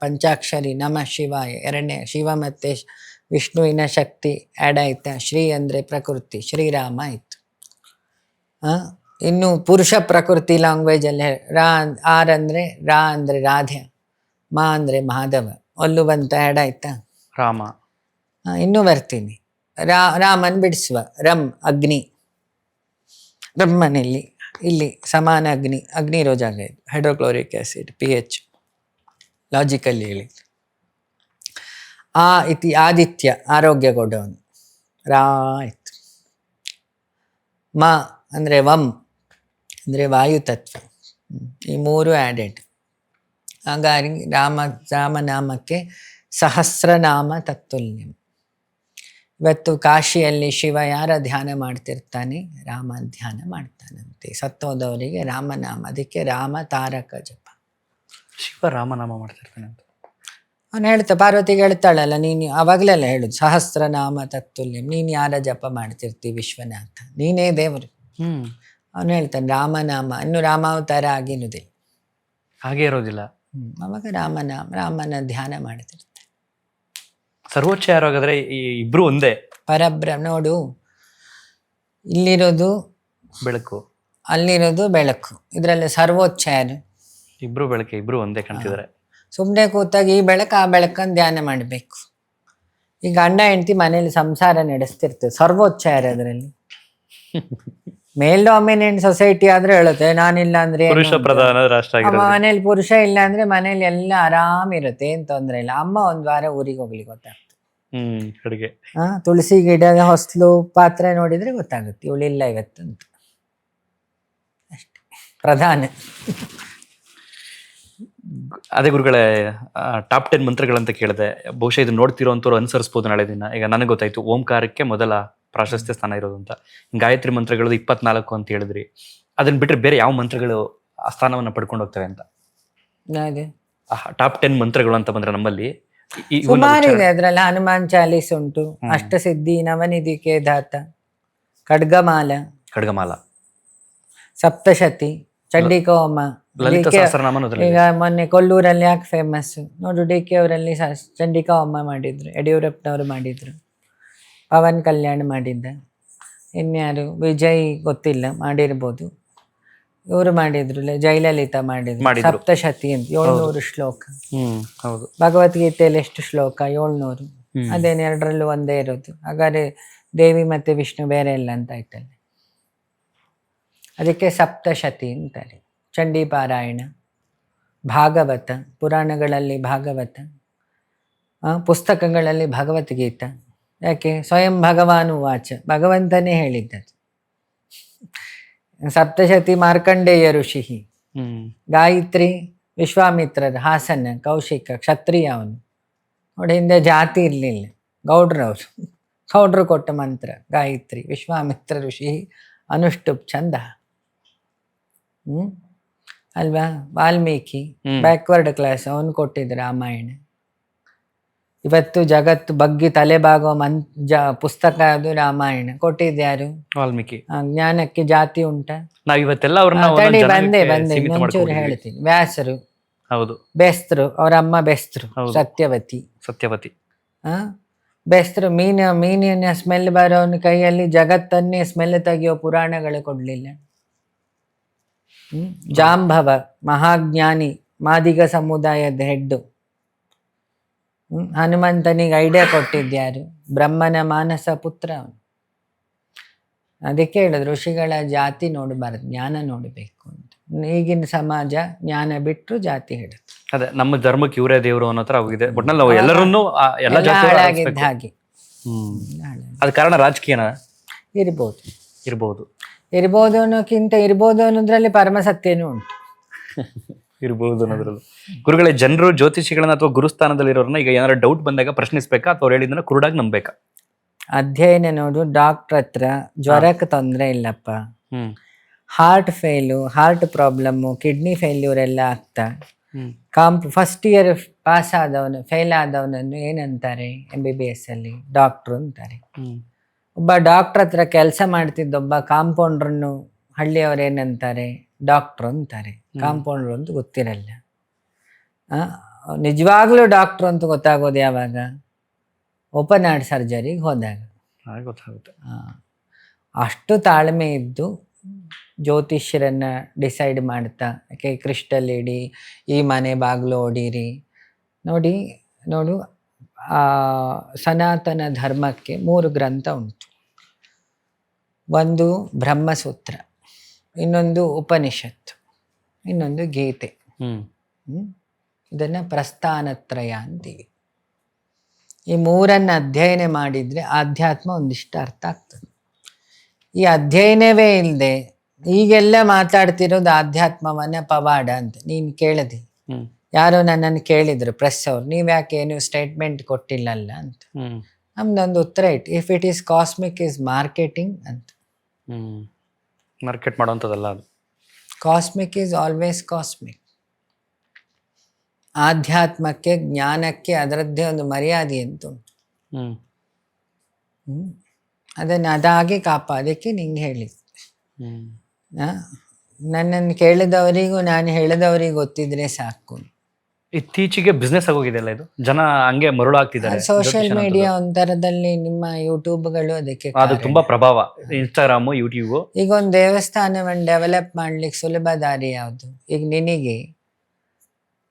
Speaker 2: ಪಂಚಾಕ್ಷರಿ ನಮಃ ಶಿವಾಯ 2ನೇ. ಶಿವ ಮತ್ತು ವಿಷ್ಣುವಿನ ಶಕ್ತಿ ಆ್ಯಡ್ ಆಯ್ತಾ. ಶ್ರೀ ಅಂದರೆ ಪ್ರಕೃತಿ, ಶ್ರೀರಾಮ ಆಯಿತು. ಇನ್ನು ಪುರುಷ ಪ್ರಕೃತಿ ಲ್ಯಾಂಗ್ವೇಜಲ್ಲಿ ಆರ್ ಅಂದರೆ ರಾ ಅಂದರೆ ರಾಧೆ, ಮಾ ಅಂದರೆ ಮಾಧವ, ಅಲ್ಲೂ ಬಂತ ಆ್ಯಡ್ ಆಯ್ತಾ
Speaker 1: ರಾಮ.
Speaker 2: ಇನ್ನೂ ಬರ್ತೀನಿ. ರಾಮನ್ ಬಿಡಿಸುವ. ರಮ್ ಅಗ್ನಿ, ಬ್ರಹ್ಮನಲ್ಲಿ ಇಲ್ಲಿ ಸಮಾನ ಅಗ್ನಿ, ಅಗ್ನಿ ಇರೋ ಜಾಗ ಇದು. ಹೈಡ್ರೋಕ್ಲೋರಿಕ್ ಆಸಿಡ್ pH ಲಾಜಿಕಲ್ಲಿ ಹೇಳಿ. ಇತಿ ಆದಿತ್ಯ, ಆರೋಗ್ಯ ಕೊಡೋನು, ರಾ ಆಯ್ತು. ಮ ಅಂದರೆ ವಂ ಅಂದರೆ ವಾಯುತತ್ವ. ಈ 3 ಆ್ಯಡೆಡ್. ಹಾಗಾಗಿ ರಾಮನಾಮಕ್ಕೆ ಸಹಸ್ರನಾಮ ತತ್ತುಲ್ಯಂ. ಇವತ್ತು ಕಾಶಿಯಲ್ಲಿ ಶಿವ ಯಾರ ಧ್ಯಾನ ಮಾಡ್ತಿರ್ತಾನೆ? ರಾಮ ಧ್ಯಾನ ಮಾಡ್ತಾನಂತೆ. ಸತ್ತೋದವರಿಗೆ ರಾಮನಾಮ, ಅದಕ್ಕೆ ರಾಮ ತಾರಕ ಜಪ.
Speaker 1: ಶಿವ ರಾಮನಾಮ ಮಾಡ್ತಿರ್ತಾನೆ ಅಂತ
Speaker 2: ಅವನು ಹೇಳ್ತಾ, ಪಾರ್ವತಿಗೆ ಹೇಳ್ತಾಳಲ್ಲ, ನೀನು ಅವಾಗಲೆಲ್ಲ ಹೇಳುದು ಸಹಸ್ರನಾಮ ತತ್ತುಲ್ಯಂ. ನೀನು ಯಾರ ಜಪ ಮಾಡ್ತಿರ್ತೀವಿ? ವಿಶ್ವನಾಥ, ನೀನೇ ದೇವರು. ಅವನು ಹೇಳ್ತಾನೆ ರಾಮನಾಮ. ಇನ್ನು ರಾಮಾವತಾರ ಆಗಿರುವುದಿಲ್ಲ,
Speaker 1: ಹಾಗೆ ಇರೋದಿಲ್ಲ.
Speaker 2: ಅವಾಗ ರಾಮನ ಧ್ಯಾನ ಮಾಡ್ತಿರ್ತಾನೆ.
Speaker 1: ಸರ್ವೋಚ್ಚ ಯಾರು ಹಾಗಾದ್ರೆ? ಈ ಇಬ್ರು ಒಂದೇ?
Speaker 2: ಪರಬ್ರಹ್ಮ. ನೋಡು, ಇಲ್ಲಿರೋದು
Speaker 1: ಬೆಳಕು,
Speaker 2: ಅಲ್ಲಿರೋದು ಬೆಳಕು. ಇದರಲ್ಲಿ ಸರ್ವೋಚ್ಚ ಯಾರು?
Speaker 1: ಇಬ್ರು ಬೆಳಕೆ, ಇಬ್ರು ಒಂದೇ ಕಾಣ್ತಿದ್ದಾರೆ.
Speaker 2: ಸುಮ್ಮನೆ ಕೂತಾಗ ಈ ಬೆಳಕು ಆ ಬೆಳಕನ್ನು ಧ್ಯಾನ ಮಾಡಬೇಕು. ಈಗ ಗಂಡ ಹೆಂಡತಿ ಮನೇಲಿ ಸಂಸಾರ ನಡೆಸ್ತಿರ್ತದೆ, ಸರ್ವೋಚ್ಚ ಯಾರು ಅದರಲ್ಲಿ? ಮೇಲ್ ಡಾಮಿನೆಂಟ್ ಸೊಸೈಟಿ ಆದ್ರೆ ಹೇಳುತ್ತೆ ನಾನಿಲ್ಲ ಅಂದ್ರೆ
Speaker 1: ಪುರುಷ ಪ್ರಧಾನ ರಾಷ್ಟ್ರ.
Speaker 2: ಮನೇಲಿ ಪುರುಷ ಇಲ್ಲ ಅಂದ್ರೆ ಮನೇಲಿ ಎಲ್ಲ ಆರಾಮಿರುತ್ತೆ, ಏನ್ ತೊಂದ್ರೆ ಇಲ್ಲ. ಅಮ್ಮ ಒಂದ್ ವಾರ ಊರಿಗೆ ಹೋಗ್ಲಿಕ್ಕೆ ಗೊತ್ತಾಗ್ತದೆ. ತುಳಸಿ ಗಿಡದ ಹೊಸ್ಲು ಪಾತ್ರೆ ನೋಡಿದ್ರೆ ಗೊತ್ತಾಗುತ್ತೆ ಇವಳಿಲ್ಲ ಇವತ್ತು ಅಂತ. ಅಷ್ಟೇ ಪ್ರಧಾನ.
Speaker 1: ಅದೇ ಗುರುಗಳೇ, ಟಾಪ್ 10 ಮಂತ್ರಗಳಂತ ಕೇಳಿದೆ. ಬಹುಶಃ ಇದು ನೋಡ್ತಿರೋ ಅಂತವ್ರು ಅನುಸರಿಸಬಹುದು ನಾಳೆ ದಿನ. ಈಗ ನನಗೆ ಗೊತ್ತಾಯ್ತು ಓಂಕಾರಕ್ಕೆ ಮೊದಲ ಪ್ರಾಶಸ್ತ್ಯ ಸ್ಥಾನ ಇರೋದು ಅಂತ. ಗಾಯತ್ರಿ ಮಂತ್ರಗಳು 24 ಅಂತ ಹೇಳಿದ್ರಿ. ಅದನ್ನ ಬಿಟ್ರೆ ಬೇರೆ ಯಾವ ಮಂತ್ರಗಳು ಆ ಸ್ಥಾನವನ್ನ ಪಡ್ಕೊಂಡು ಹೋಗ್ತವೆ ಅಂತ? ಟಾಪ್ 10 ಮಂತ್ರಗಳು ಅಂತ ಬಂದ್ರೆ ನಮ್ಮಲ್ಲಿ
Speaker 2: ಸುಮಾರಿದೆ. ಅದ್ರಲ್ಲಿ ಹನುಮಾನ್ ಚಾಲೀಸ್ ಉಂಟು, ಅಷ್ಟಸಿದ್ಧಿ, ನವನಿಧಿ ಕೇದಾತ, ಖಡ್ಗಮಾಲ, ಸಪ್ತಶತಿ, ಚಂಡಿಕಾ ಹೋಮ, ಈಗ ಮೊನ್ನೆ ಕೊಲ್ಲೂರಲ್ಲಿ ಯಾಕೆ ಫೇಮಸ್ ನೋಡು. DK ಅವರಲ್ಲಿ ಚಂಡಿಕಾ ಹೋಮ ಮಾಡಿದ್ರು, ಯಡಿಯೂರಪ್ಪನವರು ಮಾಡಿದ್ರು, ಪವನ್ ಕಲ್ಯಾಣ್ ಮಾಡಿದ್ದ, ಇನ್ಯಾರು ವಿಜಯ್ ಗೊತ್ತಿಲ್ಲ ಮಾಡಿರ್ಬೋದು, ಇವರು ಮಾಡಿದ್ರು, ಜಯಲಲಿತಾ ಮಾಡಿದ್ರು. ಸಪ್ತಶತಿ ಅಂತ 700 ಶ್ಲೋಕ. ಭಗವದ್ಗೀತೆಯಲ್ಲಿ ಎಷ್ಟು ಶ್ಲೋಕ? 700. ಅದೇನು ಎರಡರಲ್ಲೂ ಒಂದೇ ಇರೋದು. ಹಾಗಾದ್ರೆ ದೇವಿ ಮತ್ತೆ ವಿಷ್ಣು ಬೇರೆ ಇಲ್ಲ ಅಂತ ಆಯ್ತಲ್ಲ. ಅದಕ್ಕೆ ಸಪ್ತಶತಿ ಅಂತಾರೆ. ಚಂಡಿ ಪಾರಾಯಣ, ಭಾಗವತ, ಪುರಾಣಗಳಲ್ಲಿ ಭಾಗವತ, ಪುಸ್ತಕಗಳಲ್ಲಿ ಭಗವದ್ಗೀತಾ. ಯಾಕೆ? ಸ್ವಯಂ ಭಗವಾನು ವಾಚ, ಭಗವಂತನೇ ಹೇಳಿದ್ದದು. ಸಪ್ತಶತಿ ಮಾರ್ಕಂಡೇಯ ಋಷಿ, ಗಾಯತ್ರಿ ವಿಶ್ವಾಮಿತ್ರರ, ಹಾಸನ ಕೌಶಿಕ ಕ್ಷತ್ರಿಯ. ಅವನು ನೋಡಿ, ಹಿಂದೆ ಜಾತಿ ಇರಲಿಲ್ಲ, ಗೌಡ್ರವರು, ಗೌಡ್ರು ಕೊಟ್ಟ ಮಂತ್ರ ಗಾಯತ್ರಿ. ವಿಶ್ವಾಮಿತ್ರ ಋಷಿ ಅನುಷ್ಠುಪ್ ಛಂದ ಅಲ್ವಾ? ವಾಲ್ಮೀಕಿ ಬ್ಯಾಕ್ವರ್ಡ್ ಕ್ಲಾಸ್, ಅವನು ಕೊಟ್ಟಿದ್ದ ರಾಮಾಯಣ. ಇವತ್ತು ಜಗತ್ತು ಬಗ್ಗೆ ತಲೆಬಾಗೋ ಪುಸ್ತಕ ಅದು ರಾಮಾಯಣ. ಕೊಟ್ಟಿದ್ಯಾರು?
Speaker 1: ವಾಲ್ಮೀಕಿ.
Speaker 2: ಜ್ಞಾನಕ್ಕೆ ಜಾತಿ ಉಂಟ? ಬಂದೆ ಒಂಚೂರು ಹೇಳ್ತೀನಿ. ವ್ಯಾಸರು, ಬೆಸ್ತರು, ಅವರ ಅಮ್ಮ ಬೆಸ್ತರು, ಸತ್ಯವತಿ. ಬೆಸ್ತರು ಮೀನಿನ ಸ್ಮೆಲ್ ಬರೋನ್ ಕೈಯಲ್ಲಿ ಜಗತ್ತನ್ನೇ ಸ್ಮೆಲ್ ತೆಗಿಯೋ ಪುರಾಣಗಳು ಕೊಡ್ಲಿಲ್ಲ. ಜಾಂಬವ ಮಹಾಜ್ಞಾನಿ, ಮಾದಿಗ ಸಮುದಾಯದ ಹೆಡ್ಡು. ಹನುಮಂತನಿಗೆ ಐಡಿಯಾ ಕೊಟ್ಟಿದ್ಯಾರು? ಬ್ರಹ್ಮನ ಮಾನಸ ಪುತ್ರ ಅವನು. ಅದಕ್ಕೆ ಹೇಳಿದ್ರು ಋಷಿಗಳ ಜಾತಿ ನೋಡಬಾರ್ದು, ಜ್ಞಾನ ನೋಡಬೇಕು ಅಂತ. ಈಗಿನ ಸಮಾಜ ಜ್ಞಾನ ಬಿಟ್ಟರು ಜಾತಿ ಹೇಳುತ್ತೆ.
Speaker 1: ಅದೇ ನಮ್ಮ ಧರ್ಮಕ್ಕೆ ಇವರೇ ದೇವರು ಅನ್ನೋ ತರ ಹೋಗಿದೆ. ಒಟ್ನಲ್ಲಿ ನಾವು ಎಲ್ಲರನ್ನೂ ಎಲ್ಲ ಜಾತಿ
Speaker 2: ಹಾಳಾಗಿದ್ದ ಹಾಗೆ.
Speaker 1: ಅದ ಕಾರಣ ರಾಜಕೀಯನ
Speaker 2: ಇರ್ಬೋದು
Speaker 1: ಇರ್ಬೋದು
Speaker 2: ಇರ್ಬೋದು ಅನ್ನೋಕ್ಕಿಂತ ಇರ್ಬೋದು ಅನ್ನೋದ್ರಲ್ಲಿ ಪರಮ ಸತ್ಯನೂ ಉಂಟು.
Speaker 1: ಇರ್ಬೋದು ಅನ್ನೋದ್ರಲ್ಲೂ. ಗುರುಗಳೇ, ಜನರು ಜ್ಯೋತಿಷಿಗಳನ್ನ ಅಥವಾ ಗುರುಸ್ಥಾನದಲ್ಲಿರೋರನ್ನ ಈಗ ಏನಾದ್ರು ಡೌಟ್ ಬಂದಾಗ ಪ್ರಶ್ನಿಸ್ಬೇಕಾ ಅಥವಾ ಅವ್ರು ಹೇಳಿದ್ದನ್ನ ಕುರುಡಾಗಿ ನಂಬೇಕಾ?
Speaker 2: ಅಧ್ಯಯನ ನೋಡು, ಡಾಕ್ಟರ್ ಹತ್ರ ಜ್ವರಕ್ಕೆ ತೊಂದರೆ ಇಲ್ಲಪ್ಪ, ಹಾರ್ಟ್ ಪ್ರಾಬ್ಲಮ್ಮು, ಕಿಡ್ನಿ ಫೇಲ್ಯೂರ್ ಎಲ್ಲ ಆಗ್ತಾ ಫಸ್ಟ್ ಇಯರ್ ಪಾಸ್ ಆದವನು ಫೇಲ್ ಆದವನನ್ನು ಏನಂತಾರೆ MBBS ಅಲ್ಲಿ? ಡಾಕ್ಟ್ರು ಅಂತಾರೆ. ಒಬ್ಬ ಡಾಕ್ಟರ್ ಹತ್ರ ಕೆಲಸ ಮಾಡ್ತಿದ್ದ ಒಬ್ಬ ಕಾಂಪೌಂಡ್ರನ್ನು ಹಳ್ಳಿಯವ್ರು ಏನಂತಾರೆ? ಡಾಕ್ಟ್ರು ಅಂತಾರೆ. ಕಾಂಪೌಂಡ್ರು ಅಂತ ಗೊತ್ತಿರಲ್ಲ. ನಿಜವಾಗ್ಲೂ ಡಾಕ್ಟ್ರು ಅಂತ ಗೊತ್ತಾಗೋದು ಯಾವಾಗ? ಓಪನ್ ಹಾರ್ಟ್ ಸರ್ಜರಿಗೆ ಹೋದಾಗ
Speaker 1: ಗೊತ್ತಾಗುತ್ತೆ.
Speaker 2: ಅಷ್ಟು ತಾಳ್ಮೆ ಇದ್ದು ಜ್ಯೋತಿಷ್ಯರನ್ನ ಡಿಸೈಡ್ ಮಾಡ್ತಾ, ಯಾಕೆ ಕ್ರಿಸ್ಟಲ್ ಇಡಿ, ಈ ಮನೆ ಬಾಗಿಲು ಹೊಡೀರಿ. ನೋಡು ಸನಾತನ ಧರ್ಮಕ್ಕೆ 3 ಗ್ರಂಥ ಉಂಟು. ಒಂದು ಬ್ರಹ್ಮಸೂತ್ರ, ಇನ್ನೊಂದು ಉಪನಿಷತ್ತು, ಇನ್ನೊಂದು ಗೀತೆ. ಇದನ್ನು ಪ್ರಸ್ಥಾನತ್ರಯ ಅಂತೀವಿ. ಈ 3 ಅಧ್ಯಯನ ಮಾಡಿದರೆ ಆಧ್ಯಾತ್ಮ ಒಂದಿಷ್ಟು ಅರ್ಥ ಆಗ್ತದೆ. ಈ ಅಧ್ಯಯನವೇ ಇಲ್ಲದೆ ಈಗೆಲ್ಲ ಮಾತಾಡ್ತಿರೋದು ಆಧ್ಯಾತ್ಮವನ್ನ ಪವಾಡ ಅಂತ. ನೀನು ಕೇಳದೆ, ಯಾರೋ ನನ್ನನ್ನು ಕೇಳಿದ್ರು ಪ್ರೆಸ್ ಅವ್ರು, ನೀವ್ಯಾಕೆ ಏನು ಸ್ಟೇಟ್ಮೆಂಟ್ ಕೊಟ್ಟಿಲ್ಲಲ್ಲ ಅಂತ. ನಮ್ದೊಂದು ಉತ್ತರ ಇಟ್ಟು, if it is cosmic is marketing ಅಂತ.
Speaker 1: ಮಾರ್ಕೆಟ್ ಮಾಡೋಂಥದ್ದಲ್ಲ ಅದು.
Speaker 2: Cosmic is always cosmic. ಆಧ್ಯಾತ್ಮಕ್ಕೆ, ಜ್ಞಾನಕ್ಕೆ ಅದರದ್ದೇ ಒಂದು ಮರ್ಯಾದೆ ಅಂತ ಉಂಟು. ಅದನ್ನು ಅದಾಗೆ ಕಾಪಾಡೋಕ್ಕೆ ನಿಂಗೆ ಹೇಳಿದ್ದು. ನನ್ನನ್ನು ಕೇಳಿದವರಿಗೂ ನಾನು ಹೇಳಿದವರಿಗೂ ಗೊತ್ತಿದ್ರೆ ಸಾಕು.
Speaker 1: ಇತ್ತೀಚೆಗೆ ಬಿಸ್ನೆಸ್ ಆಗೋಗಿದೆಲ್ಲ ಇದು, ಜನ ಹಂಗೆ ಮರುಳಾಗ್ತಿದ್ದಾರೆ.
Speaker 2: ಸೋಷಿಯಲ್ ಮೀಡಿಯಾ ಒಂಥರದಲ್ಲಿ ನಿಮ್ಮ ಯೂಟ್ಯೂಬ್ಗಳು ಅದಕ್ಕೆ
Speaker 1: ಅದು ತುಂಬಾ ಪ್ರಭಾವ. Instagram, YouTube. ಈಗ
Speaker 2: ಒಂದು ದೇವಸ್ಥಾನವನ್ನು ಡೆವಲಪ್ ಮಾಡ್ಲಿಕ್ಕೆ ಸುಲಭ ದಾರಿ ಯಾವುದು? ಈಗ ನಿನಗೆ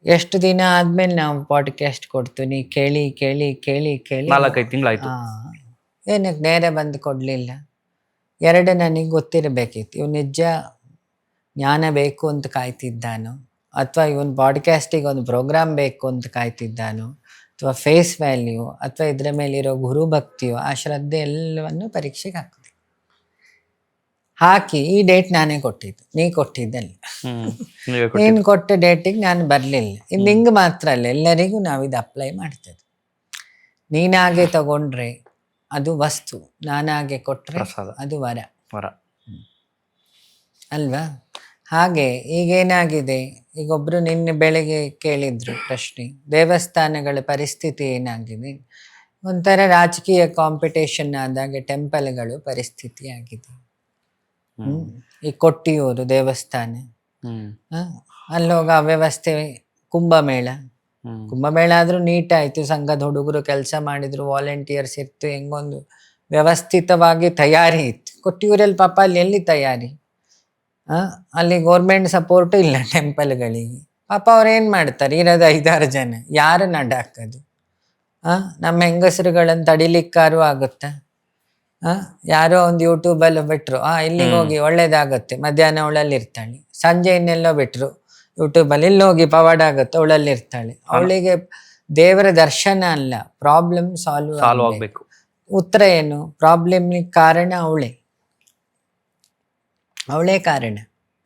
Speaker 2: ಎಷ್ಟು ದಿನ ಆದ್ಮೇಲೆ ನಾವು ಪಾಡ್ಕಾಸ್ಟ್ ಕೊಡ್ತೀವಿ, ಕೇಳಿ ಕೇಳಿ ಕೇಳಿ ಕೇಳಿ
Speaker 1: 4-5 ತಿಂಗಳಾಯ್ತು.
Speaker 2: ಏನಕ್ಕೆ ನೇರ ಬಂದು ಕೊಡ್ಲಿಲ್ಲ? 2 ನನಗೆ ಗೊತ್ತಿರಬೇಕಿತ್ತು. ಇವ್ ನಿಜ ಜ್ಞಾನ ಬೇಕು ಅಂತ ಕಾಯ್ತಿದ್ದಾನೋ, ಅಥವಾ ಇವನ್ ಪಾಡ್ಕಾಸ್ಟಿಗೆ ಒಂದು ಪ್ರೋಗ್ರಾಮ್ ಬೇಕು ಅಂತ ಕಾಯ್ತಿದ್ದಾನೋ, ಅಥವಾ ಫೇಸ್ ವ್ಯಾಲ್ಯೂ, ಅಥವಾ ಇದ್ರ ಮೇಲಿರೋ ಗುರು ಭಕ್ತಿಯೋ, ಆ ಶ್ರದ್ಧೆ ಎಲ್ಲವನ್ನು ಪರೀಕ್ಷೆಗೆ ಹಾಕಿ ಈ ಡೇಟ್ ನಾನೇ ಕೊಟ್ಟಿದ್ದು, ನೀ ಕೊಟ್ಟಿದ್ದಲ್ಲ. ನೀನು ಕೊಟ್ಟ ಡೇಟಿಗೆ ನಾನು ಬರಲಿಲ್ಲ. ಇದು ನಿಂಗೆ ಮಾತ್ರ ಅಲ್ಲ, ಎಲ್ಲರಿಗೂ ನಾವಿದು ಅಪ್ಲೈ ಮಾಡ್ತೇವೆ. ನೀನಾಗೆ ತಗೊಂಡ್ರೆ ಅದು ವಸ್ತು, ನಾನಾಗೆ ಕೊಟ್ರೆ ಅದು ವರ ಅಲ್ವಾ? ಹಾಗೆ ಈಗೇನಾಗಿದೆ, ಈಗೊಬ್ರು ನಿನ್ನೆ ಬೆಳಗ್ಗೆ ಕೇಳಿದ್ರು ಪ್ರಶ್ನೆ, ದೇವಸ್ಥಾನಗಳ ಪರಿಸ್ಥಿತಿ ಏನಾಗಿದೆ? ಒಂಥರ ರಾಜಕೀಯ ಕಾಂಪಿಟೇಷನ್ ಆದಾಗ ಟೆಂಪಲ್ಗಳು ಪರಿಸ್ಥಿತಿ ಆಗಿದೆ. ಈ ಕೊಟ್ಟಿಯೂರು ದೇವಸ್ಥಾನ, ಅಲ್ಲೋಗ ಅವ್ಯವಸ್ಥೆ. ಕುಂಭಮೇಳ ಆದ್ರೂ ನೀಟ್ ಆಯ್ತು, ಸಂಘದ ಹುಡುಗರು ಕೆಲಸ ಮಾಡಿದ್ರು, ವಾಲಂಟಿಯರ್ಸ್ ಇತ್ತು, ಹೆಂಗೊಂದು ವ್ಯವಸ್ಥಿತವಾಗಿ ತಯಾರಿ ಇತ್ತು. ಕೊಟ್ಟಿಯೂರಲ್ಲಿ ಪಾಪ ಅಲ್ಲಿ ಎಲ್ಲಿ ತಯಾರಿ? ಅಲ್ಲಿ ಗೌರ್ಮೆಂಟ್ ಸಪೋರ್ಟ್ ಇಲ್ಲ ಟೆಂಪಲ್ಗಳಿಗೆ. ಪಾಪ ಅವ್ರು ಏನು ಮಾಡ್ತಾರೆ? ಇರೋದು 5-6 ಜನ, ಯಾರು ನಡ್ಹಾಕೋದು? ನಮ್ಮ ಹೆಂಗಸರುಗಳನ್ನು ತಡಿಲಿಕ್ಕಾರು ಆಗುತ್ತಾ? ಯಾರೋ ಒಂದು ಯೂಟ್ಯೂಬಲ್ಲಿ ಬಿಟ್ರು, ಇಲ್ಲಿಗೆ ಹೋಗಿ ಒಳ್ಳೇದಾಗತ್ತೆ, ಮಧ್ಯಾಹ್ನ ಅವಳಲ್ಲಿ ಇರ್ತಾಳೆ. ಸಂಜೆ ಇನ್ನೆಲ್ಲೋ ಬಿಟ್ರು ಯೂಟ್ಯೂಬಲ್ಲಿ, ಇಲ್ಲಿ ಹೋಗಿ ಪವಾಡ ಆಗುತ್ತೆ, ಅವಳಲ್ಲಿ ಇರ್ತಾಳೆ. ಅವಳಿಗೆ ದೇವರ ದರ್ಶನ ಅಲ್ಲ, ಪ್ರಾಬ್ಲಮ್ ಸಾಲ್ವ್ ಆಗಬೇಕು. ಉತ್ತರ ಏನು? ಪ್ರಾಬ್ಲಮ್ಗೆ ಕಾರಣ ಅವಳೇ ಕಾರಣ.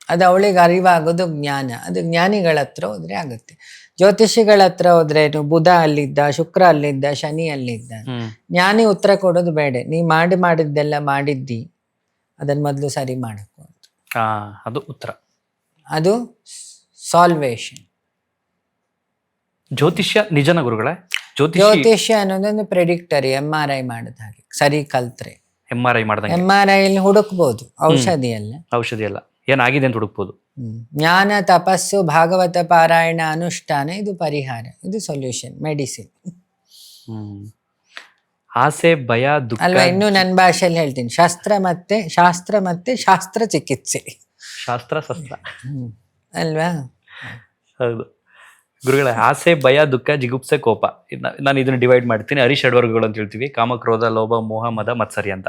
Speaker 2: ಅದು ಅವಳಿಗೆ ಅರಿವಾಗೋದು ಜ್ಞಾನ. ಅದು ಜ್ಞಾನಿಗಳ ಹತ್ರ ಹೋದ್ರೆ ಆಗುತ್ತೆ. ಜ್ಯೋತಿಷಿಗಳ ಹತ್ರ ಹೋದ್ರೆ ಬುಧ ಅಲ್ಲಿದ್ದ, ಶುಕ್ರ ಅಲ್ಲಿದ್ದ, ಶನಿ ಅಲ್ಲಿದ್ದ. ಜ್ಞಾನಿ ಉತ್ತರ ಕೊಡೋದು ಬೇಡ, ನೀ ಮಾಡಿದ್ದೆಲ್ಲ ಮಾಡಿದ್ದಿ, ಅದನ್ನ ಮೊದಲು ಸರಿ ಮಾಡಕು ಅಂತ.
Speaker 1: ಅದು ಉತ್ತರ, ಅದು
Speaker 2: ಸಾಲ್ವೇಷನ್.
Speaker 1: ಜ್ಯೋತಿಷ್ಯ ನಿಜನ ಗುರುಗಳೇ?
Speaker 2: ಜ್ಯೋತಿಷ್ಯ ಅನ್ನೋದೊಂದು ಪ್ರೆಡಿಕ್ಟರಿ. MRI ಮಾಡಿದ ಹಾಗೆ, ಸರಿ ಕಲ್ತ್ರೆ MRI ಹುಡುಕ್ಬೋದು, ಔಷಧಿ ಅಲ್ಲ.
Speaker 1: ಏನಾಗಿದೆ ಅಂತ ಹುಡುಕ್ಬೋದು.
Speaker 2: ಜ್ಞಾನ, ತಪಸ್ಸು, ಭಾಗವತ ಪಾರಾಯಣ, ಅನುಷ್ಠಾನ, ಇದು ಪರಿಹಾರ, ಇದು ಸೊಲ್ಯೂಷನ್, ಮೆಡಿಸಿನ್.
Speaker 1: ಆಸೆ, ಭಯ, ದುಃಖ
Speaker 2: ಅಲ್ವಾ? ಇನ್ನು ನನ್ನ ಭಾಷೆಯಲ್ಲಿ ಹೇಳ್ತೀನಿ, ಶಾಸ್ತ್ರ ಮತ್ತೆ ಶಾಸ್ತ್ರ ಚಿಕಿತ್ಸೆ.
Speaker 1: ಶಾಸ್ತ್ರ
Speaker 2: ಅಲ್ವಾ?
Speaker 1: ಹೌದು ಗುರುಗಳೇ. ಆಸೆ, ಭಯ, ದುಃಖ, ಜಿಗುಪ್ಸೆ, ಕೋಪ, ನಾನು ಇದನ್ನ ಡಿವೈಡ್ ಮಾಡ್ತೀನಿ. ಹರಿಷಡ್ವರ್ಗಗಳು ಅಂತ ಹೇಳ್ತೀವಿ. ಕಾಮ, ಕ್ರೋಧ, ಲೋಭ, ಮೋಹ, ಮದ, ಮತ್ಸರಿ ಅಂತ.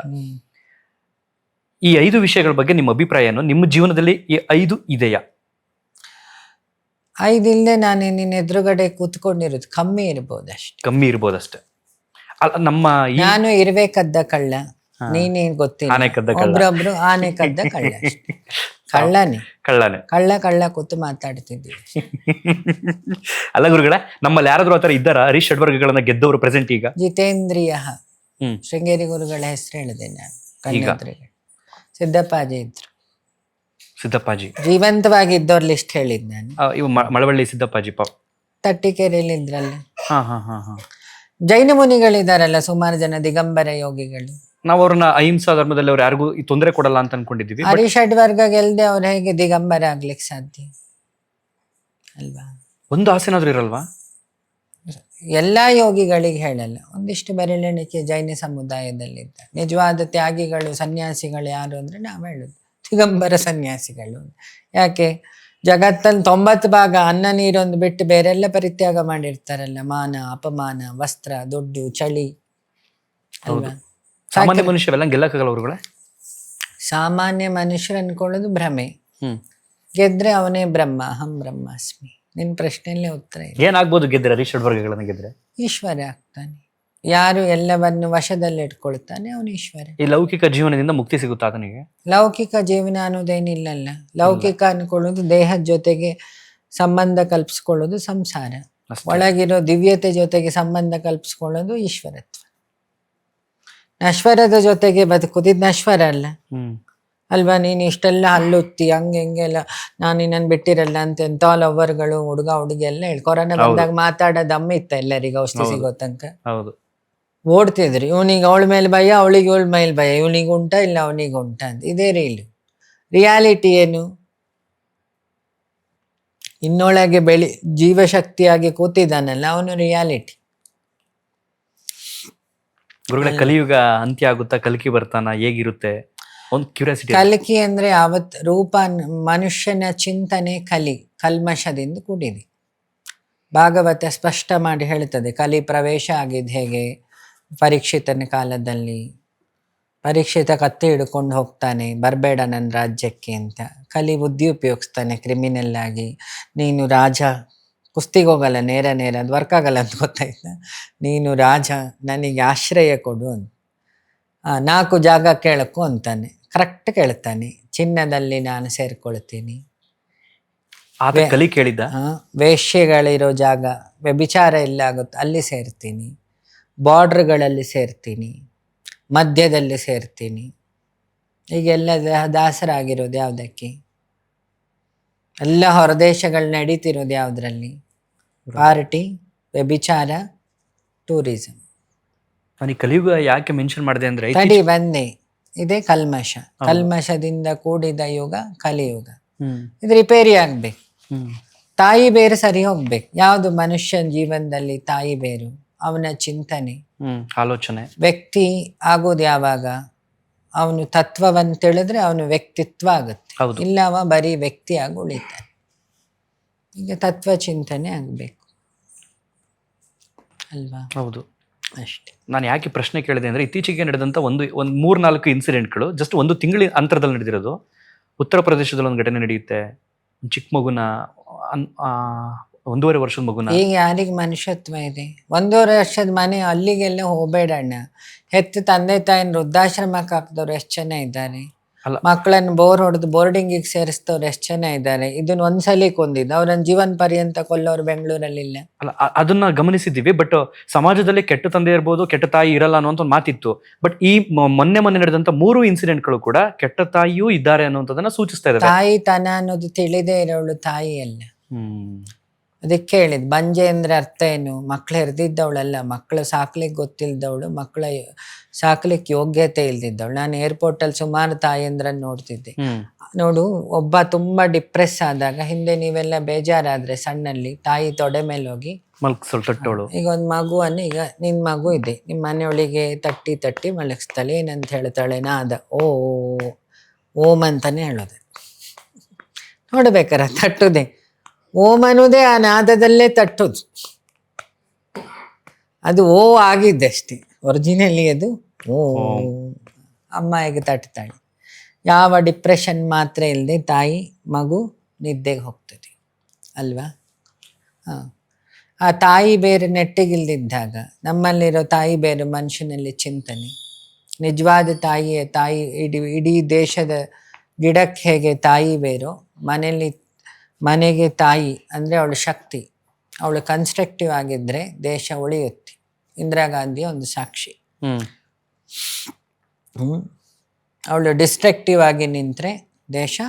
Speaker 1: ಈ 5 ವಿಷಯಗಳ ಬಗ್ಗೆ ನಿಮ್ಮ ಅಭಿಪ್ರಾಯ ಏನು? ನಿಮ್ಮ ಜೀವನದಲ್ಲಿ ಈ 5 ಇದೆಯಾ?
Speaker 2: 5 ಇಲ್ಲದೆ ನಾನು ನಿನ್ನ ಎದುರುಗಡೆ ಕೂತ್ಕೊಂಡಿರೋದು ಕಮ್ಮಿ ಇರ್ಬೋದು ಅಷ್ಟೇ.
Speaker 1: ಕಮ್ಮಿ ಇರ್ಬೋದಷ್ಟೇ. ಅಲ್ಲ, ನಮ್ಮ ಈ
Speaker 2: ನಾನು ಇರುವೆ ಕದ್ದ ಕಳ್ಳ, ನೀನೇನ್ ಗೊತ್ತಿಲ್ಲ.
Speaker 1: ಆನೆ ಕದ್ದ ಕಳ್ಳ.
Speaker 2: ಒಬ್ರೊಬ್ರು ಆನೆ ಕದ್ದ ಕಳ್ಳ ಅಷ್ಟೇ. ಕಳ್ಳನೇ
Speaker 1: ಕಳ್ಳನೇ.
Speaker 2: ಕಳ್ಳ ಕೂತು ಮಾತಾಡ್ತಿದ್ದೀವಿ.
Speaker 1: ಅಲ್ಲ ಗುರುಗಳೇ, ನಮ್ಮಲ್ಲಿ ಯಾರಾದ್ರೂ ಆತರ ಇದ್ದಾರಾ ಹರೀಶ್ ಷಡ್ವರ್ಗಗಳನ್ನ ಗೆದ್ದವರು ಪ್ರೆಸೆಂಟ್ ಈಗ?
Speaker 2: ಜಿತೇಂದ್ರಿಯ
Speaker 1: ಹ್ಮ್.
Speaker 2: ಶೃಂಗೇರಿ ಗುರುಗಳ ಹೆಸರು ಹೇಳಿದೆ ನಾನು.
Speaker 1: ಈಗ?
Speaker 2: ಕಣ್ಣೆದುರಿಗೆ ಸಿದ್ದಪ್ಪಾಜಿ ಇದ್ರು.
Speaker 1: ಸಿದ್ದಪ್ಪಾಜಿ
Speaker 2: ಜೀವಂತವಾಗಿದ್ದವ್ರ ಲಿಸ್ಟ್ ಹೇಳಿದ್ ನಾನು.
Speaker 1: ಇವು ಮಳವಳ್ಳಿ ಸಿದ್ದಪ್ಪಾಜಿ
Speaker 2: ತಟ್ಟಿಕೆರೆಯಲ್ಲಿ ಇದ್ರಲ್ಲ.
Speaker 1: ಹಾ ಹಾ ಹಾ ಹಾ.
Speaker 2: ಜೈನ ಮುನಿಗಳಿದಾರಲ್ಲ ಸುಮಾರು ಜನ ದಿಗಂಬರ ಯೋಗಿಗಳು.
Speaker 1: ನಾವು ಅವ್ರನ್ನ ಅಹಿಂಸಾ ಧರ್ಮದಲ್ಲಿ ಅವ್ರು ಯಾರಿಗೂ ಈ ತೊಂದರೆ ಕೊಡಲ್ಲ ಅಂತ ಅನ್ಕೊಂಡಿದೀವಿ.
Speaker 2: ಹರೀಶ್ ಷಡ್ವರ್ಗ ಗೆಲ್ದೆ ಅವ್ರು ಹೇಗೆ ದಿಗಂಬರ ಆಗ್ಲಿಕ್ಕೆ ಸಾಧ್ಯ ಅಲ್ವಾ?
Speaker 1: ಒಂದು ಆಸೆನಾದ್ರೂ ಇರಲ್ವಾ?
Speaker 2: ಎಲ್ಲಾ ಯೋಗಿಗಳಿಗೆ ಹೇಳಲ್ಲ, ಒಂದಿಷ್ಟು ಬೆರಳೆಣಿಕೆ ಜೈನ ಸಮುದಾಯದಲ್ಲಿದ್ದ ನಿಜವಾದ ತ್ಯಾಗಿಗಳು ಸನ್ಯಾಸಿಗಳು ಯಾರು ಅಂದ್ರೆ ನಾವು ಹೇಳುದು ದಿಗಂಬರ ಸನ್ಯಾಸಿಗಳು. ಯಾಕೆ? ಜಗತ್ತಲ್ಲಿ 90 ಭಾಗ ಅನ್ನ ನೀರೊಂದು ಬಿಟ್ಟು ಬೇರೆಲ್ಲ ಪರಿತ್ಯಾಗ ಮಾಡಿರ್ತಾರಲ್ಲ. ಮಾನ ಅಪಮಾನ, ವಸ್ತ್ರ, ದುಡ್ಡು, ಚಳಿ ಅಲ್ವಾ?
Speaker 1: ಸಾಮಾನ್ಯ ಮನುಷ್ಯವೆಲ್ಲ ಗೆಲ್ಲಕ್ಕಾಗಲ್ಲ ಅವ್ರುಗಳೇ.
Speaker 2: ಸಾಮಾನ್ಯ ಮನುಷ್ಯರು ಅನ್ಕೊಳ್ಳೋದು ಭ್ರಮೆ.
Speaker 1: ಹ್ಮ್.
Speaker 2: ಗೆದ್ರೆ ಅವನೇ ಬ್ರಹ್ಮ, ಅಹಂ ಬ್ರಹ್ಮಾಸ್ಮಿ. ನಿನ್ ಪ್ರಶ್ನೆಯಲ್ಲೇ ಉತ್ತರ ಇದೆ.
Speaker 1: ಏನಾಗ್ಬೋದು ಗೆದ್ರೆ? ಹರೀಶ್ ಷಡ್ವರ್ಗಗಳನ್ನ ಗೆದ್ರೆ
Speaker 2: ಈಶ್ವರ ಆಗ್ತಾನೆ. ಯಾರು ಎಲ್ಲವನ್ನು ವಶದಲ್ಲಿ ಇಟ್ಕೊಳ್ತಾನೆ ಅವನು ಈಶ್ವರ.
Speaker 1: ಈ ಲೌಕಿಕ ಜೀವನದಿಂದ ಮುಕ್ತಿ ಸಿಗುತ್ತಾ ಆತನಿಗೆ?
Speaker 2: ಲೌಕಿಕ ಜೀವನ ಅನ್ನೋದೇನಿಲ್ಲಲ್ಲ. ಲೌಕಿಕ ಅನ್ಕೊಳ್ಳೋದು ದೇಹದ ಜೊತೆಗೆ ಸಂಬಂಧ ಕಲ್ಪಿಸ್ಕೊಳ್ಳೋದು ಸಂಸಾರ.
Speaker 1: ಅಷ್ಟೇ.
Speaker 2: ಒಳಗಿರೋ ದಿವ್ಯತೆ ಜೊತೆಗೆ ಸಂಬಂಧ ಕಲ್ಪಿಸ್ಕೊಳ್ಳೋದು ಈಶ್ವರತ್ವ. ನಶ್ವರದ ಜೊತೆಗೆ ಬದುಕುದು ಇದು ನಶ್ವರ ಅಲ್ಲ
Speaker 1: ಹ್ಮ್.
Speaker 2: ಅಲ್ವಾ? ನೀನ್ ಇಷ್ಟೆಲ್ಲ ಹಲ್ಲುತ್ತಿ ಹಂಗೆ ಹಿಂಗೆಲ್ಲ ನಾನು ನಿನ್ನನ್ನು ಬಿಟ್ಟಿರಲ್ಲ ಅಂತ ಎಂತ ಲವರ್ಗಳು ಹುಡುಗ ಹುಡುಗಿ ಎಲ್ಲ ಹೇಳಿ ಕೊರೋನಾ ಬಂದಾಗ ಮಾತಾಡೋ ದಮ್ಮ ಇತ್ತ ಎಲ್ಲರಿಗೂ ಔಷಧಿ ಸಿಗೋ ತನಕ.
Speaker 1: ಹೌದು.
Speaker 2: ಓಡ್ತಿದ್ರು, ಇವನಿಗೆ ಅವಳ ಮೇಲೆ ಭಯ, ಅವಳಿಗೆ ಇವಳ ಮೇಲೆ ಭಯ, ಇವನಿಗೆ ಉಂಟಾ ಇಲ್ಲ ಅವನಿಗೆ ಉಂಟಾ ಅಂತ. ಇದೇ ರೀಲು. ರಿಯಾಲಿಟಿ ಏನು? ಇನ್ನೊಳಗೆ ಜೀವಶಕ್ತಿಯಾಗಿ ಕೂತಿದ್ದಾನಲ್ಲ ಅವನು ರಿಯಾಲಿಟಿ.
Speaker 1: ಗುರುಗಳೇ, ಕಲಿಯುಗ ಅಂತ್ಯ ಆಗುತ್ತಾ? ಕಲ್ಕಿ ಬರ್ತಾನ? ಹೇಗಿರುತ್ತೆ? ಒಂದು ಕ್ಯೂರಿಯಾಸಿಟಿ.
Speaker 2: ಕಲ್ಕಿ ಅಂದ್ರೆ ರೂಪ ಮನುಷ್ಯನ ಚಿಂತನೆ ಕಲ್ಮಶದಿಂದ ಕೂಡಿದೆ. ಭಾಗವತ ಸ್ಪಷ್ಟ ಮಾಡಿ ಹೇಳ್ತದೆ ಕಲಿ ಪ್ರವೇಶ ಆಗಿದ್ದು ಹೇಗೆ. ಪರೀಕ್ಷಿತನ ಕಾಲದಲ್ಲಿ ಪರೀಕ್ಷಿತ ಕತ್ತಿ ಹಿಡ್ಕೊಂಡು ಹೋಗ್ತಾನೆ, ಬರಬೇಡ ನನ್ನ ರಾಜ್ಯಕ್ಕೆ ಅಂತ. ಕಲಿ ಬುದ್ಧಿ ಉಪಯೋಗಿಸ್ತಾನೆ ಕ್ರಿಮಿನಲ್ ಆಗಿ. ನೀನು ರಾಜ, ಕುಸ್ತಿಗೆ ಹೋಗಲ್ಲ, ನೇರ ಅದು ವರ್ಕ್ ಆಗಲ್ಲ ಅಂತ ಗೊತ್ತಾಯ್ತಾ. ನೀನು ರಾಜ, ನನಗೆ ಆಶ್ರಯ ಕೊಡು ಅಂತ. 4 ಜಾಗ ಕೇಳಕ್ಕೂ ಅಂತಾನೆ. ಕರೆಕ್ಟ್ ಕೇಳ್ತಾನೆ. ಚಿನ್ನದಲ್ಲಿ ನಾನು ಸೇರ್ಕೊಳ್ತೀನಿ.
Speaker 1: ಕಲಿ ಕೇಳಿದ್ದ.
Speaker 2: ವೇಶ್ಯೆಗಳಿರೋ ಜಾಗ, ವ್ಯಭಿಚಾರ ಎಲ್ಲ ಆಗುತ್ತೆ ಅಲ್ಲಿ ಸೇರ್ತೀನಿ. ಬಾರ್ಡ್ರ್ಗಳಲ್ಲಿ ಸೇರ್ತೀನಿ, ಮಧ್ಯದಲ್ಲಿ ಸೇರ್ತೀನಿ. ಈಗೆಲ್ಲ ದಾಸರಾಗಿರೋದು ಯಾವುದಕ್ಕೆ? ಎಲ್ಲ ಹೊರದೇಶಗಳು ನಡೀತಿರೋದು ಯಾವುದ್ರಲ್ಲಿ? ಪಾರ್ಟಿ, ವ್ಯಭಿಚಾರ, ಟೂರಿಸಂ.
Speaker 1: ನಾನು ಕಲಿಯುಗ ಯಾಕೆ ಮೆನ್ಷನ್ ಮಾಡಿದೆ ಅಂದ್ರೆ
Speaker 2: ತಡಿ ಬಂದೆ, ಇದೇ ಕಲ್ಮಶ. ಕಲ್ಮಶದಿಂದ ಕೂಡಿದ ಯುಗ ಕಲಿಯುಗ. ಇದು ರಿಪೇರಿ ಆಗ್ಬೇಕು. ತಾಯಿ ಬೇರು ಸರಿ ಹೋಗ್ಬೇಕು. ಯಾವುದು ಮನುಷ್ಯನ ಜೀವನದಲ್ಲಿ ತಾಯಿ ಬೇರು? ಅವನ ಚಿಂತನೆ,
Speaker 1: ಆಲೋಚನೆ. ವ್ಯಕ್ತಿ
Speaker 2: ಆಗೋದು ಯಾವಾಗ? ಅವನು ತತ್ವವನ್ನು ತಿಳಿದ್ರೆ ಅವನು ವ್ಯಕ್ತಿತ್ವ ಆಗುತ್ತೆ. ಇಲ್ಲ ಅವ ಬರೀ ವ್ಯಕ್ತಿಯಾಗಿ ಉಳಿತಾನೆ. ಈಗ ತತ್ವ ಚಿಂತನೆ ಆಗ್ಬೇಕು ಅಲ್ವಾ?
Speaker 1: ಹೌದು,
Speaker 2: ಅಷ್ಟೇ.
Speaker 1: ನಾನು ಯಾಕೆ ಪ್ರಶ್ನೆ ಕೇಳಿದೆ ಅಂದ್ರೆ ಇತ್ತೀಚೆಗೆ ನಡೆದಂತ ಒಂದು 3-4 ಇನ್ಸಿಡೆಂಟ್ಗಳು ಜಸ್ಟ್ 1 ತಿಂಗಳ ಅಂತರದಲ್ಲಿ ನಡೆದಿರೋದು. ಉತ್ತರ ಪ್ರದೇಶದಲ್ಲಿ ಒಂದು ಘಟನೆ ನಡೆಯುತ್ತೆ. ಚಿಕ್ಕ ಮಗುನ 1.5 ವರ್ಷದ ಮಗುನ.
Speaker 2: ಈಗ ಯಾರಿಗೆ ಮನುಷ್ಯತ್ವ ಇದೆ? 1.5 ವರ್ಷದ ಮನೆ ಅಲ್ಲಿಗೆಲ್ಲ ಹೋಗ್ಬೇಡಣ್ಣ. ಹೆತ್ತು ತಂದೆ ತಾಯಿನ ವೃದ್ಧಾಶ್ರಮಕ್ಕೆ ಹಾಕಿದವ್ರು ಎಷ್ಟು ಜನ ಇದ್ದಾರೆ? ಮಕ್ಕಳನ್ನು ಬೋರ್ ಹೊಡೆದು ಬೋರ್ಡಿಂಗಿಗೆ ಸೇರಿಸ್ತವ್ರು ಎಷ್ಟು ಜನ ಇದ್ದಾರೆ? ಇದನ್ನ ಒಂದ್ಸಲಿ ಕೊಂದಿದ್ದು ಅವ್ರನ್ನ ಜೀವನ ಪರ್ಯಂತ ಕೊಲ್ಲೋರು ಬೆಂಗಳೂರಲ್ಲಿಲ್ಲ.
Speaker 1: ಅಲ್ಲ, ಅದನ್ನ ಗಮನಿಸಿದ್ದೀವಿ. ಬಟ್ ಸಮಾಜದಲ್ಲಿ ಕೆಟ್ಟ ತಂದೆ ಇರ್ಬೋದು, ಕೆಟ್ಟ ತಾಯಿ ಇರಲ್ಲ ಅನ್ನುವಂಥ ಒಂದು ಮಾತಿತ್ತು. ಬಟ್ ಈ ಮೊನ್ನೆ ನಡೆದಂತ 3 ಇನ್ಸಿಡೆಂಟ್ಗಳು ಕೂಡ ಕೆಟ್ಟ ತಾಯಿಯೂ ಇದ್ದಾರೆ ಅನ್ನುವಂಥದ್ದನ್ನ ಸೂಚಿಸ್ತಾ ಇದ್ದಾರೆ.
Speaker 2: ತಾಯಿ ತನ ಅನ್ನೋದು ತಿಳಿದೇ ಇರೋಳು ತಾಯಿ ಅಲ್ಲ. ಅದಕ್ಕೆ ಹೇಳಿದ್ ಬಂಜೆ ಅಂದ್ರೆ ಅರ್ಥ ಏನು? ಮಕ್ಳು ಹೆರ್ದಿದ್ದವಳಲ್ಲ, ಮಕ್ಕಳು ಸಾಕ್ಲಿಕ್ಕೆ ಗೊತ್ತಿಲ್ದವಳು, ಮಕ್ಕಳ ಸಾಕ್ಲಿಕ್ಕೆ ಯೋಗ್ಯತೆ ಇಲ್ದಿದ್ದವಳು. ನಾನು ಏರ್ಪೋರ್ಟ್ ಅಲ್ಲಿ ಸುಮಾರು ತಾಯಂದ್ರನ್ನ ನೋಡ್ತಿದ್ದೆ. ನೋಡು, ಒಬ್ಬ ತುಂಬಾ ಡಿಪ್ರೆಸ್ ಆದಾಗ, ಹಿಂದೆ ನೀವೆಲ್ಲ ಬೇಜಾರಾದ್ರೆ ಸಣ್ಣಲ್ಲಿ ತಾಯಿ ತೊಡೆ ಮೇಲೆ ಹೋಗಿ
Speaker 1: ಮಲ್ಗಿಸೋಳು.
Speaker 2: ಈಗ ಒಂದು ಮಗುವನ್ನು, ಈಗ ನಿನ್ ಮಗು ಇದೆ, ನಿಮ್ಮ ಮನೆಯೊಳಗೆ ತಟ್ಟಿ ಮಲಗಿಸ್ತಾಳೆ. ಏನಂತ ಹೇಳ್ತಾಳೆ? ನಾದ ಓಂ ಅಂತಾನೆ ಹೇಳೋದು. ನೋಡ್ಬೇಕಾರ ತಟ್ಟುದೆ ಓಂ ಅನ್ನೋದೇ ಆ ನಾದದಲ್ಲೇ ತಟ್ಟುದು. ಅದು ಓ ಆಗಿದ್ದಷ್ಟೇ, ಒರಿಜಿನಲಿ ಅದು ಓ. ಅಮ್ಮ ಹೇಗೆ ತಟ್ತಾಳೆ? ಯಾವ ಡಿಪ್ರೆಷನ್ ಮಾತ್ರೆ ಇಲ್ಲದೆ ತಾಯಿ ಮಗು ನಿದ್ದೆಗೆ ಹೋಗ್ತದೆ ಅಲ್ವಾ? ಹಾಂ, ಆ ತಾಯಿ ಬೇರೆ ನೆಟ್ಟಿಗಿಲ್ದಿದ್ದಾಗ ನಮ್ಮಲ್ಲಿರೋ ತಾಯಿ ಬೇರೆ ಮನುಷ್ಯನಲ್ಲಿ ಚಿಂತನೆ. ನಿಜವಾದ ತಾಯಿ ಇಡೀ ದೇಶದ ಗಿಡಕ್ಕೆ ಹೇಗೆ ತಾಯಿ ಬೇರೋ ಮನೆಗೆ ತಾಯಿ ಅಂದರೆ ಅವಳ ಶಕ್ತಿ, ಅವಳು ಕನ್ಸ್ಟ್ರಕ್ಟಿವ್ ಆಗಿದ್ದರೆ ದೇಶ ಉಳಿಯುತ್ತೆ. ಇಂದಿರಾ ಗಾಂಧಿ ಒಂದು ಸಾಕ್ಷಿ. ಅವಳು ಡಿಸ್ಟ್ರಕ್ಟಿವ್ ಆಗಿ ನಿಂತರೆ ದೇಶ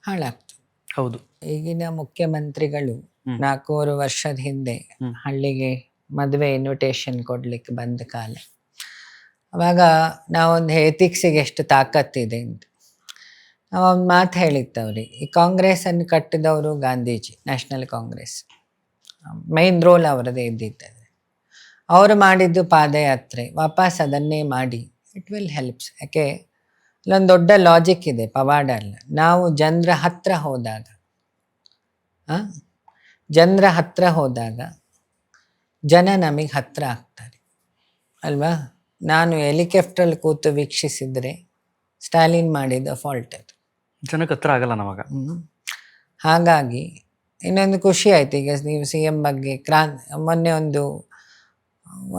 Speaker 2: ಹಾಳಾಗ್ತದೆ.
Speaker 1: ಹೌದು.
Speaker 2: ಈಗಿನ ಮುಖ್ಯಮಂತ್ರಿಗಳು 4 ವರ್ಷದ ಹಿಂದೆ ಹಳ್ಳಿಗೆ ಮದುವೆ ಇನ್ವಿಟೇಷನ್ ಕೊಡ್ಲಿಕ್ಕೆ ಬಂದ ಕಾಲ, ಅವಾಗ ನಾವೊಂದು ಎಥಿಕ್ಸಿಗೆ ಎಷ್ಟು ತಾಕತ್ತಿದೆ ಅಂತ ನಾವೊಂದು ಮಾತು ಹೇಳಿತ್ತವ್ರಿಗೆ. ಈ ಕಾಂಗ್ರೆಸ್ಸನ್ನು ಕಟ್ಟಿದವರು ಗಾಂಧೀಜಿ, ನ್ಯಾಷನಲ್ ಕಾಂಗ್ರೆಸ್ ಮೈನ್ ರೋಲ್ ಅವರದೇ ಇದ್ದಿತ್ತದೆ. ಅವರು ಮಾಡಿದ್ದು ಪಾದಯಾತ್ರೆ, ವಾಪಸ್ ಅದನ್ನೇ ಮಾಡಿ ಇಟ್ ವಿಲ್ ಹೆಲ್ಪ್ಸ್. ಯಾಕೆ ಇಲ್ಲೊಂದು ದೊಡ್ಡ ಲಾಜಿಕ್ ಇದೆ ಪವಾಡ ಅಲ್ಲ. ನಾವು ಜನರ ಹತ್ರ ಹೋದಾಗ ಜನ ನಮಗೆ ಹತ್ರ ಆಗ್ತಾರೆ ಅಲ್ವಾ? ನಾನು ಹೆಲಿಕಾಪ್ಟ್ರಲ್ಲಿ ಕೂತು ವೀಕ್ಷಿಸಿದರೆ ಸ್ಟಾಲಿನ್ ಮಾಡಿದ ಫಾಲ್ಟ್ ಅದು,
Speaker 1: ಜನಕ್ಕೆ ಹತ್ರ ಆಗಲ್ಲ ನವಾಗ.
Speaker 2: ಹಾಗಾಗಿ ಇನ್ನೊಂದು ಖುಷಿ ಆಯ್ತು. ಈಗ ನೀವು CM ಬಗ್ಗೆ ಮೊನ್ನೆ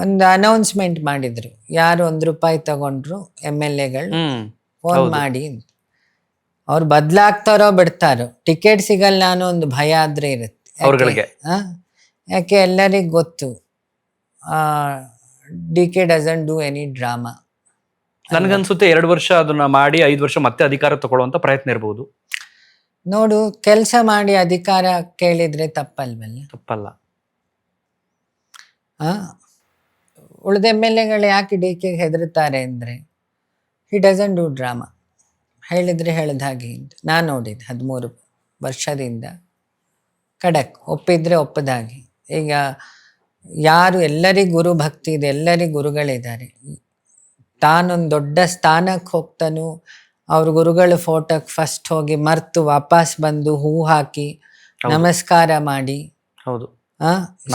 Speaker 2: ಒಂದು ಅನೌನ್ಸ್ಮೆಂಟ್ ಮಾಡಿದ್ರು, ಯಾರು ₹1 ತಗೊಂಡ್ರು MLAಗಳು ಫೋನ್ ಮಾಡಿ ಅಂತ. ಅವ್ರು ಬದಲಾಗ್ತಾರೋ ಬಿಡ್ತಾರೋ, ಟಿಕೆಟ್ ಸಿಗಲ್ಲ ಅನ್ನೋ ಒಂದು ಭಯ ಆದ್ರೆ ಇರುತ್ತೆ
Speaker 1: ಅವ್ರಿಗೆ.
Speaker 2: ಯಾಕೆ ಎಲ್ಲರಿಗೂ ಗೊತ್ತು DK doesn't do any drama.
Speaker 1: ನನ್ಗನ್ಸುತ್ತೆ 2 ವರ್ಷ ಅದನ್ನ ಮಾಡಿ 5 ವರ್ಷ ಮತ್ತೆ ಅಧಿಕಾರ ತಗೊಳ್ಳುವಂತ ಪ್ರಯತ್ನ ಇರಬಹುದು.
Speaker 2: ನೋಡು, ಕೆಲಸ ಮಾಡಿ ಅಧಿಕಾರ ಕೇಳಿದ್ರೆ ತಪ್ಪಲ್ವಲ್ಲ?
Speaker 1: ತಪ್ಪಲ್ಲ.
Speaker 2: ಉಳಿದ MLAಗಳು ಯಾಕೆ DKಗೆ ಹೆದರ್ತಾರೆ ಅಂದರೆ ಹಿ ಡಸಂಟ್ ಡೂ ಡ್ರಾಮಾ. ಹೇಳಿದ್ರೆ ಹೇಳ್ದ ಹಾಗೆ ಅಂತ ನಾನು ನೋಡಿದ್ದು 13 ವರ್ಷದಿಂದ ಖಡಕ್, ಒಪ್ಪಿದ್ರೆ ಒಪ್ಪದ ಹಾಗೆ. ಈಗ ಯಾರು ಎಲ್ಲರಿಗೂ ಗುರು ಭಕ್ತಿ ಇದೆ, ಎಲ್ಲರಿಗೂ ಗುರುಗಳಿದ್ದಾರೆ, ತಾನೊಂದು ದೊಡ್ಡ ಸ್ಥಾನಕ್ಕೆ ಹೋಗ್ತಾನು ಅವ್ರ ಗುರುಗಳ ಫೋಟೋಕ್ಕೆ ಫಸ್ಟ್ ಹೋಗಿ ಮರ್ತು ವಾಪಸ್ ಬಂದು ಹೂ ಹಾಕಿ ನಮಸ್ಕಾರ ಮಾಡಿ.
Speaker 1: ಹೌದು.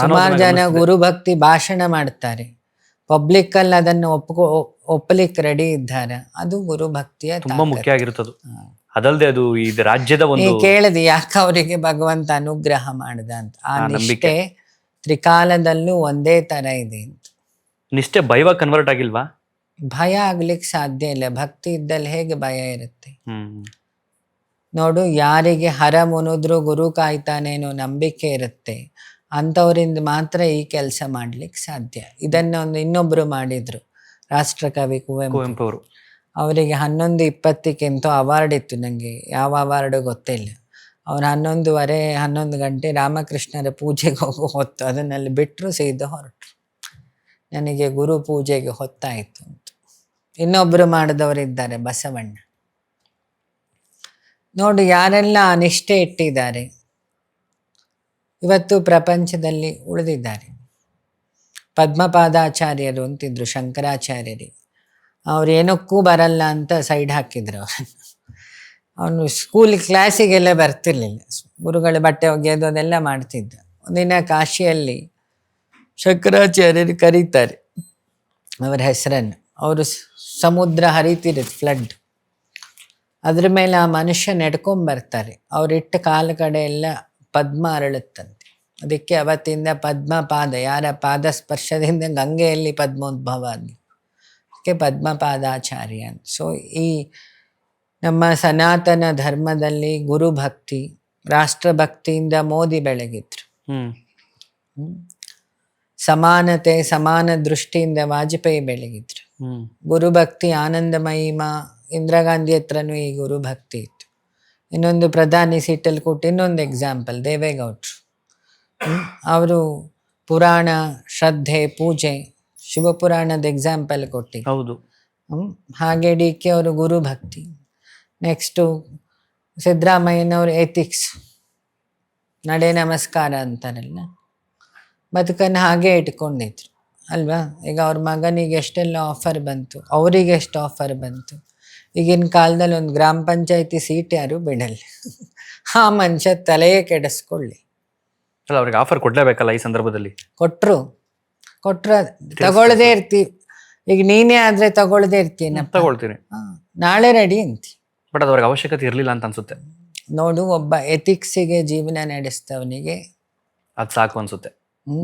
Speaker 2: ಸುಮಾರು ಜನ ಗುರು ಭಕ್ತಿ ಭಾಷಣ ಮಾಡ್ತಾರೆ, ಪಬ್ಲಿಕ್ಕಲ್ಲಿ ಅದನ್ನು ಒಪ್ಪಲಿಕ್ಕೆ ರೆಡಿ ಇದ್ದಾರೆ. ಅದು ಗುರು ಭಕ್ತಿಯ
Speaker 1: ತುಂಬಾ ಮುಖ್ಯ ಆಗಿರುತ್ತದೆ. ಅದಲ್ಲದೆ ಅದು ಈ ರಾಜ್ಯದ ಒಂದು
Speaker 2: ಕೇಳಿದೆ ಯಾಕೆ ಅವರಿಗೆ ಭಗವಂತ ಅನುಗ್ರಹ ಮಾಡ್ದ ಅಂತ. ಆ ನಿಷ್ಠೆ ತ್ರಿಕಾಲದಲ್ಲೂ ಒಂದೇ ತರ ಇದೆ ಅಂತ.
Speaker 1: ನಿಷ್ಠೆ ಭಯವಾಗಿ ಕನ್ವರ್ಟ್ ಆಗಿಲ್ವಾ?
Speaker 2: ಭಯ ಆಗ್ಲಿಕ್ಕೆ ಸಾಧ್ಯ ಇಲ್ಲ. ಭಕ್ತಿ ಇದ್ದಲ್ಲಿ ಹೇಗೆ ಭಯ ಇರುತ್ತೆ? ನೋಡು, ಯಾರಿಗೆ ಹರ ಮುನಿದ್ರು ಗುರು ಕಾಯ್ತಾನೇನೋ ನಂಬಿಕೆ ಇರುತ್ತೆ, ಅಂಥವರಿಂದ ಮಾತ್ರ ಈ ಕೆಲಸ ಮಾಡ್ಲಿಕ್ಕೆ ಸಾಧ್ಯ. ಇದನ್ನ ಇನ್ನೊಬ್ರು ಮಾಡಿದ್ರು, ರಾಷ್ಟ್ರಕವಿ ಕುವೆಂಪು
Speaker 1: ಅವರು.
Speaker 2: ಅವರಿಗೆ 11:20 ಅವಾರ್ಡ್ ಇತ್ತು. ನನಗೆ ಯಾವ ಅವಾರ್ಡು ಗೊತ್ತಿಲ್ಲ. ಅವ್ರು 11 ಗಂಟೆ ರಾಮಕೃಷ್ಣರ ಪೂಜೆಗೆ ಹೋಗೋ ಹೊತ್ತು ಅದನ್ನಲ್ಲಿ ಬಿಟ್ಟರು, ಸೀದಾ ಹೊರಟರು. ನನಗೆ ಗುರು ಪೂಜೆಗೆ ಹೊತ್ತಾಯಿತು ಅಂತ. ಇನ್ನೊಬ್ಬರು ಮಾಡಿದವರಿದ್ದಾರೆ, ಬಸವಣ್ಣ. ನೋಡಿ, ಯಾರೆಲ್ಲ ನಿಷ್ಠೆ ಇಟ್ಟಿದ್ದಾರೆ ಇವತ್ತು ಪ್ರಪಂಚದಲ್ಲಿ ಉಳಿದಿದ್ದಾರೆ. ಪದ್ಮಪಾದಾಚಾರ್ಯರು ಅಂತಿದ್ರು, ಶಂಕರಾಚಾರ್ಯರಿಗೆ. ಅವ್ರು ಏನಕ್ಕೂ ಬರಲ್ಲ ಅಂತ ಸೈಡ್ ಹಾಕಿದ್ರು. ಅವನು ಕ್ಲಾಸಿಗೆಲ್ಲ ಬರ್ತಿರ್ಲಿಲ್ಲ, ಗುರುಗಳ ಬಟ್ಟೆ ಒಗೆಯೋದು ಅದೆಲ್ಲ ಮಾಡ್ತಿದ್ದ. ಒಂದಿನ ಕಾಶಿಯಲ್ಲಿ ಶಂಕರಾಚಾರ್ಯರು ಕರೀತಾರೆ ಅವರ ಹೆಸರನ್ನು. ಅವರು ಸಮುದ್ರ ಹರಿತಿರುತ್ತೆ, ಫ್ಲಡ್, ಅದ್ರ ಮೇಲೆ ಆ ಮನುಷ್ಯ ನೆಡ್ಕೊಂಬರ್ತಾರೆ. ಅವರಿಟ್ಟ ಕಾಲ ಕಡೆ ಎಲ್ಲ ಪದ್ಮ ಅರಳುತ್ತಂತೆ. ಅದಕ್ಕೆ ಅವತ್ತಿಂದ ಪದ್ಮಪಾದ, ಯಾರ ಪಾದ ಸ್ಪರ್ಶದಿಂದ ಗಂಗೆಯಲ್ಲಿ ಪದ್ಮೋದ್ಭವ ಆಗಿ ಅದಕ್ಕೆ ಪದ್ಮಪಾದಾಚಾರ್ಯ ಅಂತ. ಸೊ ಈ ನಮ್ಮ ಸನಾತನ ಧರ್ಮದಲ್ಲಿ ಗುರುಭಕ್ತಿ, ರಾಷ್ಟ್ರಭಕ್ತಿಯಿಂದ ಮೋದಿ ಬೆಳಗಿದ್ರು. ಸಮಾನತೆ, ಸಮಾನ ದೃಷ್ಟಿಯಿಂದ ವಾಜಪೇಯಿ ಬೆಳಗಿದ್ರು. ಗುರುಭಕ್ತಿ ಆನಂದಮಯಿ ಇಂದಿರಾ ಗಾಂಧಿ ಹತ್ರನೂ ಈ ಗುರುಭಕ್ತಿ ಇತ್ತು. ಇನ್ನೊಂದು ಪ್ರಧಾನಿ ಸೀಟಲ್ಲಿ ಕೊಟ್ಟು ಇನ್ನೊಂದು ಎಕ್ಸಾಂಪಲ್ ದೇವೇಗೌಡರು. ಅವರು ಪುರಾಣ, ಶ್ರದ್ಧೆ, ಪೂಜೆ, ಶಿವಪುರಾಣದ ಎಕ್ಸಾಂಪಲ್ ಕೊಟ್ಟು.
Speaker 1: ಹೌದು.
Speaker 2: ಹಾಗೆ DK ಅವರು ಗುರುಭಕ್ತಿ. ನೆಕ್ಸ್ಟು ಸಿದ್ದರಾಮಯ್ಯನವರು ಎಥಿಕ್ಸ್, ನಡೆ ನಮಸ್ಕಾರ ಅಂತಾರಲ್ಲ, ಬದುಕನ್ನು ಹಾಗೆ ಇಟ್ಕೊಂಡಿದ್ರು ಅಲ್ವಾ? ಈಗ ಅವ್ರ ಮಗನಿಗೆ ಎಷ್ಟೆಲ್ಲ ಆಫರ್ ಬಂತು, ಅವರಿಗೆ ಎಷ್ಟು ಆಫರ್ ಬಂತು. ಈಗಿನ ಕಾಲದಲ್ಲಿ ಒಂದು ಗ್ರಾಮ ಪಂಚಾಯತಿ ಸೀಟ್ ಯಾರು ಬಿಡಲ್ಲ. ಆ ಮನುಷ್ಯ ತಲೆಯೇ ಕೆಡಿಸ್ಕೊಳ್ಳಿ.
Speaker 1: ಅಲ್ಲ, ಅವ್ರಿಗೆ ಆಫರ್ ಕೊಡ್ಲೇಬೇಕಲ್ಲ ಈ ಸಂದರ್ಭದಲ್ಲಿ.
Speaker 2: ಕೊಟ್ರು ತಗೊಳ್ಳದೇ ಇರ್ತೀವಿ. ಈಗ ನೀನೇ ಆದ್ರೆ ತಗೊಳ್ದೇ ಇರ್ತೀನಪ್ಪ,
Speaker 1: ತಗೊಳ್ತೀನಿ.
Speaker 2: ನಾಳೆ ರೆಡಿ ಅಂತಿ.
Speaker 1: ಬಟ್ ಅದು ಅವ್ರಿಗೆ ಅವಶ್ಯಕತೆ ಇರ್ಲಿಲ್ಲ ಅಂತ ಅನ್ಸುತ್ತೆ.
Speaker 2: ನೋಡು, ಒಬ್ಬ ಎಥಿಕ್ಸಿಗೆ ಜೀವನ ನಡೆಸ್ತವನಿಗೆ
Speaker 1: ಅದ್ ಸಾಕು ಅನ್ಸುತ್ತೆ.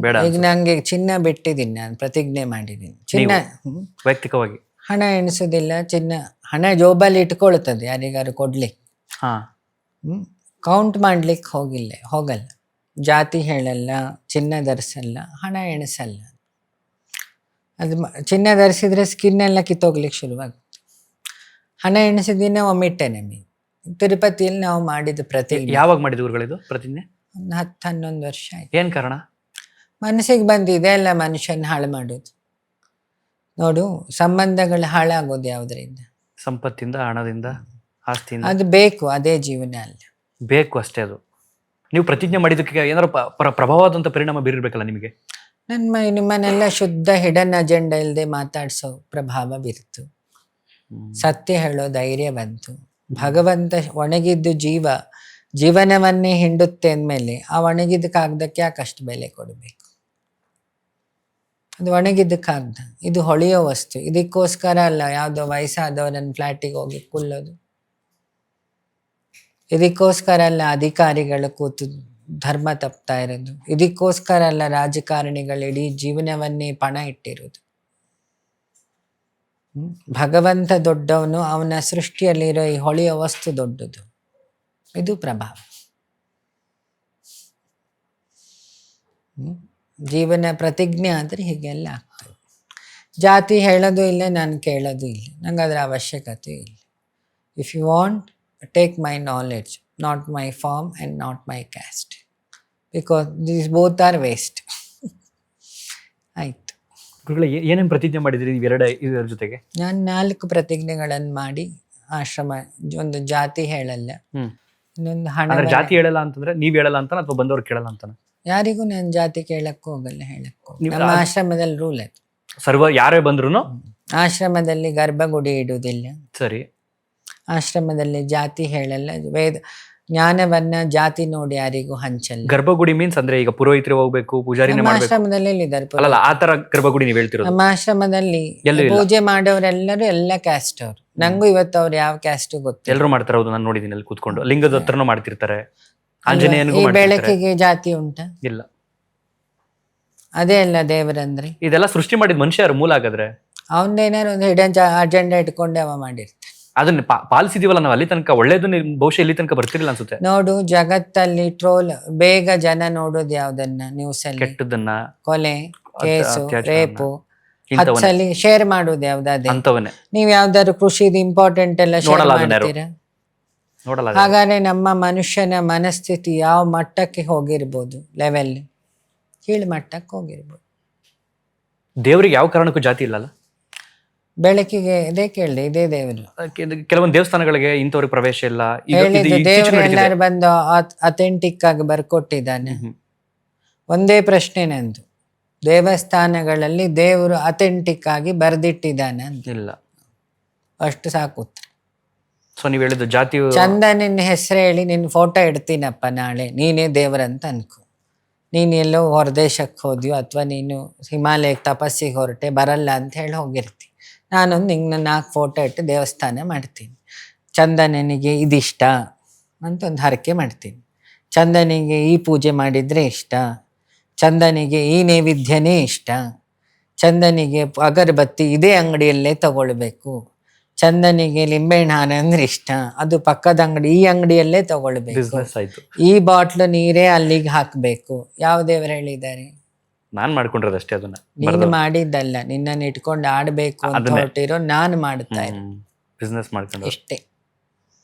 Speaker 1: ಬೇಡ
Speaker 2: ಈಗ ನಂಗೆ ಚಿನ್ನ ಬಿಟ್ಟಿದ್ದೀನಿ, ನಾನು ಪ್ರತಿಜ್ಞೆ ಮಾಡಿದ್ದೀನಿ. ಚಿನ್ನ
Speaker 1: ವೈಯಕ್ತಿಕವಾಗಿ
Speaker 2: ಹಣ ಎಣಿಸೋದಿಲ್ಲ, ಚಿನ್ನ ಹಣ ಜೋಬಲ್ಲಿ ಇಟ್ಕೊಳ್ತದೆ ಯಾರಿಗಾರು ಕೊಡ್ಲಿಕ್ಕೆ.
Speaker 1: ಹಾ
Speaker 2: ಕೌಂಟ್ ಮಾಡ್ಲಿಕ್ಕೆ ಹೋಗಲ್ಲ, ಜಾತಿ ಹೇಳಲ್ಲ, ಚಿನ್ನ ಧರಿಸಲ್ಲ, ಹಣ ಎಣಿಸಲ್ಲ. ಅದು ಚಿನ್ನ ಧರಿಸಿದ್ರೆ ಸ್ಕಿನ್ ಎಲ್ಲ ಕಿತ್ತೋಗ್ಲಿಕ್ಕೆ ಶುರುವಾಗುತ್ತೆ. ಹಣ ಎಣಿಸಿದಿನ ಒಮ್ಮಿಟ್ಟೆನೆ. ತಿರುಪತಿಯಲ್ಲಿ ನಾವು ಮಾಡಿದ ಪ್ರತಿಜ್ಞೆ.
Speaker 1: ಯಾವಾಗ ಮಾಡಿದ ಗುರುಗಳಿದು ಪ್ರತಿಜ್ಞೆ?
Speaker 2: ಒಂದು 10-11 ವರ್ಷ ಆಯ್ತು.
Speaker 1: ಏನ್ ಕಾರಣ?
Speaker 2: ಮನಸ್ಸಿಗೆ ಬಂದಿದೆ ಅಲ್ಲ ಮನುಷ್ಯನ ಹಾಳು ಮಾಡೋದು. ನೋಡು, ಸಂಬಂಧಗಳು ಹಾಳಾಗೋದು ಯಾವುದರಿಂದ?
Speaker 1: ಸಂಪತ್ತಿಂದ, ಹಣದಿಂದ, ಆಸ್ತಿಯಿಂದ.
Speaker 2: ಅದು ಬೇಕು, ಅದೇ ಜೀವನ ಅಲ್ಲ.
Speaker 1: ಬೇಕು ಅಷ್ಟೇ. ಅದು ನೀವು ಪ್ರತಿಜ್ಞೆ ಮಾಡಿದ್ದಕ್ಕೆ ಏನಾದ್ರು ಪ್ರಭಾವವಾದಂತ ಪರಿಣಾಮ ಬೀರಿರ್ಬೇಕಲ್ಲ ನಿಮಗೆ?
Speaker 2: ನಿಮ್ಮನ್ನೆಲ್ಲ ಶುದ್ಧ ಹಿಡನ್ ಅಜೆಂಡಾ ಇಲ್ಲದೆ ಮಾತಾಡ್ಸೋ ಪ್ರಭಾವ ಬೀರ್ತು. ಸತ್ಯ ಹೇಳೋ ಧೈರ್ಯ ಬಂತು. ಭಗವಂತ ಒಣಗಿದ್ದು ಜೀವನವನ್ನೇ ಹಿಂಡುತ್ತೆ ಅಂದಮೇಲೆ ಆ ಒಣಗಿದ್ದ ಕಾಗದಕ್ಕೆ ಯಾಕಷ್ಟು ಬೆಲೆ ಕೊಡಬೇಕು? ಅದು ಒಣಗಿದ್ದ ಕಾಗದ, ಇದು ಹೊಳೆಯೋ ವಸ್ತು. ಇದಕ್ಕೋಸ್ಕರ ಅಲ್ಲ ಯಾವುದೋ ವಯಸ್ಸಾದವರನ್ನ ಫ್ಲ್ಯಾಟಿಗೆ ಹೋಗಿ ಕುಲ್ಲೋದು. ಇದಕ್ಕೋಸ್ಕರ ಅಲ್ಲ ಅಧಿಕಾರಿಗಳು ಕೂತು ಧರ್ಮ ತಪ್ತಾ ಇರೋದು. ಇದಕ್ಕೋಸ್ಕರ ಅಲ್ಲ ರಾಜಕಾರಣಿಗಳು ಇಡೀ ಜೀವನವನ್ನೇ ಪಣ ಇಟ್ಟಿರೋದು. ಭಗವಂತ ದೊಡ್ಡವನು, ಅವನ ಸೃಷ್ಟಿಯಲ್ಲಿರೋ ಈ ಹೊಳೆಯೋ ವಸ್ತು ದೊಡ್ಡದು. ಇದು ಪ್ರಭಾವ. ಜೀವನ ಪ್ರತಿಜ್ಞೆ ಆದರೆ ಹೀಗೆಲ್ಲ ಆಗ್ತದೆ. ಜಾತಿ ಹೇಳೋದು ಇಲ್ಲ, ನಾನು ಕೇಳೋದು ಇಲ್ಲ, ನಂಗೆ ಅದರ ಅವಶ್ಯಕತೆ ಇಲ್ಲ. If you want, take my knowledge, not my form and not my caste, because these both are waste. ಆಯ್ತು.
Speaker 1: ಗುರುಗಳೇ, ಏನೇನು ಪ್ರತಿಜ್ಞೆ ಮಾಡಿದ್ರಿ ನೀವು ಇದರ ಜೊತೆಗೆ?
Speaker 2: ನಾನು 4 ಪ್ರತಿಜ್ಞೆಗಳನ್ನು ಮಾಡಿ ಆಶ್ರಮ, ಒಂದು ಜಾತಿ ಹೇಳಲ್ಲ, ಇನ್ನೊಂದು ಹಣ.
Speaker 1: ಜಾತಿ ಹೇಳಲ್ಲ ಅಂತಂದ್ರೆ ನೀವ್ ಹೇಳಲ್ಲ ಅಂತ ಅಥವಾ ಬಂದವ್ರು ಕೇಳಲ್ಲ ಅಂತ?
Speaker 2: ಯಾರಿಗೂ ನಾನು ಜಾತಿ ಕೇಳಕ್ಕೂ ಹೋಗಲ್ಲ, ಹೇಳಕ್ಕೂ. ನಮ್ಮ ಆಶ್ರಮದಲ್ಲಿ ರೂಲ್ ಅದು.
Speaker 1: ಸರ್ವ ಯಾರೇ ಬಂದ್ರು
Speaker 2: ಆಶ್ರಮದಲ್ಲಿ ಗರ್ಭಗುಡಿ ಇಡುವುದಿಲ್ಲ.
Speaker 1: ಸರಿ.
Speaker 2: ಆಶ್ರಮದಲ್ಲಿ ಜಾತಿ ಹೇಳಲ್ಲ. ಜ್ಞಾನವನ್ನ ಜಾತಿ ನೋಡಿ ಯಾರಿಗೂ ಹಂಚಲ್ಲ.
Speaker 1: ಗರ್ಭಗುಡಿ ಮೀನ್ಸ್ ಅಂದ್ರೆ ಈಗ ಪುರೋಹಿತರು ಹೋಗ್ಬೇಕು, ಪೂಜಾರಿನೇ ಮಾಡ್ಬೇಕು?
Speaker 2: ಆಶ್ರಮದಲ್ಲಿ ಎಲ್ಲಿದ್ದಾರೆ?
Speaker 1: ಅಲ್ಲ, ಆ ತರ ಗರ್ಭಗುಡಿ ನೀವು ಹೇಳ್ತಿರೋದು?
Speaker 2: ನಮ್ಮ ಆಶ್ರಮದಲ್ಲಿ ಪೂಜೆ ಮಾಡೋರೆಲ್ಲರೂ ಎಲ್ಲ ಕ್ಯಾಸ್ಟ್ ಅವ್ರು. ನಂಗೂ ಇವತ್ತು ಅವ್ರು ಯಾವ ಕ್ಯಾಸ್ಟ್ ಗೊತ್ತಿಲ್ಲ.
Speaker 1: ಎಲ್ಲರೂ ಮಾಡ್ತಾರೆ. ಹೌದು, ನಾನು ನೋಡಿದ್ದೀನಿ ಅಲ್ಲಿ ಕೂತ್ಕೊಂಡು. ಲಿಂಗದ ಹತ್ರನೂ ಮಾಡ್ತಿರ್ತಾರೆ. ಆಂಜನೇಯನಿಗೂ
Speaker 2: ಈ ಬೆಳಕಿಗೆ ಜಾತಿ ಉಂಟಾ?
Speaker 1: ಇಲ್ಲ.
Speaker 2: ಅದೇ ಅಲ್ಲ ದೇವರಂದ್ರೆ.
Speaker 1: ಇದೆಲ್ಲ ಸೃಷ್ಟಿ ಮಾಡಿದ ಮನುಷ್ಯ ಯಾರು ಮೂಲ ಹಾಗಾದ್ರೆ?
Speaker 2: ಅವನೇನಾರು ಒಂದು ಹಿಡನ್ ಅಜೆಂಡಾ ಇಟ್ಕೊಂಡೆ ಅವ ಮಾಡಿರ್ತಾನೆ.
Speaker 1: ಅದನ್ನ ಪಾಲಿಸಿದೀವಲ್ಲ ನಾವು, ಅಲ್ಲಿ ತನಕ ಒಳ್ಳೇದು ಬಹುಶಃ ಇಲ್ಲಿ ತನಕ ಬರ್ತಿರ್ಲಿಲ್ಲ ಅನ್ಸುತ್ತೆ.
Speaker 2: ನೋಡು, ಜಗತ್ತಲ್ಲಿ ಟ್ರೋಲ್ ಬೇಗ ಜನ ನೋಡೋದು ಯಾವ್ದನ್ನ? ನ್ಯೂಸ್ ಅಲ್ಲಿ ಕೆಟ್ಟದನ್ನ, ಕೊಲೆ, ಕೇಸು, ರೇಪು. 10 ಸಲ ಶೇರ್ ಮಾಡೋದು ಯಾವ್ದಾದ್ರೆ
Speaker 1: ಅಂತವನ್ನೇ.
Speaker 2: ನೀವ್ ಯಾವ್ದಾದ್ರು ಕೃಷಿದು ಇಂಪಾರ್ಟೆಂಟ್ ಎಲ್ಲ ಶೇರ್ ಮಾಡ್ತೀರಾ?
Speaker 1: ನೋಡಲ್ಲ.
Speaker 2: ಹಾಗಾದ್ರೆ ನಮ್ಮ ಮನುಷ್ಯನ ಮನಸ್ಥಿತಿ ಯಾವ ಮಟ್ಟಕ್ಕೆ ಹೋಗಿರ್ಬೋದು? ಲೆವೆಲ್ ಕೀಳು ಮಟ್ಟಕ್ಕೆ ಹೋಗಿರ್ಬೋದು.
Speaker 1: ದೇವರಿಗೆ ಯಾವ ಕಾರಣಕ್ಕೂ ಜಾತಿ ಇಲ್ಲಲ್ಲ?
Speaker 2: ಬೆಳಕಿಗೆ ಇದೇ ಕೇಳಿದೆ, ಇದೇ ದೇವರು.
Speaker 1: ಕೆಲವೊಂದು ದೇವಸ್ಥಾನಗಳಿಗೆ ಇಂಥವ್ರಿಗೆ ಪ್ರವೇಶ ಇಲ್ಲ.
Speaker 2: ದೇವರು ಎಲ್ಲಾರು ಬಂದು ಅಥೆಂಟಿಕ್ ಆಗಿ ಬರ್ಕೊಟ್ಟಿದ್ದಾನೆ. ಒಂದೇ ಪ್ರಶ್ನೆ ನಂದು, ದೇವಸ್ಥಾನಗಳಲ್ಲಿ ದೇವರು ಅಥೆಂಟಿಕ್ ಆಗಿ ಬರ್ದಿಟ್ಟಿದ್ದಾನೆ ಅಂತ? ಇಲ್ಲ. ಅಷ್ಟು ಸಾಕು.
Speaker 1: ಸೊ ನೀವು ಹೇಳಿದ್ದು ಜಾತಿ.
Speaker 2: ಚಂದ ನಿನ್ನ ಹೆಸರು ಹೇಳಿ ನಿನ್ನ ಫೋಟೋ ಇಡ್ತೀನಪ್ಪ ನಾಳೆ, ನೀನೇ ದೇವರಂತ ಅನ್ಕೋ. ನೀನು ಎಲ್ಲೋ ಹೊರದೇಶಕ್ಕೆ ಹೋದ್ಯೋ ಅಥವಾ ನೀನು ಹಿಮಾಲಯಕ್ಕೆ ತಪಸ್ಸಿಗೆ ಹೊರಟೆ, ಬರಲ್ಲ ಅಂತ ಹೇಳಿ ಹೋಗಿರ್ತಿ. ನಾನೊಂದು ನಿಂಗೆ 4 ಫೋಟೋ ಇಟ್ಟು ದೇವಸ್ಥಾನ ಮಾಡ್ತೀನಿ. ಚಂದನಿಗೆ ಇದಿಷ್ಟ ಅಂತ ಒಂದು ಹರಕೆ ಮಾಡ್ತೀನಿ. ಚಂದನಿಗೆ ಈ ಪೂಜೆ ಮಾಡಿದರೆ ಇಷ್ಟ, ಚಂದನಿಗೆ ಈ ನೈವೇದ್ಯನೇ ಇಷ್ಟ, ಚಂದನಿಗೆ ಅಗರಬತ್ತಿ ಇದೇ ಅಂಗಡಿಯಲ್ಲೇ ತಗೊಳ್ಬೇಕು, ಚಂದನಿಗೆ ಲಿಂಬೆಹಣ್ಣು ಹಾರ ಅಂದ್ರೆ ಇಷ್ಟ, ಅದು ಪಕ್ಕದ ಅಂಗಡಿ ಈ ಅಂಗಡಿಯಲ್ಲೇ ತಗೊಳ್ಬೇಕು, ಈ ಬಾಟ್ಲು ನೀರೇ ಅಲ್ಲಿಗೆ ಹಾಕಬೇಕು. ಯಾವ ದೇವರು ಹೇಳಿದ್ದಾರೆ?
Speaker 1: ನಾನ್ ಮಾಡ್ಕೊಂಡಿರೋದಷ್ಟೇ. ಅದನ್ನ
Speaker 2: ನೀನು ಮಾಡಿದ್ದಲ್ಲ, ನಿನ್ನನ್ನು ಇಟ್ಕೊಂಡು ಆಡ್ಬೇಕು ಅಂತ ಹೊರಟಿರೋ ನಾನು ಮಾಡ್ತಾ ಇರೋ
Speaker 1: ಬಿಸ್ನೆಸ್ ಮಾಡ್ಕೊಂಡು
Speaker 2: ಇಷ್ಟೇ.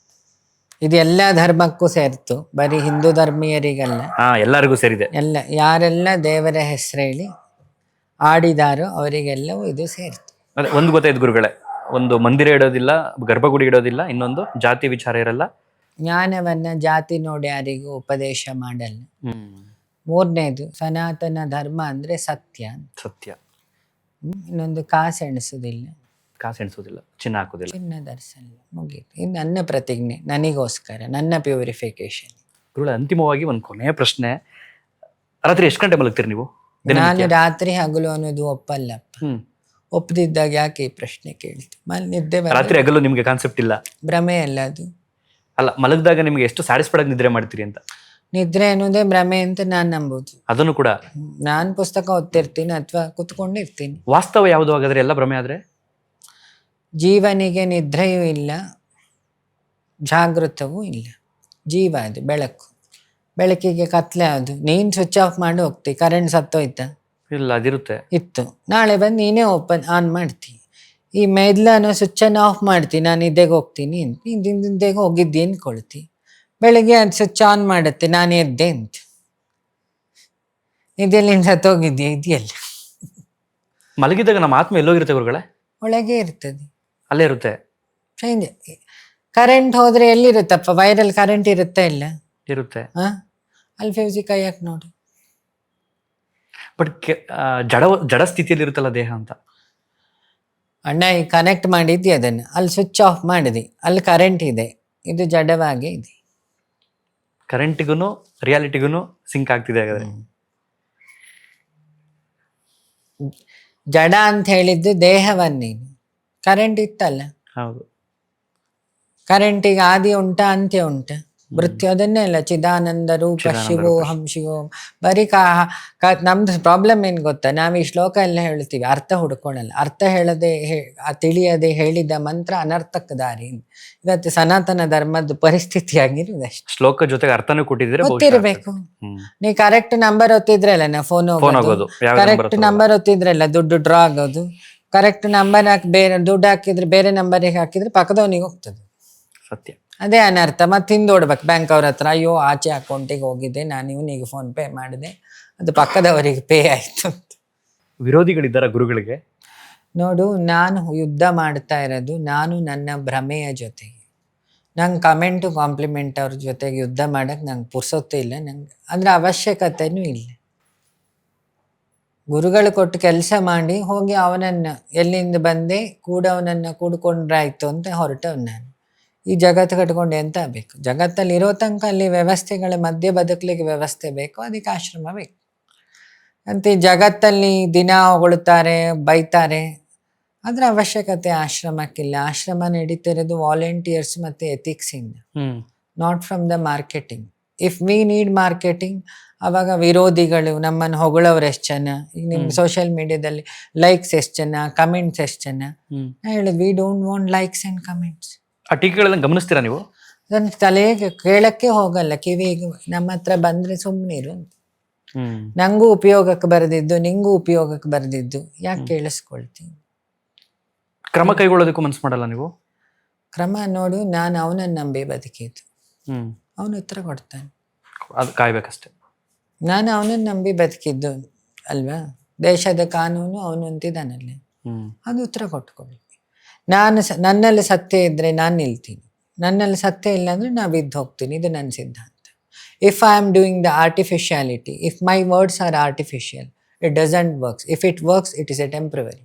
Speaker 2: ಇದು ಎಲ್ಲ ಧರ್ಮಕ್ಕೂ ಸೇರ್ತು, ಬರೀ ಹಿಂದೂ ಧರ್ಮೀಯರಿಗಲ್ಲ,
Speaker 1: ಎಲ್ಲರಿಗೂ ಸೇರಿದೆ.
Speaker 2: ಎಲ್ಲ ಯಾರೆಲ್ಲ ದೇವರ ಹೆಸರು ಹೇಳಿ ಆಡಿದಾರೋ ಅವರಿಗೆಲ್ಲವೂ ಇದು ಸೇರ್ತು.
Speaker 1: ಒಂದು ಗೊತ್ತಾಯ್ತು ಗುರುಗಳೇ, ಒಂದು ಮಂದಿರ ಇಡೋದಿಲ್ಲ, ಗರ್ಭಗುಡಿ ಇಡೋದಿಲ್ಲ, ಇನ್ನೊಂದು ಜಾತಿ ವಿಚಾರ ಇರಲ್ಲ,
Speaker 2: ಜ್ಞಾನವನ್ನ ಜಾತಿ ನೋಡಿ ಯಾರಿಗೂ ಉಪದೇಶ ಮಾಡಲ್ಲ. 3ನೇದು ಸನಾತನ ಧರ್ಮ ಅಂದ್ರೆ ಸತ್ಯ. ಸತ್ಯ. ಇನ್ನೊಂದು ಕಾಸು ಎಣಿಸೋದಿಲ್ಲ, ಚಿನ್ನ ಹಾಕೋದಿಲ್ಲ, ಚಿನ್ನ ಧರಿಸಲ್ಲ. ಮುಗೀತು. ಇದು ನನ್ನ ಪ್ರತಿಜ್ಞೆ, ನನಗೋಸ್ಕರ, ನನ್ನ ಪ್ಯೂರಿಫಿಕೇಶನ್.
Speaker 1: ಅಂತಿಮವಾಗಿ ಒಂದು ಕೊನೆಯ ಪ್ರಶ್ನೆ, ರಾತ್ರಿ ಎಷ್ಟು ಗಂಟೆ ಮಲಗ್ತೀರಿ ನೀವು?
Speaker 2: ನಾನು ರಾತ್ರಿ ಹಗಲು ಅನ್ನೋದು ಒಪ್ಪಲ್ಲಪ್ಪ. ಒಪ್ಪದಿದ್ದಾಗ ಯಾಕೆ ಈ ಪ್ರಶ್ನೆ ಕೇಳ್ತಿ? ನಿದ್ದೆ
Speaker 1: ರಾತ್ರಿ ಹಗಲು ನಿಮ್ಗೆ ಕಾನ್ಸೆಪ್ಟ್ ಇಲ್ಲ?
Speaker 2: ಭ್ರಮೆ ಅಲ್ಲ ಅದು.
Speaker 1: ಅಲ್ಲ, ಮಲಗಿದಾಗ ನಿಮ್ಗೆ ಎಷ್ಟು ಸ್ಯಾಟಿಸ್ಫೈಡ್ ಆಗಿ ನಿದ್ರೆ ಮಾಡ್ತೀರಿ ಅಂತ?
Speaker 2: ನಿದ್ರೆ ಅನ್ನೋದೇ ಭ್ರಮೆ ಅಂತ ನಾನು ನಂಬೋದು.
Speaker 1: ಅದನ್ನು ಕೂಡ
Speaker 2: ನಾನು ಪುಸ್ತಕ ಓದ್ತಿರ್ತೀನಿ ಅಥವಾ ಕುತ್ಕೊಂಡಿರ್ತೀನಿ.
Speaker 1: ವಾಸ್ತವ ಯಾವುದು ಹಾಗಾದ್ರೆ ಎಲ್ಲ ಭ್ರಮೆ ಆದ್ರೆ?
Speaker 2: ಜೀವನಿಗೆ ನಿದ್ರೆಯೂ ಇಲ್ಲ, ಜಾಗೃತವೂ ಇಲ್ಲ. ಜೀವ ಅದು ಬೆಳಕು, ಬೆಳಕಿಗೆ ಕತ್ಲೆ. ಅದು ನೀನು ಸ್ವಿಚ್ ಆಫ್ ಮಾಡಿ ಹೋಗ್ತಿ, ಕರೆಂಟ್ ಸತ್ತೋಯ್ತಾ? ಇಲ್ಲ,
Speaker 1: ಅದಿರುತ್ತೆ.
Speaker 2: ಇತ್ತು. ನಾಳೆ ಬಂದು ನೀನೇ ಆನ್ ಮಾಡ್ತಿ. ಈ ಮೆದ್ಲನ್ನು ಸ್ವಿಚ್ಚನ್ನು ಆಫ್ ಮಾಡ್ತೀನಿ, ನಾನು ನಿದ್ದೆಗೆ ಹೋಗ್ತೀನಿ ಅಂತ. ನೀನು ನಿದ್ದೆಗೆ ಹೋಗಿದ್ದಿ ಅಂದ್ಕೊಳ್ತಿ. ಬೆಳಗ್ಗೆ ಅದು ಸ್ವಿಚ್ ಆನ್ ಮಾಡುತ್ತೆ, ನಾನು ಎದ್ದೆ ಅಂತ. ನಿದ್ದೆಯಲ್ಲಿ ನೀನು ಸತ್ತೋಗಿದ್ದೆ ಇದೆಯಲ್ಲ.
Speaker 1: ಮಲಗಿದಾಗ ನಮ್ಮ ಆತ್ಮ ಎಲ್ಲೋಗಿರುತ್ತೆ ಗುರುಗಳೇ?
Speaker 2: ಒಳಗೆ ಇರ್ತದೆ,
Speaker 1: ಅಲ್ಲೇ ಇರುತ್ತೆ.
Speaker 2: ಚೇಂಜ್. ಕರೆಂಟ್ ಹೋದ್ರೆ ಎಲ್ಲಿರುತ್ತಪ್ಪ? ವೈರಲ್ಲಿ ಕರೆಂಟ್ ಇರುತ್ತೆ ಇಲ್ಲ?
Speaker 1: ಇರುತ್ತೆ.
Speaker 2: ಅಲ್ಲಿ ಫ್ಯೂಸಿ ಕೈಯಾಕ್ ನೋಡು.
Speaker 1: ಬಟ್ ಜಡ ಸ್ಥಿತಿಯಲ್ಲಿ ಇರುತ್ತಲ್ಲ ದೇಹ ಅಂತ.
Speaker 2: ಅಣ್ಣ ಈಗ ಕನೆಕ್ಟ್ ಮಾಡಿದ್ದಿ ಅದನ್ನು, ಅಲ್ಲಿ ಸ್ವಿಚ್ ಆಫ್ ಮಾಡಿದಿ, ಅಲ್ಲಿ ಕರೆಂಟ್ ಇದೆ, ಇದು ಜಡವಾಗೇ ಇದೆ.
Speaker 1: ಕರೆಂಟಿಗೂ ರಿಯಾಲಿಟಿಗೂ ಸಿಂಕ್ ಆಗ್ತಿದೆ ಹಾಗಾದ್ರೆ.
Speaker 2: ಜಡ ಅಂತ ಹೇಳಿದ್ದು ದೇಹವನ್ನೇನು. ಕರೆಂಟ್ ಇತ್ತಲ್ಲ,
Speaker 1: ಹೌದು.
Speaker 2: ಕರೆಂಟಿಗೆ ಆದಿ ಉಂಟ ಅಂತ್ಯ ಉಂಟ? ಮೃತ್ಯು ಅದನ್ನೇ ಅಲ್ಲ, ಚಿದಾನಂದ ರೂಪ ಶಿವೋ ಹಂ ಶಿವೋ. ಬರೀ ನಮ್ದು ಪ್ರಾಬ್ಲಮ್ ಏನು ಗೊತ್ತಾ? ನಾವು ಈ ಶ್ಲೋಕ ಎಲ್ಲ ಹೇಳ್ತೀವಿ, ಅರ್ಥ ಹುಡ್ಕೊಳ್ಳಲ್ಲ. ಅರ್ಥ ಹೇಳದೆ ತಿಳಿಯದೆ ಹೇಳಿದ ಮಂತ್ರ ಅನರ್ಥಕ್ಕೆ ದಾರಿ. ಇವತ್ತು ಸನಾತನ ಧರ್ಮದ ಪರಿಸ್ಥಿತಿ ಆಗಿರೋದಷ್ಟೇ.
Speaker 1: ಶ್ಲೋಕ ಜೊತೆಗೆ ಅರ್ಥನೂ ಕೊಟ್ಟಿದ್ರೆ
Speaker 2: ಗೊತ್ತಿರಬೇಕು. ನೀ ಕರೆಕ್ಟ್ ನಂಬರ್ ಒತ್ತಿದ್ರಲ್ಲ ನಾ ಫೋನ್ ಹೋಗೋದು, ಕರೆಕ್ಟ್ ನಂಬರ್ ಒತ್ತಿದ್ರಲ್ಲ ದುಡ್ಡು ಡ್ರಾ ಆಗೋದು, ಕರೆಕ್ಟ್ ನಂಬರ್ ಹಾಕಿ ಬೇರೆ ದುಡ್ಡು ಹಾಕಿದ್ರೆ ಬೇರೆ ನಂಬರಿಗೆ ಹಾಕಿದ್ರೆ ಪಕ್ಕದವನಿಗೆ ಹೋಗ್ತದೆ.
Speaker 1: ಸತ್ಯ.
Speaker 2: ಅದೇ ಅನರ್ಥ. ಮತ್ತೆ ಹಿಂದೋಡ್ಬೇಕು ಬ್ಯಾಂಕ್ ಅವ್ರ ಹತ್ರ, ಅಯ್ಯೋ ಆಚೆ ಅಕೌಂಟಿಗೆ ಹೋಗಿದ್ದೆ ನಾನು, ಇವನಿಗೆ ಫೋನ್ ಪೇ ಮಾಡಿದೆ, ಅದು ಪಕ್ಕದವರಿಗೆ ಪೇ ಆಯ್ತು.
Speaker 1: ವಿರೋಧಿಗಳಿದ್ದಾರ ಗುರುಗಳಿಗೆ?
Speaker 2: ನೋಡು, ನಾನು ಯುದ್ಧ ಮಾಡ್ತಾ ಇರೋದು ನಾನು ನನ್ನ ಭ್ರಮೆಯ ಜೊತೆಗೆ. ನಂಗೆ ಕಮೆಂಟು ಕಾಂಪ್ಲಿಮೆಂಟ್ ಅವ್ರ ಜೊತೆಗೆ ಯುದ್ಧ ಮಾಡಕ್ಕೆ ನಂಗೆ ಪುರ್ಸೊತ್ತೇ ಇಲ್ಲ, ನಂಗೆ ಅಂದರೆ ಅವಶ್ಯಕತೆನೂ ಇಲ್ಲ. ಗುರುಗಳು ಕೊಟ್ಟು ಕೆಲಸ ಮಾಡಿ ಹೋಗಿ ಅವನನ್ನು ಎಲ್ಲಿಂದ ಬಂದೆ ಕೂಡವನನ್ನು ಕೂಡ್ಕೊಂಡ್ರಾಯ್ತು ಅಂತ ಹೊರಟವ್ ನಾನು. ಈ ಜಗತ್ತು ಕಟ್ಕೊಂಡು ಎಂತ ಬೇಕು? ಜಗತ್ತಲ್ಲಿ ಇರೋ ತನಕ ಅಲ್ಲಿ ವ್ಯವಸ್ಥೆಗಳ ಮಧ್ಯೆ ಬದುಕಲಿಕ್ಕೆ ವ್ಯವಸ್ಥೆ ಬೇಕು, ಅದಕ್ಕೆ ಆಶ್ರಮ ಬೇಕು ಅಂತ. ಈ ಜಗತ್ತಲ್ಲಿ ದಿನ ಹೊಗಳ್ತಾರೆ, ಬೈತಾರೆ, ಅದರ ಅವಶ್ಯಕತೆ ಆಶ್ರಮಕ್ಕಿಲ್ಲ. ಆಶ್ರಮ ನಡೀತಿರೋದು ವಾಲಂಟಿಯರ್ಸ್ ಮತ್ತು ಎಥಿಕ್ಸಿಂದ, not from the marketing. If we need marketing, ಆವಾಗ ವಿರೋಧಿಗಳು ನಮ್ಮನ್ನು ಹೊಗಳವ್ರು ಎಷ್ಟು ಜನ. ಈಗ ನಿಮ್ಮ ಸೋಷಿಯಲ್ ಮೀಡಿಯಾದಲ್ಲಿ ಲೈಕ್ಸ್ ಎಷ್ಟು ಜನ, ಕಮೆಂಟ್ಸ್ ಎಷ್ಟು ಜನ. ನಾ ಹೇಳಿದ್ we don't want likes and comments.
Speaker 1: ಆ ಟೀಕೆಗಳನ್ನ ಗಮನಿಸ್ತೀರಾ ನೀವು?
Speaker 2: ಅದನ್ನು ತಲೆಗೆ ಕೇಳಕ್ಕೆ ಹೋಗಲ್ಲ, ಕಿವಿಗೆ ನಮ್ಮ ಹತ್ರ ಬಂದರೆ ಸುಮ್ಮನಿರು ಅಂತ. ನಂಗೂ ಉಪಯೋಗಕ್ಕೆ ಬರೆದಿದ್ದು, ನಿಂಗೂ ಉಪಯೋಗಕ್ಕೆ ಬರೆದಿದ್ದು ಯಾಕೆ ಕೇಳಿಸ್ಕೊಳ್ತೀನಿ?
Speaker 1: ಕ್ರಮ ಕೈಗೊಳ್ಳೋದಕ್ಕೂ ಮನ್ಸು ಮಾಡಲ್ಲ ನೀವು?
Speaker 2: ಕ್ರಮ ನೋಡು, ನಾನು ಅವನನ್ನು ನಂಬಿ ಬದುಕಿದ್ದು, ಅವನು ಉತ್ತರ ಕೊಡ್ತಾನೆ,
Speaker 1: ಅದು ಕಾಯ್ಬೇಕಷ್ಟೆ.
Speaker 2: ನಾನು ಅವನನ್ನು ನಂಬಿ ಬದುಕಿದ್ದು ಅಲ್ವಾ? ದೇಶದ ಕಾನೂನು ಅವನು ಅಂತಿದ್ದಾನಲ್ಲಿ, ಅದು ಉತ್ತರ ಕೊಟ್ಕೊಳ್ಳಿ. ನನ್ನಲ್ಲಿ ಸತ್ಯ ಇದ್ದರೆ ನಾನು ನಿಲ್ತೀನಿ, ನನ್ನಲ್ಲಿ ಸತ್ಯ ಇಲ್ಲ ಅಂದರೆ ನಾ ಬಿದ್ದು ಹೋಗ್ತೀನಿ. ಇದು ನನ್ನ ಸಿದ್ಧಾಂತ. If I am doing the artificiality, if my words are artificial, it doesn't works. If it works, it is a temporary.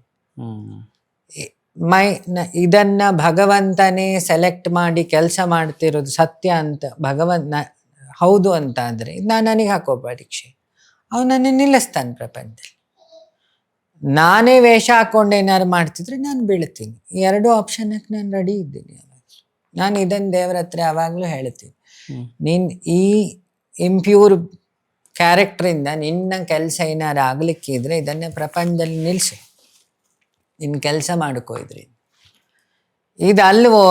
Speaker 2: ಇದನ್ನ ಭಗವಂತನೇ ಸೆಲೆಕ್ಟ್ ಮಾಡಿ ಕೆಲಸ ಮಾಡ್ತಿರೋದು ಸತ್ಯ ಅಂತ ಹೌದು ಅಂತ ಆದರೆ ನಾನು ನನಗೆ ಹಾಕೋ ಪರೀಕ್ಷೆ, ಅವನನ್ನು ನಿಲ್ಲಿಸ್ತಾನೆ ಪ್ರಪಂಚದಲ್ಲಿ. ನಾನೇ ವೇಷ ಹಾಕೊಂಡು ಏನಾದ್ರು ಮಾಡ್ತಿದ್ರೆ ನಾನು ಬೀಳ್ತೀನಿ. ಈ ಎರಡೂ ಆಪ್ಷನ್ಗೆ ನಾನು ರೆಡಿ ಇದ್ದೀನಿ. ನಾನು ಇದನ್ನು ದೇವರ ಹತ್ರ ಯಾವಾಗಲೂ ಹೇಳ್ತೀನಿ, ನೀನು ಈ ಇಂಪ್ಯೂರ್ ಕ್ಯಾರೆಕ್ಟ್ರಿಂದ ನಿನ್ನ ಕೆಲಸ ಏನಾರು ಆಗಲಿಕ್ಕಿದ್ರೆ ಇದನ್ನೇ ಪ್ರಪಂಚದಲ್ಲಿ ನಿಲ್ಲಿಸು, ನಿನ್ನ ಕೆಲಸ ಮಾಡ್ಕೋ ಇದ್ರಿ. ಇದಲ್ವೋ,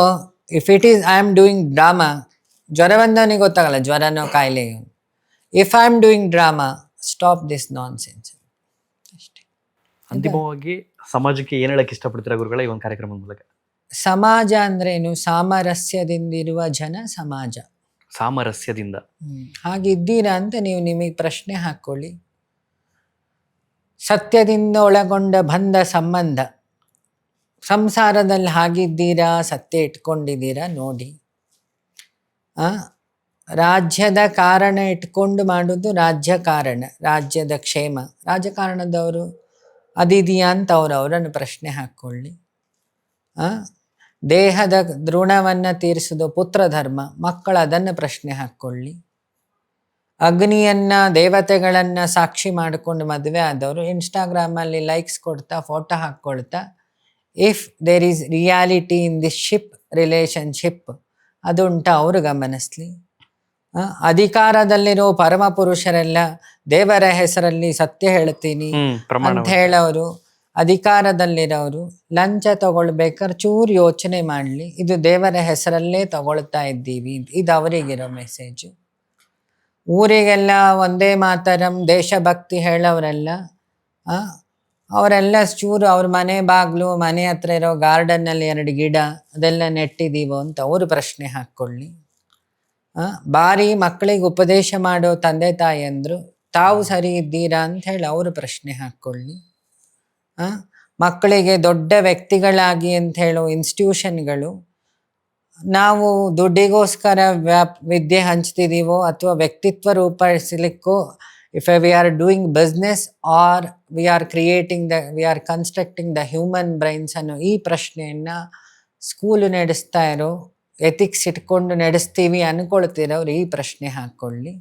Speaker 2: if it is I am doing drama, ಜ್ವರ ಬಂದವನಿಗೆ ಗೊತ್ತಾಗಲ್ಲ ಜ್ವರನೋ ಕಾಯಿಲೆ. If I am doing drama, stop this nonsense. ಅಷ್ಟೇ.
Speaker 1: ಅಂತಿಮವಾಗಿ ಸಮಾಜಕ್ಕೆ ಏನು ಹೇಳಕ್ಕೆ ಇಷ್ಟಪಡ್ತೀರಾ ಗುರುಗಳೇ ಈ ಒಂದು ಕಾರ್ಯಕ್ರಮದ ಮೂಲಕ?
Speaker 2: ಸಮಾಜ ಅಂದ್ರೇನು? ಸಾಮರಸ್ಯದಿಂದಿರುವ ಜನ ಸಮಾಜ.
Speaker 1: ಸಾಮರಸ್ಯದಿಂದ
Speaker 2: ಹಾಗಿದ್ದೀರಾ ಅಂತ ನೀವು ನಿಮಗೆ ಪ್ರಶ್ನೆ ಹಾಕ್ಕೊಳ್ಳಿ. ಸತ್ಯದಿಂದ ಒಳಗೊಂಡ ಬಂಧ ಸಂಬಂಧ, ಸಂಸಾರದಲ್ಲಿ ಹಾಗಿದ್ದೀರಾ? ಸತ್ಯ ಇಟ್ಕೊಂಡಿದ್ದೀರಾ ನೋಡಿ. ರಾಜ್ಯದ ಕಾರಣ ಇಟ್ಕೊಂಡು ಮಾಡೋದು ರಾಜ್ಯಕಾರಣ, ರಾಜ್ಯದ ಕ್ಷೇಮ. ರಾಜಕಾರಣದವರು ಅದಿದೆಯಾ ಅಂತ ಅವರನ್ನು ಪ್ರಶ್ನೆ ಹಾಕ್ಕೊಳ್ಳಿ. ದೇಹದ ಋಣವನ್ನು ತೀರಿಸೋದು ಪುತ್ರ ಧರ್ಮ, ಮಕ್ಕಳು ಅದನ್ನು ಪ್ರಶ್ನೆ ಹಾಕ್ಕೊಳ್ಳಿ. ಅಗ್ನಿಯನ್ನ ದೇವತೆಗಳನ್ನ ಸಾಕ್ಷಿ ಮಾಡಿಕೊಂಡು ಮದುವೆ ಆದವರು ಇನ್ಸ್ಟಾಗ್ರಾಮಲ್ಲಿ ಲೈಕ್ಸ್ ಕೊಡ್ತಾ ಫೋಟೋ ಹಾಕ್ಕೊಳ್ತಾ if there is reality in this relationship ಅದು ಉಂಟಾ ಅವರು ಗಮನಿಸ್ಲಿ. ಅಧಿಕಾರದಲ್ಲಿರೋ ಪರಮ ಪುರುಷರೆಲ್ಲ ದೇವರ ಹೆಸರಲ್ಲಿ ಸತ್ಯ ಹೇಳ್ತೀನಿ ಅಂತ ಹೇಳೋರು, ಅಧಿಕಾರದಲ್ಲಿರೋರು ಲಂಚ ತಗೊಳ್ಬೇಕಾದ್ರೆ ಚೂರು ಯೋಚನೆ ಮಾಡಲಿ, ಇದು ದೇವರ ಹೆಸರಲ್ಲೇ ತಗೊಳ್ತಾ ಇದ್ದೀವಿ. ಇದು ಅವರಿಗಿರೋ ಮೆಸೇಜು. ಊರಿಗೆಲ್ಲ ಒಂದೇ ಮಾತರಂ ದೇಶಭಕ್ತಿ ಹೇಳೋರೆಲ್ಲ ಅವರೆಲ್ಲ ಚೂರು ಅವ್ರ ಮನೆ ಬಾಗ್ಲು ಮನೆ ಹತ್ರ ಇರೋ ಗಾರ್ಡನ್ನಲ್ಲಿ 2 ಗಿಡ ಅದೆಲ್ಲ ನೆಟ್ಟಿದ್ದೀವೋ ಅಂತ ಅವರು ಪ್ರಶ್ನೆ ಹಾಕ್ಕೊಳ್ಳಿ. ಬಾರಿ ಮಕ್ಕಳಿಗೆ ಉಪದೇಶ ಮಾಡೋ ತಂದೆ ತಾಯಿಯಂದ್ರು ತಾವು ಸರಿ ಇದ್ದೀರಾ ಅಂತ ಹೇಳಿ ಅವರು ಪ್ರಶ್ನೆ ಹಾಕ್ಕೊಳ್ಳಿ. ಮಕ್ಕಳಿಗೆ ದೊಡ್ಡ ವ್ಯಕ್ತಿಗಳಾಗಿ ಅಂತ ಹೇಳೋ ಇನ್ಸ್ಟಿಟ್ಯೂಷನ್ಗಳು ನಾವು ದುಡ್ಡಿಗೋಸ್ಕರ ವಿದ್ಯೆ ಹಂಚ್ತಿದ್ದೀವೋ ಅಥವಾ ವ್ಯಕ್ತಿತ್ವ ರೂಪಿಸಲಿಕ್ಕೋ, if we are doing business are we are constructing the human brains ಅನ್ನೋ ಈ ಪ್ರಶ್ನೆಯನ್ನು ಸ್ಕೂಲು ನಡೆಸ್ತಾ ಇರೋ, ಎಥಿಕ್ಸ್ ಇಟ್ಕೊಂಡು ನಡೆಸ್ತೀವಿ ಅನ್ಕೊಳ್ತಿರೋರು ಈ ಪ್ರಶ್ನೆ ಹಾಕ್ಕೊಳ್ಳಿ.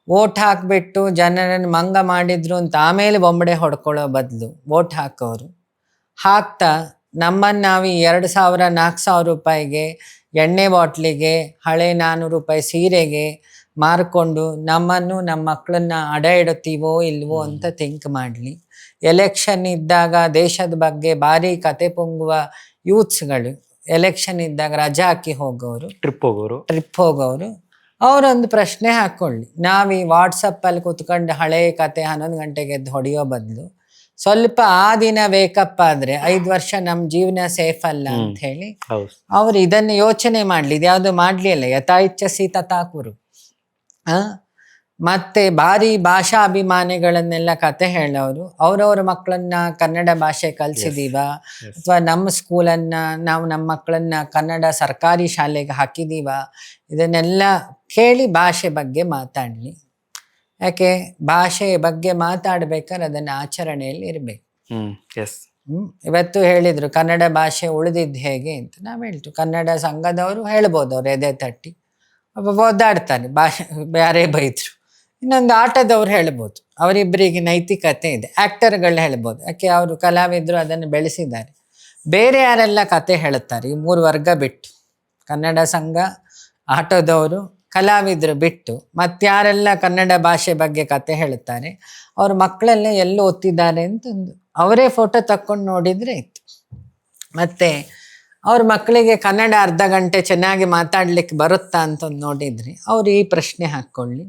Speaker 2: ವೋಟ್ ಹಾಕಿಬಿಟ್ಟು ಜನರನ್ನು ಮಂಗ ಮಾಡಿದ್ರು ಅಂತ ಆಮೇಲೆ ಬೊಂಬಡೆ ಹೊಡ್ಕೊಳ್ಳೋ ಬದಲು ವೋಟ್ ಹಾಕೋರು ಹಾಕ್ತಾ ನಮ್ಮನ್ನು ನಾವು 2,000-4,000 ರೂಪಾಯಿಗೆ ಎಣ್ಣೆ ಬಾಟ್ಲಿಗೆ, ಹಳೆ 400 ರೂಪಾಯಿ ಸೀರೆಗೆ ಮಾರ್ಕೊಂಡು ನಮ್ಮನ್ನು ನಮ್ಮ ಮಕ್ಕಳನ್ನ ಅಡ ಇಡುತ್ತೀವೋ ಇಲ್ವೋ ಅಂತ ಥಿಂಕ್ ಮಾಡಲಿ. ಎಲೆಕ್ಷನ್ ಇದ್ದಾಗ ದೇಶದ ಬಗ್ಗೆ ಭಾರಿ ಕತೆ ಪೊಂಗುವ ಯೂತ್ಸ್ಗಳು ಎಲೆಕ್ಷನ್ ಇದ್ದಾಗ ರಜಾ ಹಾಕಿ ಹೋಗೋರು, ಟ್ರಿಪ್ ಹೋಗೋರು ಅವರೊಂದು ಪ್ರಶ್ನೆ ಹಾಕ್ಕೊಳ್ಳಿ. ನಾವು ಈ ವಾಟ್ಸಪ್ಪಲ್ಲಿ ಕೂತ್ಕೊಂಡು ಹಳೆ ಕತೆ 11 ಗಂಟೆಗೆ ಎದ್ದು ಹೊಡೆಯೋ ಬದಲು ಸ್ವಲ್ಪ ಆ ದಿನ ವೇಕಪ್ ಆದ್ರೆ 5 ವರ್ಷ ನಮ್ಮ ಜೀವನ ಸೇಫ್ ಅಲ್ಲ ಅಂತ ಹೇಳಿ ಅವ್ರು ಇದನ್ನು ಯೋಚನೆ ಮಾಡ್ಲಿ. ಇದ್ಯಾವುದು ಮಾಡ್ಲಿ ಅಲ್ಲ, ಯಥಾ ಇಚ್ಛಸಿ ತಥಾ ಕುರು. ಮತ್ತೆ ಭಾರಿ ಭಾಷಾ ಅಭಿಮಾನಿಗಳನ್ನೆಲ್ಲ ಕತೆ ಹೇಳೋರು ಅವ್ರವ್ರ ಮಕ್ಕಳನ್ನ ಕನ್ನಡ ಭಾಷೆ ಕಲಿಸಿದೀವ ಅಥವಾ ನಮ್ಮ ಸ್ಕೂಲನ್ನ ನಾವು ನಮ್ಮ ಮಕ್ಕಳನ್ನ ಕನ್ನಡ ಸರ್ಕಾರಿ ಶಾಲೆಗೆ ಹಾಕಿದೀವ, ಇದನ್ನೆಲ್ಲ ಕೇಳಿ ಭಾಷೆ ಬಗ್ಗೆ ಮಾತಾಡ್ಲಿ. ಯಾಕೆ ಭಾಷೆ ಬಗ್ಗೆ ಮಾತಾಡ್ಬೇಕಾದ್ರೆ ಅದನ್ನ ಆಚರಣೆಯಲ್ಲಿ ಇರ್ಬೇಕು. ಇವತ್ತು ಹೇಳಿದ್ರು ಕನ್ನಡ ಭಾಷೆ ಉಳಿದಿದ್ದು ಹೇಗೆ ಅಂತ. ನಾವು ಹೇಳ್ತು ಕನ್ನಡ ಸಂಘದವರು ಹೇಳ್ಬೋದು, ಅವ್ರು ಎದೆ ತಟ್ಟಿ ಒಬ್ಬ ಓದಾಡ್ತಾನೆ ಭಾಷೆ ಯಾರೇ ಬೈದ್ರು. ಇನ್ನೊಂದು ಆಟದವ್ರು ಹೇಳ್ಬೋದು, ಅವರಿಬ್ಬರಿಗೆ ನೈತಿಕತೆ ಇದೆ. ಆ್ಯಕ್ಟರ್ಗಳು ಹೇಳ್ಬೋದು, ಯಾಕೆ ಅವರು ಕಲಾವಿದರು ಅದನ್ನು ಬೆಳೆಸಿದ್ದಾರೆ. ಬೇರೆ ಯಾರೆಲ್ಲ ಕತೆ ಹೇಳುತ್ತಾರೆ ಈ 3 ವರ್ಗ ಬಿಟ್ಟು, ಕನ್ನಡ ಸಂಘ, ಆಟೋದವರು, ಕಲಾವಿದರು ಬಿಟ್ಟು ಮತ್ತಾರೆಲ್ಲ ಕನ್ನಡ ಭಾಷೆ ಬಗ್ಗೆ ಕತೆ ಹೇಳುತ್ತಾರೆ, ಅವ್ರ ಮಕ್ಕಳೆಲ್ಲ ಎಲ್ಲಿ ಓದ್ತಿದ್ದಾರೆ ಅಂತಂದು ಅವರೇ ಫೋಟೋ ತಕ್ಕೊಂಡು ನೋಡಿದರೆ ಇತ್ತು. ಮತ್ತು ಅವ್ರ ಮಕ್ಕಳಿಗೆ ಕನ್ನಡ ಅರ್ಧ ಗಂಟೆ ಚೆನ್ನಾಗಿ ಮಾತಾಡ್ಲಿಕ್ಕೆ ಬರುತ್ತಾ ಅಂತ ನೋಡಿದ್ರಿ ಅವ್ರು ಈ ಪ್ರಶ್ನೆ ಹಾಕ್ಕೊಳ್ಳಿ.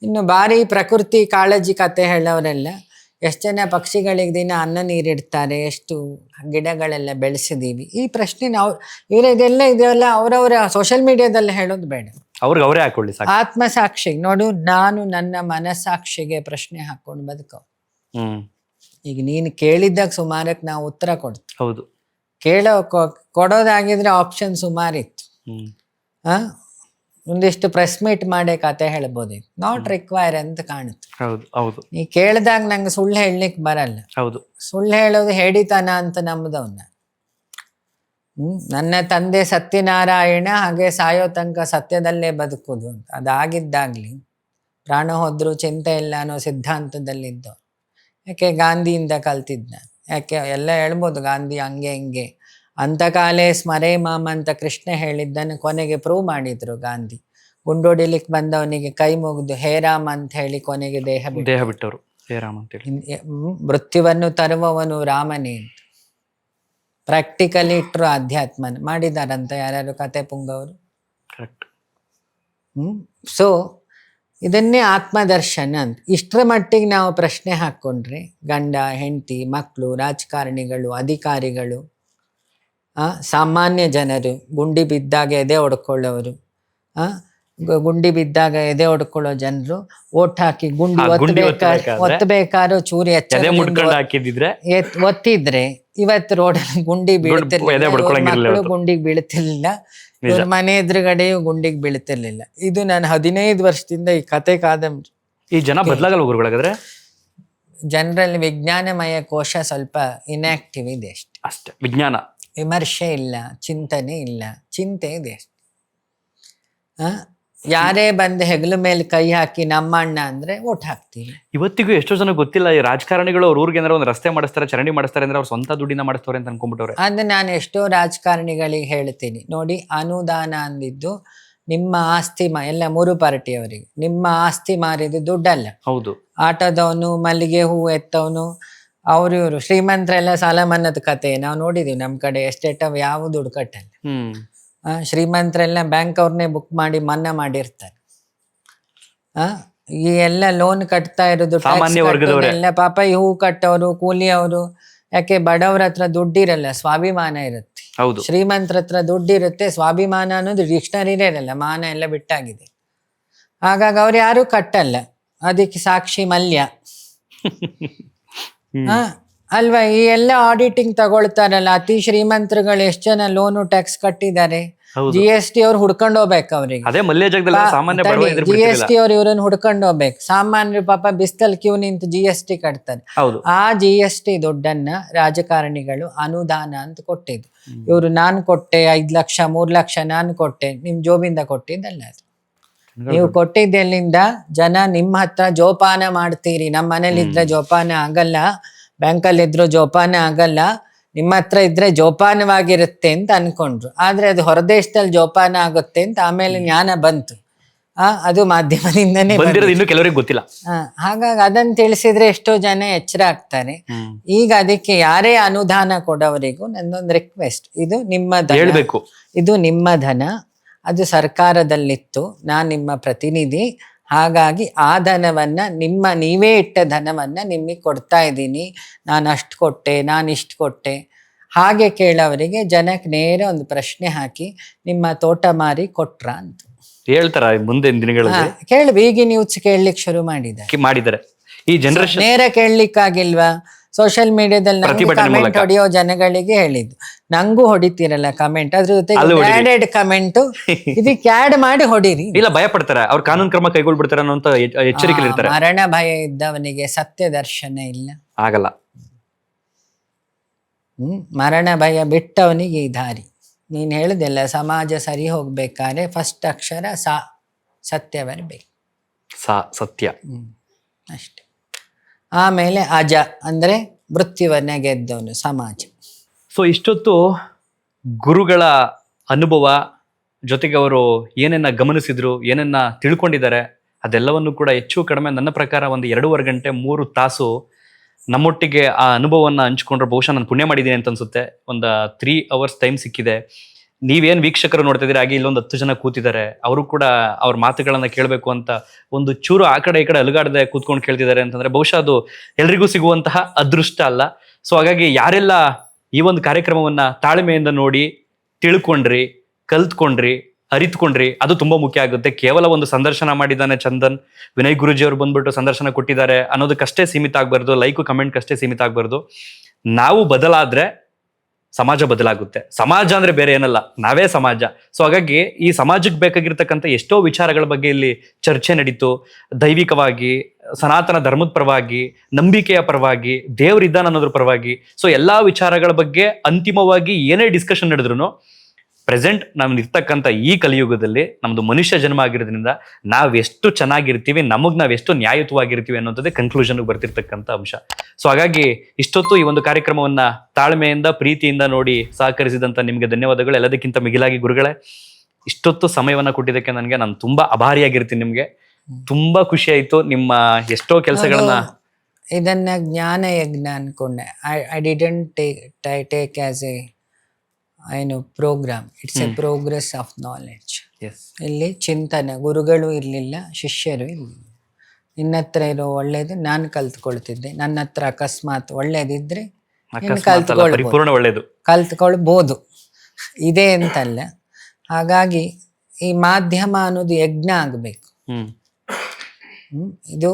Speaker 2: ಇನ್ನು ಭಾರಿ ಪ್ರಕೃತಿ ಕಾಳಜಿ ಕತೆ ಹೇಳೋರೆಲ್ಲ ಎಷ್ಟು ಜನ ಪಕ್ಷಿಗಳಿಗೆ ದಿನ ಅನ್ನ ನೀರಿಡ್ತಾರೆ, ಎಷ್ಟು ಗಿಡಗಳೆಲ್ಲ ಬೆಳೆಸಿದೀವಿ, ಈ ಪ್ರಶ್ನೆ ನಾವು ಇದೆಲ್ಲ ಅವರವರ ಸೋಷಿಯಲ್ ಮೀಡಿಯಾದಲ್ಲಿ ಹೇಳೋದು ಬೇಡ,
Speaker 1: ಅವ್ರಿಗೆ ಅವರೇ ಹಾಕೊಳ್ಳಿ.
Speaker 2: ಆತ್ಮಸಾಕ್ಷಿಗೆ ನೋಡು, ನಾನು ನನ್ನ ಮನಸ್ಸಾಕ್ಷಿಗೆ ಪ್ರಶ್ನೆ ಹಾಕೊಂಡು ಬದುಕೋ. ಈಗ ನೀನು ಕೇಳಿದ್ದಾಗ ಸುಮಾರಕ್ಕೆ ನಾವು ಉತ್ತರ ಕೊಡ್ತೀವಿ.
Speaker 1: ಹೌದು,
Speaker 2: ಕೊಡೋದಾಗಿದ್ರೆ ಆಪ್ಷನ್ ಸುಮಾರಿತ್ತು. ಒಂದಿಷ್ಟು ಪ್ರೆಸ್ ಮೀಟ್ ಮಾಡೇ ಕತೆ ಹೇಳ್ಬೋದಿತ್ತು, ನಾಟ್ ರಿಕ್ವೈರ್ ಅಂತ ಕಾಣುತ್ತೆ. ನೀ ಕೇಳಿದಾಗ ನಂಗೆ ಸುಳ್ಳು ಹೇಳಲಿಕ್ಕೆ ಬರಲ್ಲ. ಸುಳ್ಳು ಹೇಳೋದು ಹೇಳಿತನ ಅಂತ ನಂಬುದವನ್ನ. ನನ್ನ ತಂದೆ ಸತ್ಯನಾರಾಯಣ, ಹಾಗೆ ಸಾಯೋ ತನಕ ಸತ್ಯದಲ್ಲೇ ಬದುಕುದು ಅಂತ. ಅದಾಗಿದ್ದಾಗ್ಲಿ ಪ್ರಾಣ ಹೋದ್ರು ಚಿಂತೆ ಇಲ್ಲ ಅನ್ನೋ ಸಿದ್ಧಾಂತದಲ್ಲಿದ್ದ. ಯಾಕೆ ಗಾಂಧಿಯಿಂದ ಕಲ್ತಿದ್ದ. ಯಾಕೆ ಎಲ್ಲ ಹೇಳ್ಬೋದು ಗಾಂಧಿ ಹಂಗೆ ಹಿಂಗೆ ಅಂತ ಕಾಲೇ ಸ್ಮರೇ ಮಾಮ ಅಂತ ಕೃಷ್ಣ ಹೇಳಿದ್ದನ್ನು ಕೊನೆಗೆ ಪ್ರೂವ್ ಮಾಡಿದ್ರು ಗಾಂಧಿ. ಗುಂಡೊಡಿಲಿಕ್ಕೆ ಬಂದವನಿಗೆ ಕೈ ಮುಗಿದು ಹೇ ರಾಮ ಅಂತ ಹೇಳಿ ಕೊನೆಗೆ ದೇಹ ಬಿಟ್ಟವರು. ಮೃತ್ಯುವನ್ನು ತರುವವನು ರಾಮನೇ ಅಂತ ಪ್ರಾಕ್ಟಿಕಲಿ ಇಟ್ಟರು ಅಧ್ಯಾತ್ಮನ ಮಾಡಿದಾರಂತ ಯಾರ್ಯಾರು ಕತೆ ಪುಂಗವರು. ಸೊ ಇದನ್ನೇ ಆತ್ಮದರ್ಶನ ಅಂತ. ಇಷ್ಟರ ಮಟ್ಟಿಗೆ ನಾವು ಪ್ರಶ್ನೆ ಹಾಕ್ಕೊಂಡ್ರೆ ಗಂಡ ಹೆಂಡತಿ ಮಕ್ಕಳು ರಾಜಕಾರಣಿಗಳು ಅಧಿಕಾರಿಗಳು ಸಾಮಾನ್ಯ ಜನರು, ಗುಂಡಿ ಬಿದ್ದಾಗ ಎದೆ ಹೊಡ್ಕೊಳ್ಳೋರು, ಗುಂಡಿ ಬಿದ್ದಾಗ ಎದೆ ಹೊಡ್ಕೊಳ್ಳೋ ಜನರು ಓಟ್ ಹಾಕಿ ಗುಂಡಿ ಒತ್ತಬೇಕಾದ್ರೂ ಚೂರಿ ಒತ್ತಿದ್ರೆ ಇವತ್ತು ರೋಡಲ್ಲಿ ಗುಂಡಿ ಬೀಳ್ತಿರ್ಲಿಲ್ಲ, ಗುಂಡಿಗೆ ಬೀಳ್ತಿರ್ಲಿಲ್ಲ, ಇವ್ರ ಮನೆ ಎದುರುಗಡೆಯೂ ಗುಂಡಿಗೆ ಬೀಳ್ತಿರ್ಲಿಲ್ಲ. ಇದು ನಾನು 15 ವರ್ಷದಿಂದ ಈ ಕತೆ ಕಾದಂಬರಿ.
Speaker 1: ಈ ಜನ ಬದಲಾಗಲ್ಲ ಗುರುಗಳಾಗದ್ರೆ
Speaker 2: ಜನರಲ್ಲಿ ವಿಜ್ಞಾನಮಯ ಕೋಶ ಸ್ವಲ್ಪ ಇನ್ಆಕ್ಟಿವ್ ಇದೆ
Speaker 1: ಅಷ್ಟೇ. ವಿಜ್ಞಾನ
Speaker 2: ವಿಮರ್ಶೆ ಇಲ್ಲ, ಚಿಂತನೆ ಇಲ್ಲ, ಚಿಂತೆ ಇದೆ ಅಷ್ಟೆ. ಯಾರೇ ಬಂದು ಹೆಗಲ ಮೇಲೆ ಕೈ ಹಾಕಿ ನಮ್ಮ ಅಣ್ಣ ಅಂದ್ರೆ ಓಟ್ ಹಾಕ್ತೀವಿ.
Speaker 1: ಇವತ್ತಿಗೂ ಎಷ್ಟೋ ಜನ ಗೊತ್ತಿಲ್ಲ, ಈ ರಾಜಕಾರಣಿಗಳು ಅವ್ರ ಊರಿಗೆ ಏನಾರ ಒಂದು ರಸ್ತೆ ಮಾಡಿಸ್ತಾರೆ, ಚರಂಡಿ ಮಾಡಿಸ್ತಾರೆ ಅಂದ್ರೆ ಅವ್ರ ಸ್ವಂತ ದುಡ್ಡಿನ ಮಾಡಿಸ್ತಾರೆ ಅಂತ ಅನ್ಕೊಂಡ್ಬಿಟ್ಟವ್ರೆ.
Speaker 2: ಅದು ನಾನು ಎಷ್ಟೋ ರಾಜಕಾರಣಿಗಳಿಗೆ ಹೇಳ್ತೀನಿ ನೋಡಿ, ಅನುದಾನ ಅಂದಿದ್ದು ನಿಮ್ಮ ಆಸ್ತಿ ಎಲ್ಲ ಮೂರು ಪಾರ್ಟಿಯವರಿಗೆ ನಿಮ್ಮ ಆಸ್ತಿ ಮಾರಿದ ದುಡ್ಡಲ್ಲ.
Speaker 1: ಹೌದು.
Speaker 2: ಆಟೋದವನು, ಮಲ್ಲಿಗೆ ಹೂ ಎತ್ತವನು, ಅವ್ರು ಇವರು ಶ್ರೀಮಂತರೆಲ್ಲ ಸಾಲ ಮನ್ನದ ಕತೆ ನಾವು ನೋಡಿದೀವಿ. ನಮ್ ಕಡೆ ಎಸ್ಟೇಟ್ ಅವ್ ಯಾವ ದುಡ್ಡು ಕಟ್ಟಲ್ಲ. ಶ್ರೀಮಂತರೆಲ್ಲ ಬ್ಯಾಂಕ್ ಅವ್ರನ್ನೇ ಬುಕ್ ಮಾಡಿ ಮನ್ನಾ ಮಾಡಿರ್ತಾರೆ. ಈ ಎಲ್ಲ ಲೋನ್ ಕಟ್ತಾ ಇರೋದು
Speaker 1: ಸಾಮಾನ್ಯ ವರ್ಗದವರೇ.
Speaker 2: ಎಲ್ಲ ಪಾಪ ಈ ಹೂ ಕಟ್ಟೋರು, ಕೂಲಿಯವರು. ಯಾಕೆ ಬಡವ್ರ ಹತ್ರ ದುಡ್ಡಿರಲ್ಲ, ಸ್ವಾಭಿಮಾನ ಇರುತ್ತೆ.
Speaker 1: ಹೌದು.
Speaker 2: ಶ್ರೀಮಂತರ ಹತ್ರ ದುಡ್ಡಿರುತ್ತೆ, ಸ್ವಾಭಿಮಾನ ಅನ್ನೋದು ಡಿಕ್ಷನರಿನೇ ಇರಲ್ಲ, ಮಾನ ಎಲ್ಲ ಬಿಟ್ಟಾಗಿದೆ. ಹಾಗಾಗಿ ಅವ್ರು ಯಾರು ಕಟ್ಟಲ್ಲ. ಅದಕ್ಕೆ ಸಾಕ್ಷಿ ಮಲ್ಯ. ಅಲ್ವಾ? ಈ ಎಲ್ಲ ಆಡಿಟಿಂಗ್ ತಗೊಳ್ತಾರಲ್ಲ, ಅತಿ ಶ್ರೀಮಂತರುಗಳು ಎಷ್ಟು ಜನ ಲೋನು ಟ್ಯಾಕ್ಸ್ ಕಟ್ಟಿದ್ದಾರೆ. GST ಅವ್ರು ಹುಡ್ಕೊಂಡು ಹೋಗ್ಬೇಕು ಅವ್ರಿಗೆ.
Speaker 1: ಅದೇ ಮಲ್ಯ ಜಾಗದಲ್ಲಿ ಸಾಮಾನ್ಯ ಬಡವ ಇದ್ರೆ
Speaker 2: GST ಅವ್ರು ಇವ್ರನ್ನ ಹುಡ್ಕೊಂಡು ಹೋಗ್ಬೇಕು. ಸಾಮಾನ್ಯರು ಪಾಪ ಬಿಸ್ತಲ್ ಕ್ಯೂ ನಿಂತು GST ಕಟ್ತಾರೆ. ಆ GST ದುಡ್ಡನ್ನ ರಾಜಕಾರಣಿಗಳು ಅನುದಾನ ಅಂತ ಕೊಟ್ಟಿದ್ದು. ಇವ್ರು ನಾನ್ ಕೊಟ್ಟೆ 5 ಲಕ್ಷ 3 ಲಕ್ಷ ನಾನ್ ಕೊಟ್ಟೆ, ನಿಮ್ ಜೋಬಿಂದ ಕೊಟ್ಟಿದ್ದಲ್ಲ ಅದು. ನೀವು ಕೊಟ್ಟಿದ್ದೆಲ್ಲಿಂದ? ಜನ ನಿಮ್ಮ ಹತ್ರ ಜೋಪಾನ ಮಾಡ್ತೀರಿ. ನಮ್ಮ ಮನೇಲಿ ಇದ್ರೆ ಜೋಪಾನ ಆಗಲ್ಲ, ಬ್ಯಾಂಕಲ್ಲಿ ಇದ್ರು ಜೋಪಾನ ಆಗಲ್ಲ, ನಿಮ್ಮ ಹತ್ರ ಇದ್ರೆ ಜೋಪಾನವಾಗಿರುತ್ತೆ ಅಂತ ಅನ್ಕೊಂಡ್ರು. ಆದ್ರೆ ಅದು ಹೊರದೇಶದಲ್ಲಿ ಜೋಪಾನ ಆಗುತ್ತೆ ಅಂತ ಆಮೇಲೆ ಜ್ಞಾನ ಬಂತು. ಅದು ಮಾಧ್ಯಮದಿಂದನೇ
Speaker 1: ಇನ್ನು ಕೆಲವರಿಗೆ ಗೊತ್ತಿಲ್ಲ.
Speaker 2: ಹಾಗಾಗಿ ಅದನ್ನ ತಿಳಿಸಿದ್ರೆ ಎಷ್ಟೋ ಜನ ಎಚ್ಚರ ಆಗ್ತಾರೆ. ಈಗ ಅದಕ್ಕೆ ಯಾರೇ ಅನುದಾನ ಕೊಡೋವರಿಗೂ ನನ್ನೊಂದು ರಿಕ್ವೆಸ್ಟ್, ಇದು ನಿಮ್ಮ ಧನ, ಇದು ನಿಮ್ಮ ಧನ, ಅದು ಸರ್ಕಾರದಲ್ಲಿತ್ತು, ನಾನ್ ನಿಮ್ಮ ಪ್ರತಿನಿಧಿ. ಹಾಗಾಗಿ ಆ ಧನವನ್ನ ನೀವೇ ಇಟ್ಟ ಧನವನ್ನ ನಿಮಗೆ ಕೊಡ್ತಾ ಇದ್ದೀನಿ. ನಾನು ಅಷ್ಟು ಕೊಟ್ಟೆ, ನಾನು ಇಷ್ಟು ಕೊಟ್ಟೆ ಹಾಗೆ ಕೇಳೋವರಿಗೆ ಜನಕ್ಕೆ ನೇರ ಒಂದು ಪ್ರಶ್ನೆ ಹಾಕಿ, ನಿಮ್ಮ ತೋಟ ಮಾರಿ ಕೊಟ್ರ ಅಂತ
Speaker 1: ಹೇಳ್ತಾರ ಮುಂದಿನ ದಿನಗಳಲ್ಲಿ.
Speaker 2: ಈಗ ನ್ಯೂಸ್ ಕೇಳಲಿಕ್ಕೆ ಶುರು ಮಾಡಿದ್ದಾರೆ.
Speaker 1: ಈ ಜನರೇಷನ್
Speaker 2: ನೇರ ಕೇಳಲಿಕ್ಕಾಗಿಲ್ವಾ? ಸೋಷಿಯಲ್ ಮೀಡಿಯಾದಲ್ಲಿ ಕಮೆಂಟ್ ಹೊಡೆಯೋ ಜನಗಳಿಗೆ ಹೇಳಿದ್ದು, ನಂಗೂ ಹೊಡಿತೀರಲ್ಲ ಕಮೆಂಟ್, ಅದ್ರ ಜೊತೆ ಕಮೆಂಟ್ ಇದಕ್ಕೆ ಆಡ್ ಮಾಡಿ ಹೊಡೀರಿ.
Speaker 1: ಇಲ್ಲ, ಭಯ ಪಡ್ತಾರೆ, ಅವ್ರ ಕಾನೂನು ಕ್ರಮ ಕೈಗೊಳ್ಬಿಡ್ತಾರೆ ಅನ್ನೋ ಎಚ್ಚರಿಕೆ ಇರ್ತಾರೆ.
Speaker 2: ಮರಣ ಭಯ ಇದ್ದವನಿಗೆ ಸತ್ಯ ದರ್ಶನ ಇಲ್ಲ,
Speaker 1: ಆಗಲ್ಲ.
Speaker 2: ಮರಣ ಭಯ ಬಿಟ್ಟವನಿಗೆ ಈ ದಾರಿ. ನೀನ್ ಹೇಳುದಿಲ್ಲ, ಸಮಾಜ ಸರಿ ಹೋಗ್ಬೇಕಾದ್ರೆ ಫಸ್ಟ್ ಅಕ್ಷರ ಸತ್ಯ ಬರಬೇಕು.
Speaker 1: ಸತ್ಯ
Speaker 2: ಅಷ್ಟೆ. ಆಮೇಲೆ ಅಜ ಅಂದ್ರೆ ಮೃತ್ಯುವನ್ನ ಗೆದ್ದವನು ಸಮಾಜ.
Speaker 1: ಸೊ ಇಷ್ಟೊತ್ತು ಗುರುಗಳ ಅನುಭವ ಜೊತೆಗೆ ಅವರು ಏನನ್ನ ಗಮನಿಸಿದ್ರು, ಏನನ್ನ ತಿಳ್ಕೊಂಡಿದ್ದಾರೆ, ಅದೆಲ್ಲವನ್ನು ಕೂಡ ಹೆಚ್ಚು ಕಡಿಮೆ ನನ್ನ ಪ್ರಕಾರ ಒಂದು 2.5 ಗಂಟೆ 3 ತಾಸು ನಮ್ಮೊಟ್ಟಿಗೆ ಆ ಅನುಭವವನ್ನು ಹಂಚ್ಕೊಂಡ್ರೆ ಬಹುಶಃ ನಾನು ಪುಣ್ಯ ಮಾಡಿದ್ದೀನಿ ಅಂತ ಅನ್ಸುತ್ತೆ. ಒಂದು 3 hours ಟೈಮ್ ಸಿಕ್ಕಿದೆ. ನೀವೇನು ವೀಕ್ಷಕರು ನೋಡ್ತಾ ಇದ್ದೀರಾ, ಹಾಗೆ ಇಲ್ಲೊಂದು 10 ಜನ ಕೂತಿದ್ದಾರೆ, ಅವರು ಕೂಡ ಅವ್ರ ಮಾತುಗಳನ್ನ ಕೇಳಬೇಕು ಅಂತ ಒಂದು ಚೂರು ಆ ಕಡೆ ಈ ಕಡೆ ಅಲುಗಾಡದೆ ಕೂತ್ಕೊಂಡು ಕೇಳ್ತಿದ್ದಾರೆ ಅಂತಂದ್ರೆ ಬಹುಶಃ ಅದು ಎಲ್ರಿಗೂ ಸಿಗುವಂತಹ ಅದೃಷ್ಟ ಅಲ್ಲ. ಸೊ ಹಾಗಾಗಿ ಯಾರೆಲ್ಲ ಈ ಒಂದು ಕಾರ್ಯಕ್ರಮವನ್ನ ತಾಳ್ಮೆಯಿಂದ ನೋಡಿ ತಿಳ್ಕೊಂಡ್ರಿ, ಕಲ್ತ್ಕೊಂಡ್ರಿ, ಅರಿತುಕೊಂಡ್ರಿ, ಅದು ತುಂಬಾ ಮುಖ್ಯ ಆಗುತ್ತೆ. ಕೇವಲ ಒಂದು ಸಂದರ್ಶನ ಮಾಡಿದ್ದಾನೆ ಚಂದನ್, ವಿನಯ್ ಗುರುಜಿ ಅವರು ಬಂದ್ಬಿಟ್ಟು ಸಂದರ್ಶನ ಕೊಟ್ಟಿದ್ದಾರೆ ಅನ್ನೋದಕ್ಕಷ್ಟೇ ಸೀಮಿತ ಆಗ್ಬಾರ್ದು, ಲೈಕ್ ಕಮೆಂಟ್ಗಷ್ಟೇ ಸೀಮಿತ ಆಗ್ಬಾರ್ದು. ನಾವು ಬದಲಾದ್ರೆ ಸಮಾಜ ಬದಲಾಗುತ್ತೆ. ಸಮಾಜ ಅಂದ್ರೆ ಬೇರೆ ಏನಲ್ಲ, ನಾವೇ ಸಮಾಜ. ಸೊ ಹಾಗಾಗಿ ಈ ಸಮಾಜಕ್ಕೆ ಬೇಕಾಗಿರ್ತಕ್ಕಂಥ ಎಷ್ಟೋ ವಿಚಾರಗಳ ಬಗ್ಗೆ ಇಲ್ಲಿ ಚರ್ಚೆ ನಡೀತು. ದೈವಿಕವಾಗಿ, ಸನಾತನ ಧರ್ಮದ ಪರವಾಗಿ, ನಂಬಿಕೆಯ ಪರವಾಗಿ, ದೇವರಿದ್ದಾನ ಅನ್ನೋದ್ರ ಪರವಾಗಿ. ಸೊ ಎಲ್ಲಾ ವಿಚಾರಗಳ ಬಗ್ಗೆ ಅಂತಿಮವಾಗಿ ಏನೇ ಡಿಸ್ಕಷನ್ ನಡೆದ್ರು ಪ್ರೆಸೆಂಟ್ ನಮ್ದು ಇರ್ತಕ್ಕಂಥ ಈ ಕಲಿಯುಗದಲ್ಲಿ ನಮ್ದು ಮನುಷ್ಯ ಜನ್ಮ ಆಗಿರೋದ್ರಿಂದ ನಾವೆಷ್ಟು ಚೆನ್ನಾಗಿರ್ತೀವಿ, ನಮಗ್ ನಾವೆಷ್ಟು ನ್ಯಾಯಯುತವಾಗಿರ್ತೀವಿ ಅನ್ನೋದೇ ಕನ್ಕ್ಲೂಷನ್ಗೆ ಬರ್ತಿರ್ತಕ್ಕಂಥ ಅಂಶ. ಸೊ ಹಾಗಾಗಿ ಇಷ್ಟೊತ್ತು ಈ ಒಂದು ಕಾರ್ಯಕ್ರಮವನ್ನ ತಾಳ್ಮೆಯಿಂದ, ಪ್ರೀತಿಯಿಂದ ನೋಡಿ ಸಹಕರಿಸಿದಂತ ನಿಮ್ಗೆ ಧನ್ಯವಾದಗಳು. ಎಲ್ಲದಕ್ಕಿಂತ ಮಿಗಿಲಾಗಿ ಗುರುಗಳೇ, ಇಷ್ಟೊತ್ತು ಸಮಯವನ್ನ ಕೊಟ್ಟಿದ್ದಕ್ಕೆ ನಾನು ತುಂಬಾ ಆಭಾರಿಯಾಗಿರ್ತೀನಿ. ನಿಮ್ಗೆ ತುಂಬಾ ಖುಷಿ ಆಯ್ತು. ನಿಮ್ಮ ಎಷ್ಟೋ ಕೆಲಸಗಳನ್ನ
Speaker 2: ಇದನ್ನ ಜ್ಞಾನ ಯಜ್ಞ ಅನ್ಕೊಂಡೆ. I didn't take as a programme. It's a progress of knowledge. ಇಲ್ಲಿ ಚಿಂತನೆ, ಗುರುಗಳು ಇರಲಿಲ್ಲ, ಶಿಷ್ಯರು ಇರಲಿಲ್ಲ. ನಿನ್ನ ಹತ್ರ ಇರೋ ಒಳ್ಳೇದು ನಾನು ಕಲ್ತ್ಕೊಳ್ತಿದ್ದೆ, ನನ್ನ ಹತ್ರ ಅಕಸ್ಮಾತ್ ಒಳ್ಳೇದಿದ್ರೆ ಕಲ್ತ್ಕೊಳ್ಬೋದು, ಇದೆ ಅಂತಲ್ಲ. ಹಾಗಾಗಿ ಈ ಮಾಧ್ಯಮ ಅನ್ನೋದು ಯಜ್ಞ ಆಗ್ಬೇಕು, ಇದು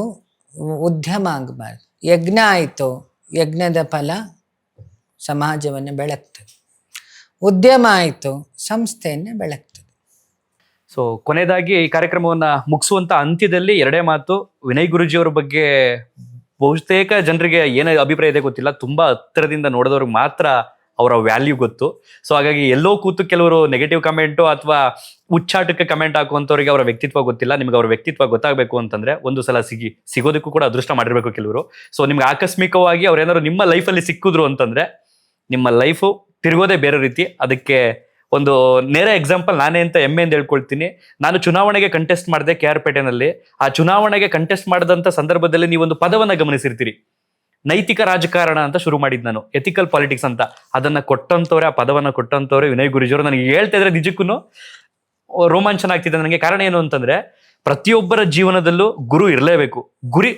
Speaker 2: ಉದ್ಯಮ ಆಗಬಾರ್ದು. ಯಜ್ಞ ಆಯ್ತು, ಯಜ್ಞದ ಫಲ ಸಮಾಜವನ್ನು ಬೆಳಗ್ತದೆ. ಉದ್ಯಮ ಆಯ್ತು, ಸಂಸ್ಥೆಯನ್ನೇ ಬೆಳಗ್ತದೆ.
Speaker 1: ಸೊ ಕೊನೆಯದಾಗಿ ಈ ಕಾರ್ಯಕ್ರಮವನ್ನ ಮುಗಿಸುವಂತ ಅಂತ್ಯದಲ್ಲಿ 2 ಮಾತು. ವಿನಯ್ ಗುರುಜಿಯವರ ಬಗ್ಗೆ ಬಹುತೇಕ ಜನರಿಗೆ ಏನೇ ಅಭಿಪ್ರಾಯ ಇದೆ ಗೊತ್ತಿಲ್ಲ, ತುಂಬಾ ಹತ್ತಿರದಿಂದ ನೋಡಿದವ್ರಿಗೆ ಮಾತ್ರ ಅವರ ವ್ಯಾಲ್ಯೂ ಗೊತ್ತು. ಸೊ ಹಾಗಾಗಿ ಎಲ್ಲೋ ಕೂತು ಕೆಲವರು ನೆಗೆಟಿವ್ ಕಮೆಂಟು ಅಥವಾ ಉಚ್ಚಾಟಕ್ಕೆ ಕಮೆಂಟ್ ಹಾಕುವಂಥವ್ರಿಗೆ ಅವರ ವ್ಯಕ್ತಿತ್ವ ಗೊತ್ತಿಲ್ಲ. ನಿಮ್ಗೆ ಅವ್ರ ವ್ಯಕ್ತಿತ್ವ ಗೊತ್ತಾಗಬೇಕು ಅಂತಂದ್ರೆ ಒಂದು ಸಲ ಸಿಗೋದಕ್ಕೂ ಕೂಡ ಅದೃಷ್ಟ ಮಾಡಿರ್ಬೇಕು ಕೆಲವರು. ಸೊ ನಿಮ್ಗೆ ಆಕಸ್ಮಿಕವಾಗಿ ಅವ್ರು ಏನಾದ್ರು ನಿಮ್ಮ ಲೈಫಲ್ಲಿ ಸಿಕ್ಕಿದ್ರು ಅಂತಂದ್ರೆ ನಿಮ್ಮ ಲೈಫು ತಿರುಗೋದೇ ಬೇರೆ ರೀತಿ. ಅದಕ್ಕೆ ಒಂದು ನೇರ ಎಕ್ಸಾಂಪಲ್ ನಾನೇ ಅಂತ ಹೆಮ್ಮೆಯಿಂದ ಹೇಳ್ಕೊಳ್ತೀನಿ. ನಾನು ಚುನಾವಣೆಗೆ ಕಂಟೆಸ್ಟ್ ಮಾಡಿದೆ KR ಪೇಟೆನಲ್ಲಿ. ಆ ಚುನಾವಣೆಗೆ ಕಂಟೆಸ್ಟ್ ಮಾಡಿದಂಥ ಸಂದರ್ಭದಲ್ಲಿ ನೀವೊಂದು ಪದವನ್ನ ಗಮನಿಸಿರ್ತೀರಿ, ನೈತಿಕ ರಾಜಕಾರಣ ಅಂತ ಶುರು ಮಾಡಿದ್ ನಾನು, ಎಥಿಕಲ್ ಪಾಲಿಟಿಕ್ಸ್ ಅಂತ. ಅದನ್ನ ಕೊಟ್ಟಂತವ್ರೆ, ಆ ಪದವನ್ನ ಕೊಟ್ಟಂತವ್ರೆ ವಿನಯ್ ಗುರೂಜಿಯವರು. ನನಗೆ ಹೇಳ್ತಾ ಇದ್ರೆ ನಿಜಕ್ಕೂ ರೋಮಾಂಚನ ಆಗ್ತಿದೆ ನನಗೆ. ಕಾರಣ ಏನು ಅಂತಂದ್ರೆ ಪ್ರತಿಯೊಬ್ಬರ ಜೀವನದಲ್ಲೂ ಗುರು ಇರಲೇಬೇಕು. ಗುರಿ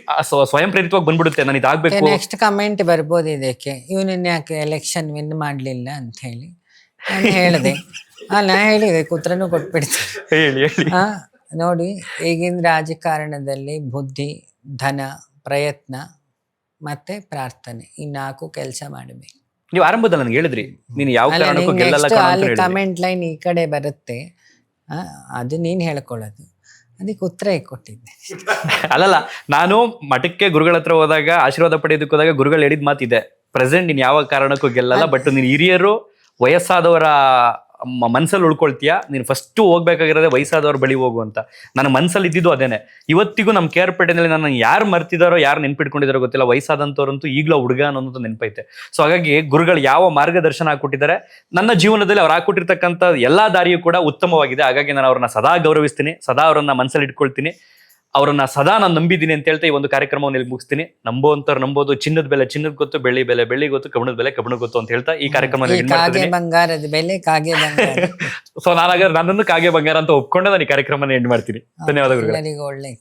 Speaker 1: ಸ್ವಯಂ ಪ್ರೇರಿತವಾಗಿ ಬಂದ್ಬಿಡುತ್ತೆ, ನಾನು ಇದಾಗಬೇಕು.
Speaker 2: ನೆಕ್ಸ್ಟ್ ಕಮೆಂಟ್ ಬರ್ಬೋದು ಇದಕ್ಕೆ, ಇವನನ್ನ ಯಾಕೆ ಎಲೆಕ್ಷನ್ ವಿನ್ ಮಾಡ್ಲಿಲ್ಲ ಅಂತ ಹೇಳಿ ನಾನು ಹೇಳಿದೆ. ನಾ ಹೇಳಿದೆ, ಉತ್ತರನೂ ಕೊಟ್ಬಿಡ್ತೀನಿ.
Speaker 1: ಹೇಳಿ.
Speaker 2: ನೋಡಿ, ಈಗಿನ ರಾಜಕಾರಣದಲ್ಲಿ ಬುದ್ಧಿ, ಧನ, ಪ್ರಯತ್ನ ಮತ್ತೆ ಪ್ರಾರ್ಥನೆ, ಈ 4 ಕೆಲಸ ಮಾಡಬೇಕು.
Speaker 1: ನೀವು ಆರಂಭದಲ್ಲಿ ನನಗೆ ಹೇಳಿದ್ರಿ ನೀನು ಯಾವ ಕಾರಣಕ್ಕೂ ಗೆಲ್ಲಲ್ಲ ಕಣೋ ಅಂತ ಹೇಳಿದ್ರಿ.
Speaker 2: ಕಮೆಂಟ್ ಲೈನ್ ಈ ಕಡೆ ಬರುತ್ತೆ, ಅದು ನೀನ್ ಹೇಳ್ಕೊಳ್ಳೋದು, ಅದಕ್ಕೆ ಉತ್ತರ ಕೊಟ್ಟಿದ್ದೆ.
Speaker 1: ಅಲ್ಲಲ್ಲ, ನಾನು ಮಠಕ್ಕೆ ಗುರುಗಳ ಹತ್ರ ಹೋದಾಗ, ಆಶೀರ್ವಾದ ಪಡೆಯೋದಕ್ಕೆ ಹೋದಾಗ ಗುರುಗಳು ಹೇಳಿದ ಮಾತಿದೆ, ಪ್ರೆಸೆಂಟ್ ನೀನ್ ಯಾವ ಕಾರಣಕ್ಕೂ ಗೆಲ್ಲಲ್ಲ, ಬಟ್ ನೀನ್ ಹಿರಿಯರು ವಯಸ್ಸಾದವರ ಮನ್ಸಲ್ಲಿ ಉಳ್ಕೊಳ್ತೀಯಾ, ನೀನು ಫಸ್ಟ್ ಹೋಗ್ಬೇಕಾಗಿರೋದೇ ವಯಸ್ಸಾದವ್ರ ಬಳಿ ಹೋಗು ಅಂತ. ನನ್ನ ಮನ್ಸಲ್ಲಿ ಇದ್ದಿದ್ದು ಅದೇನೆ. ಇವತ್ತಿಗೂ ನಮ್ಮ KR ಪೇಟೆನಲ್ಲಿ ನನ್ನ ಯಾರು ಮರ್ತಿದಾರೋ, ಯಾರು ನೆನ್ಪಿಟ್ಕೊಂಡಿದಾರೋ ಗೊತ್ತಿಲ್ಲ, ವಯಸ್ಸಾದಂಥವ್ರಂತೂ ಈಗಲೂ ಹುಡುಗ ಅನ್ನೋದು ನೆನಪೈತೆ. ಸೊ ಹಾಗಾಗಿ ಗುರುಗಳು ಯಾವ ಮಾರ್ಗದರ್ಶನ ಹಾಕೊಟ್ಟಿದ್ದಾರೆ, ನನ್ನ ಜೀವನದಲ್ಲಿ ಅವ್ರು ಹಾಕೊಟ್ಟಿರ್ತಕ್ಕಂಥ ಎಲ್ಲಾ ದಾರಿಯೂ ಕೂಡ ಉತ್ತಮವಾಗಿದೆ. ಹಾಗಾಗಿ ನಾನು ಅವ್ರನ್ನ ಸದಾ ಗೌರವಿಸ್ತೀನಿ, ಸದಾ ಅವರನ್ನ ಮನಸ್ಸಲ್ಲಿ ಇಟ್ಕೊಳ್ತೀನಿ, ಅವ್ರನ್ನ ಸದಾ ನಾನು ನಂಬಿದ್ದೀನಿ ಅಂತ ಹೇಳ್ತಾ ಈ ಒಂದು ಕಾರ್ಯಕ್ರಮವನ್ನು ಇಲ್ಲಿ ಮುಗಿಸ್ತೀನಿ. ನಂಬೋಂತವ್ರು ನಂಬೋದು, ಚಿನ್ನದ ಬೆಲೆ ಚಿನ್ನದ ಗೊತ್ತು, ಬೆಳ್ಳಿ ಬೆಲೆ ಬೆಳ್ಳಿ ಗೊತ್ತು, ಕಬ್ಬಣದ ಬೆಲೆ ಕಬ್ಬಣ ಗೊತ್ತು ಅಂತ ಹೇಳ್ತಾ ಈ ಕಾರ್ಯಕ್ರಮ
Speaker 2: ಬಂಗಾರದ ಬೆಲೆ ಕಾಗೆ ಬಂಗಾರ.
Speaker 1: ಸೊ ನಾನಾಗ ನನ್ನನ್ನು ಕಾಗೆ ಬಂಗಾರ ಅಂತ ಒಪ್ಕೊಂಡು ನಾನು ಈ ಕಾರ್ಯಕ್ರಮನ ಎಂಡ್ ಮಾಡ್ತೀನಿ. ಧನ್ಯವಾದಗಳು.
Speaker 2: ಒಳ್ಳೆ